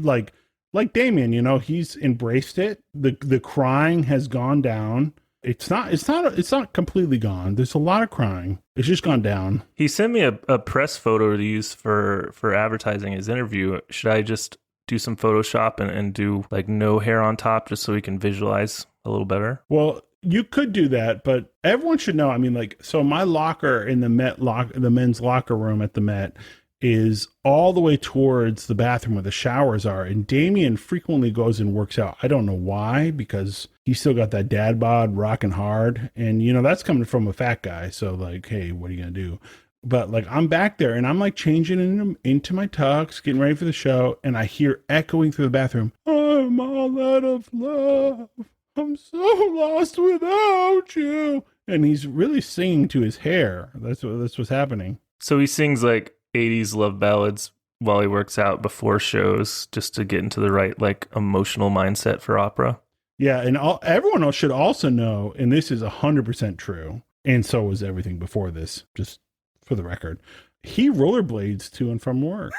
like Demian, he's embraced it. The crying has gone down. it's not completely gone. There's a lot of crying. It's just gone down. He sent me a press photo to use for advertising his interview. Should I just do some Photoshop and do like no hair on top just so we can visualize a little better? Well, you could do that, but everyone should know. I mean, like, so my locker in the men's locker room at the Met is all the way towards the bathroom where the showers are. And Demian frequently goes and works out. I don't know why, because he's still got that dad bod rocking hard. And, you know, that's coming from a fat guy. So like, hey, what are you going to do? But like, I'm back there and I'm like changing into my tux, getting ready for the show. And I hear echoing through the bathroom, I'm all out of love. I'm so lost without you. And he's really singing to his hair. That's what's happening. So he sings like 80s love ballads while he works out before shows just to get into the right like emotional mindset for opera. Yeah, and everyone else should also know, and this is 100% true, and so was everything before this, just for the record, he rollerblades to and from work.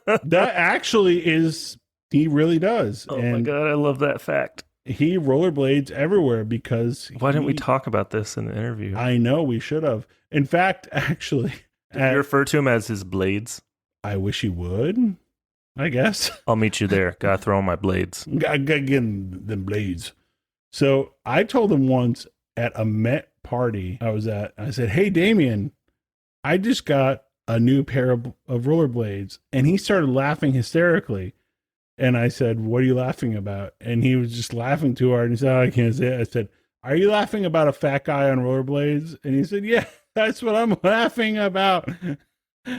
That actually is, he really does. Oh my God, I love that fact. He rollerblades everywhere because... Why didn't we talk about this in the interview? I know, we should have. In fact, actually... Did you refer to him as his blades? I wish he would, I guess. I'll meet you there. Gotta throw on my blades. Gotta get them blades. So I told him once at a Met party I was at, I said, hey, Demian, I just got a new pair of rollerblades. And he started laughing hysterically. And I said, what are you laughing about? And he was just laughing too hard. And he said, oh, I can't say it. I said, are you laughing about a fat guy on rollerblades? And he said, yeah, that's what I'm laughing about.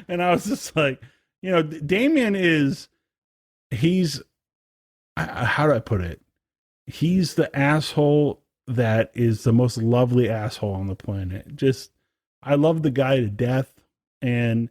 And I was just like, you know, Demian he's, how do I put it? He's the asshole that is the most lovely asshole on the planet. Just, I love the guy to death. And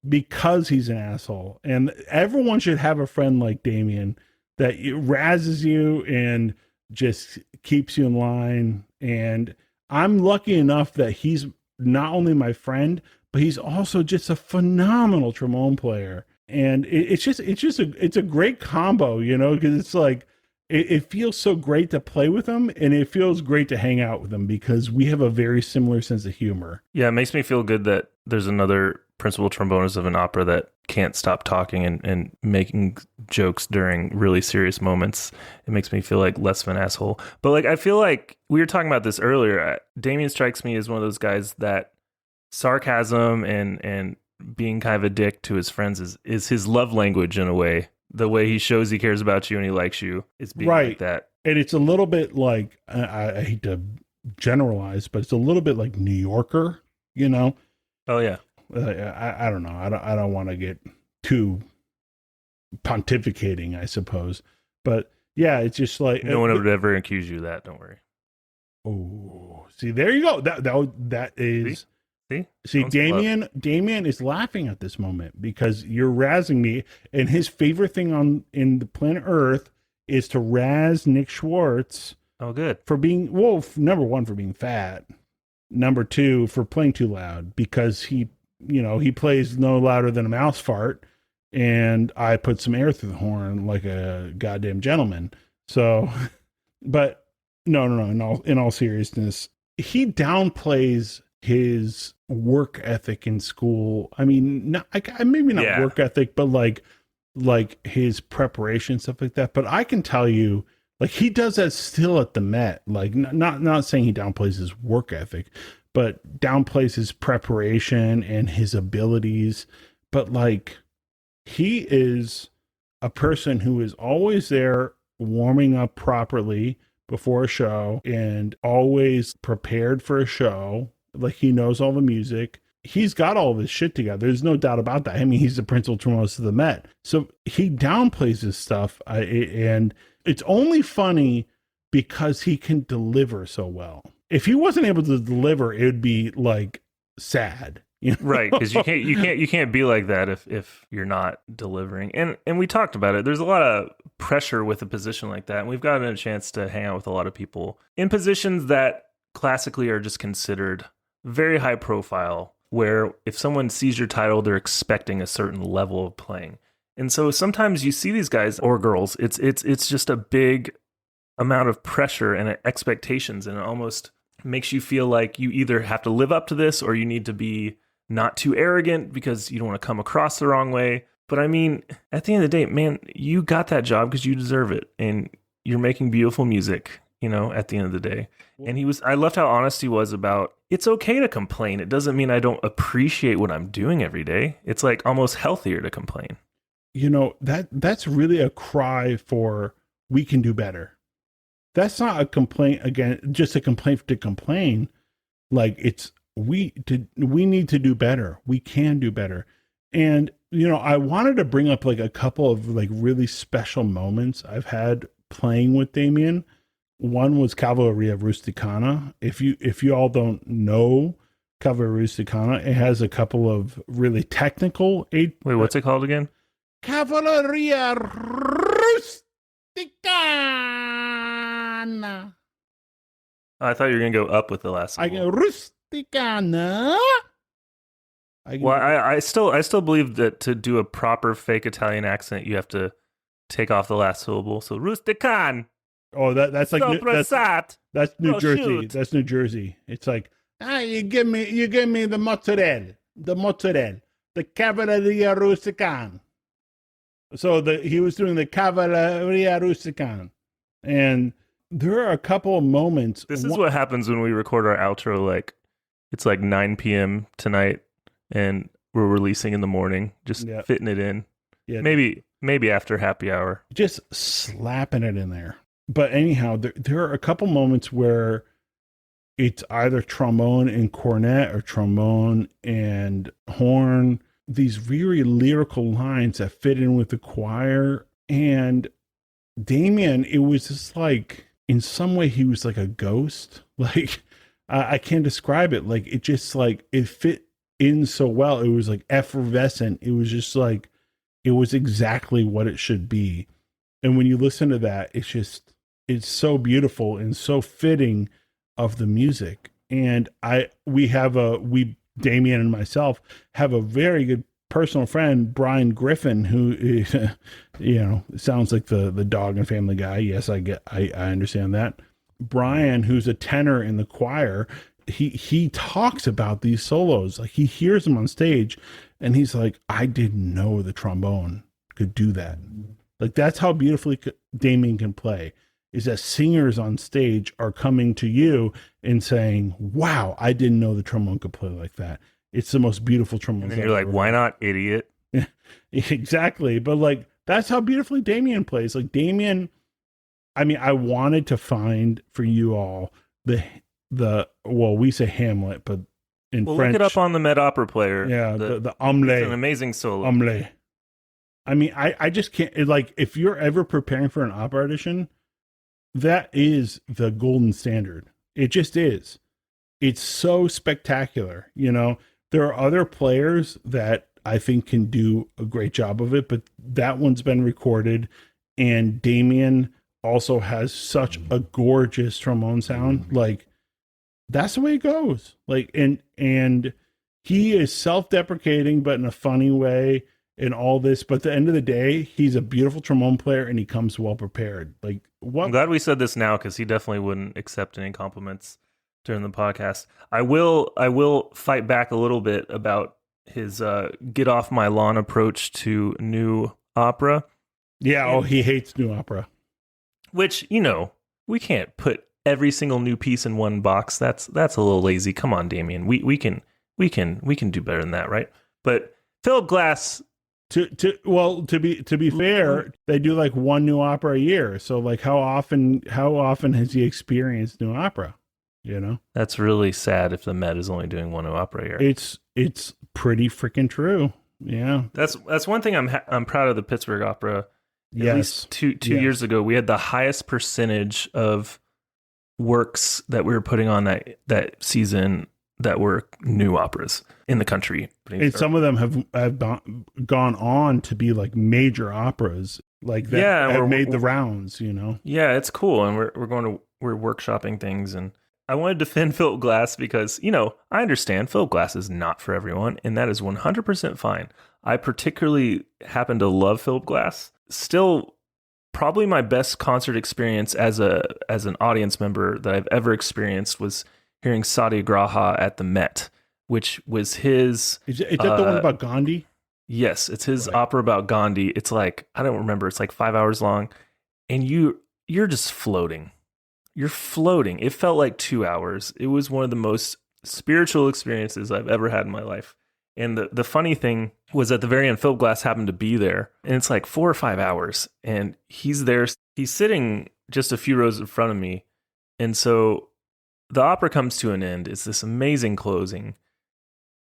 because he's an asshole, and everyone should have a friend like Demian that razzes you and just keeps you in line. And I'm lucky enough that he's not only my friend, but he's also just a phenomenal trombone player. And it's a great combo, you know, because it's like, it feels so great to play with him, and it feels great to hang out with him because we have a very similar sense of humor. Yeah, it makes me feel good that there's another principal trombonist of an opera that can't stop talking and making jokes during really serious moments. It makes me feel like less of an asshole. But like, I feel like we were talking about this earlier. Demian strikes me as one of those guys that sarcasm and being kind of a dick to his friends is his love language in a way. The way he shows he cares about you and he likes you is being right. Like that. And it's a little bit like, I hate to generalize, but it's a little bit like New Yorker, you know? Oh yeah. I don't know. I don't want to get too pontificating, I suppose. But yeah, it's just like... No one would ever accuse you of that. Don't worry. Oh, see, there you go. That is... See, Demian is laughing at this moment because you're razzing me, and his favorite thing in the planet Earth is to razz Nick Schwartz. Oh, good. For being, number one, for being fat. Number two, for playing too loud, because he plays no louder than a mouse fart, and I put some air through the horn like a goddamn gentleman. So, but no. In all seriousness, he downplays his work ethic in school. I mean, maybe not work ethic, but like his preparation, stuff like that. But I can tell you, like, he does that still at the Met. Like, not saying he downplays his work ethic, but downplays his preparation and his abilities. But like, he is a person who is always there warming up properly before a show and always prepared for a show. Like, he knows all the music. He's got all this shit together. There's no doubt about that. I mean, he's the principal trombonist of the Met. So he downplays his stuff. And it's only funny because he can deliver so well. If he wasn't able to deliver, it would be like sad. You know? Right, because you can't be like that if you're not delivering. And we talked about it. There's a lot of pressure with a position like that. And we've gotten a chance to hang out with a lot of people in positions that classically are just considered very high profile, where if someone sees your title, they're expecting a certain level of playing. And so sometimes you see these guys or girls, it's just a big amount of pressure and expectations, and it almost makes you feel like you either have to live up to this or you need to be not too arrogant because you don't want to come across the wrong way. But I mean, at the end of the day, man, you got that job because you deserve it, and you're making beautiful music, you know, at the end of the day. And I loved how honest he was about, it's okay to complain. It doesn't mean I don't appreciate what I'm doing every day. It's like almost healthier to complain. You know, that's really a cry for, we can do better. That's not a complaint, again, just a complaint to complain. Like, it's, we need to do better. We can do better. And, you know, I wanted to bring up like a couple of like really special moments I've had playing with Demian. One was Cavalleria Rusticana. If you all don't know Cavalleria Rusticana, it has a couple of really technical. Wait, what's it called again? Cavalleria Rusticana. I thought you were going to go up with the last one. I go Rusticana. Well, I still believe that to do a proper fake Italian accent, you have to take off the last syllable. So rustican. Oh, that's like that's New Jersey. Shoot. That's New Jersey. It's like, you give me the mozzarella, the Cavalleria Rusticana. So he was doing the Cavalleria Rusticana, and there are a couple of moments. This is what happens when we record our outro. Like, it's like 9 p.m. tonight, and we're releasing in the morning, just fitting it in. Yeah, maybe after happy hour, just slapping it in there. But anyhow, there are a couple moments where it's either trombone and cornet or trombone and horn. These very lyrical lines that fit in with the choir. And Demian, it was just like, in some way, he was like a ghost. Like, I can't describe it. Like, it just like, it fit in so well. It was like effervescent. It was just like, it was exactly what it should be. And when you listen to that, it's so beautiful and so fitting of the music. And Demian and myself have a very good personal friend, Brian Griffin, who, you know, sounds like the dog and Family Guy. Yes, I understand that. Brian, who's a tenor in the choir, he talks about these solos. Like, he hears them on stage and he's like, I didn't know the trombone could do that. Like, that's how beautifully Demian can play, is that singers on stage are coming to you and saying, wow, I didn't know the trombone could play like that. It's the most beautiful trombone. And then you're like, why not, idiot? Exactly. But like, that's how beautifully Demian plays. Like, Demian, I mean, I wanted to find for you all well, we say Hamlet, but in French. Look it up on the Met Opera Player. Yeah, the Omelette. It's an amazing solo. Omelette. I mean, I just can't, like, if you're ever preparing for an opera audition, that is the golden standard. It just is. It's so spectacular. You know, there are other players that I think can do a great job of it, but that one's been recorded. And Demian also has such a gorgeous trombone sound. Like, that's the way it goes. Like, and he is self-deprecating, but in a funny way, in all this. But at the end of the day, he's a beautiful trombone player and he comes well prepared. Like, what? I'm glad we said this now, because he definitely wouldn't accept any compliments during the podcast. I will fight back a little bit about his get off my lawn approach to new opera. Yeah, he hates new opera. Which, you know, we can't put every single new piece in one box. That's a little lazy. Come on, Demian. We can do better than that, right? But Philip Glass. To be fair, they do like one new opera a year. So like, how often has he experienced new opera? You know, that's really sad if the Met is only doing one new opera a year. It's pretty freaking true. Yeah, that's one thing I'm proud of the Pittsburgh Opera. At least two years ago, we had the highest percentage of works that we were putting on that season that were new operas in the country. And some of them have gone on to be like major operas, like that have made the rounds, you know? Yeah, it's cool. And we're workshopping things. And I wanted to defend Philip Glass because, you know, I understand Philip Glass is not for everyone, and that is 100% fine. I particularly happen to love Philip Glass. Still probably my best concert experience as an audience member that I've ever experienced was hearing Satyagraha at the Met, which was his. Is that the one about Gandhi? Yes, it's his opera about Gandhi. It's like, I don't remember. It's like 5 hours long, and you're just floating. You're floating. It felt like 2 hours. It was one of the most spiritual experiences I've ever had in my life. And the funny thing was, at the very end, Philip Glass happened to be there, and it's like 4 or 5 hours, and he's there. He's sitting just a few rows in front of me, and so the opera comes to an end. It's this amazing closing,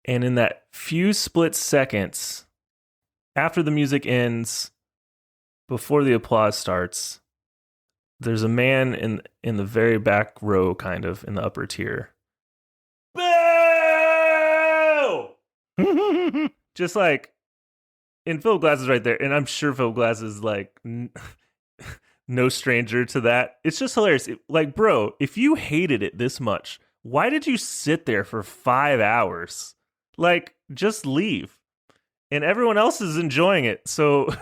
and in that few split seconds after the music ends, before the applause starts, there's a man in the very back row, kind of in the upper tier. Boo! Just like, and Philip Glass is right there, and I'm sure Philip Glass is like no stranger to that. It's just hilarious. Like, bro, if you hated it this much, why did you sit there for 5 hours? Like, just leave. And everyone else is enjoying it. So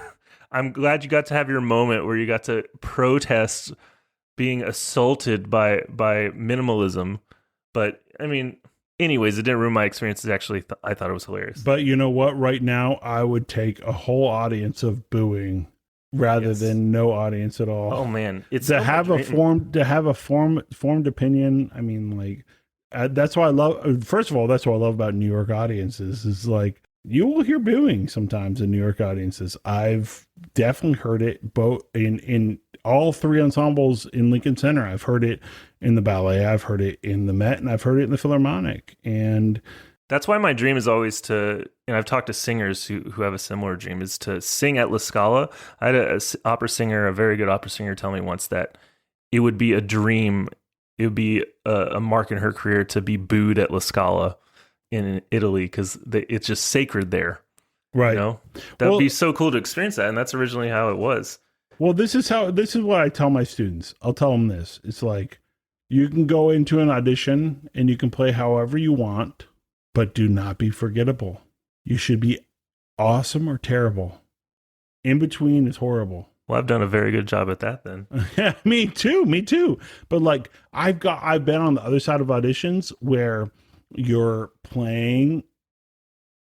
I'm glad you got to have your moment where you got to protest being assaulted by minimalism. But I mean, anyways, it didn't ruin my experience. It actually, I thought it was hilarious. But you know what? Right now, I would take a whole audience of booing rather than no audience at all. Oh man, it's to have a formed opinion. I mean, like that's why I love. First of all, that's what I love about New York audiences. Is like, you will hear booing sometimes in New York audiences. I've definitely heard it both in all three ensembles in Lincoln Center. I've heard it in the ballet, I've heard it in the Met, and I've heard it in the Philharmonic. And that's why my dream is always to, and I've talked to singers who have a similar dream, is to sing at La Scala. I had a opera singer, a very good opera singer, tell me once that it would be a dream, it would be a mark in her career to be booed at La Scala in Italy, because it's just sacred there. Right. You know? That would be so cool to experience that, and that's originally how it was. Well, this is what I tell my students. I'll tell them this. It's like, you can go into an audition and you can play however you want, but do not be forgettable. You should be awesome or terrible. In between is horrible. Well, I've done a very good job at that then. Yeah, me too. But like, I've been on the other side of auditions where you're playing,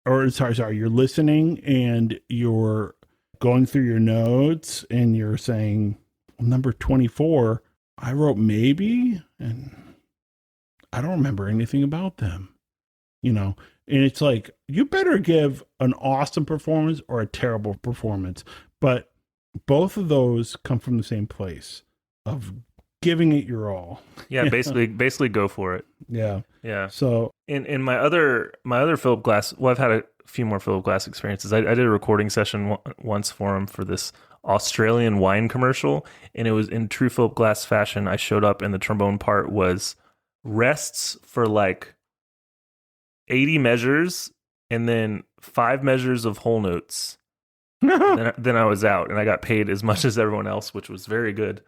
or sorry, you're listening and you're going through your notes and you're saying, number 24, I wrote maybe, and I don't remember anything about them, you know? And it's like, you better give an awesome performance or a terrible performance. But both of those come from the same place of giving it your all. Yeah, basically go for it. Yeah. Yeah. So in my other Philip Glass, well, I've had a few more Philip Glass experiences. I did a recording session once for him for this Australian wine commercial, and it was in true Philip Glass fashion. I showed up, and the trombone part was rests for like 80 measures and then 5 measures of whole notes. then I was out, and I got paid as much as everyone else, which was very good.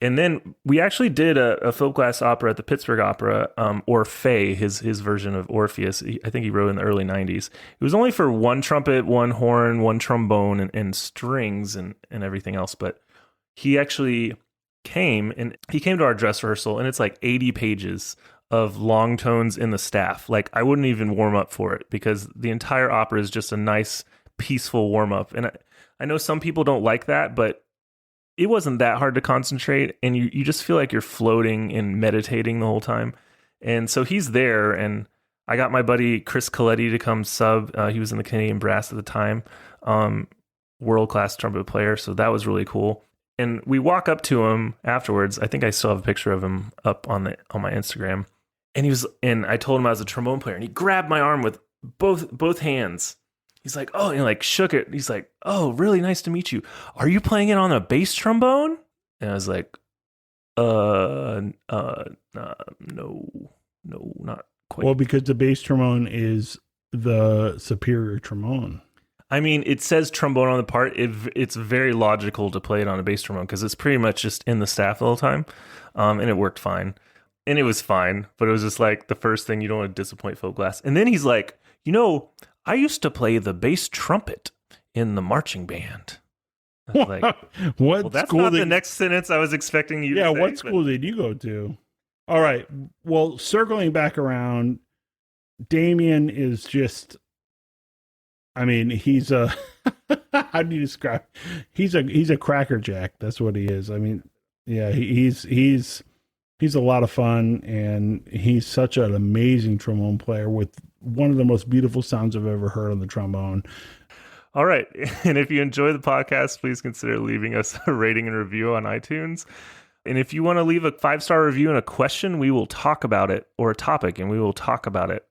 And then we actually did a Philip Glass opera at the Pittsburgh Opera, Orfeo, his version of Orpheus. I think he wrote in the early 90s. It was only for 1 trumpet, 1 horn, 1 trombone, and strings and everything else. But he actually came to our dress rehearsal, and it's like 80 pages of long tones in the staff. Like, I wouldn't even warm up for it, because the entire opera is just a nice, peaceful warm up. And I know some people don't like that, but it wasn't that hard to concentrate, and you just feel like you're floating and meditating the whole time. And so he's there, and I got my buddy Chris Coletti to come sub. He was in the Canadian Brass at the time, world-class trumpet player, so that was really cool. And we walk up to him afterwards. I think I still have a picture of him up on my Instagram. And I told him I was a trombone player, and he grabbed my arm with both hands. He's like, oh, and like shook it. He's like, oh, really nice to meet you. Are you playing it on a bass trombone? And I was like, no, not quite. Well, because the bass trombone is the superior trombone. I mean, it says trombone on the part. It's very logical to play it on a bass trombone, because it's pretty much just in the staff the whole time. And it worked fine. And it was fine, but it was just like the first thing, you don't want to disappoint Phil Glass. And then he's like, I used to play the bass trumpet in the marching band. Like, What well, that's school not the did, next sentence I was expecting you to yeah, say. what school did you go to? All right. Well, circling back around, Demian is just, I mean, he's a how do you describe? He's a crackerjack. That's what he is. I mean, yeah, he's a lot of fun, and he's such an amazing trombone player with one of the most beautiful sounds I've ever heard on the trombone. All right. And if you enjoy the podcast, please consider leaving us a rating and review on iTunes. And if you want to leave a 5-star review and a question, we will talk about it, or a topic, and we will talk about it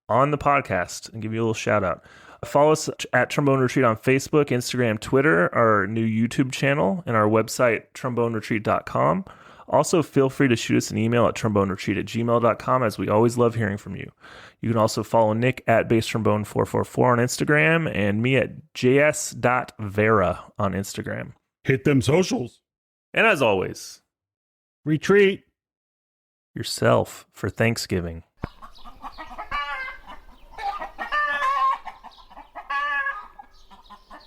on the podcast and give you a little shout out. Follow us at Trombone Retreat on Facebook, Instagram, Twitter, our new YouTube channel, and our website, tromboneretreat.com. Also, feel free to shoot us an email at tromboneretreat@gmail.com, as we always love hearing from you. You can also follow Nick at basstrombone444 on Instagram, and me at js.vera on Instagram. Hit them socials. And as always, Retreat yourself for Thanksgiving.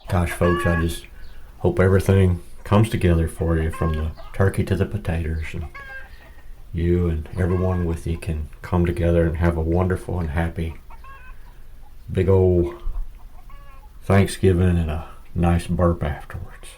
Gosh, folks, I just hope everything comes together for you, from the turkey to the potatoes, and you and everyone with you can come together and have a wonderful and happy big old Thanksgiving and a nice burp afterwards.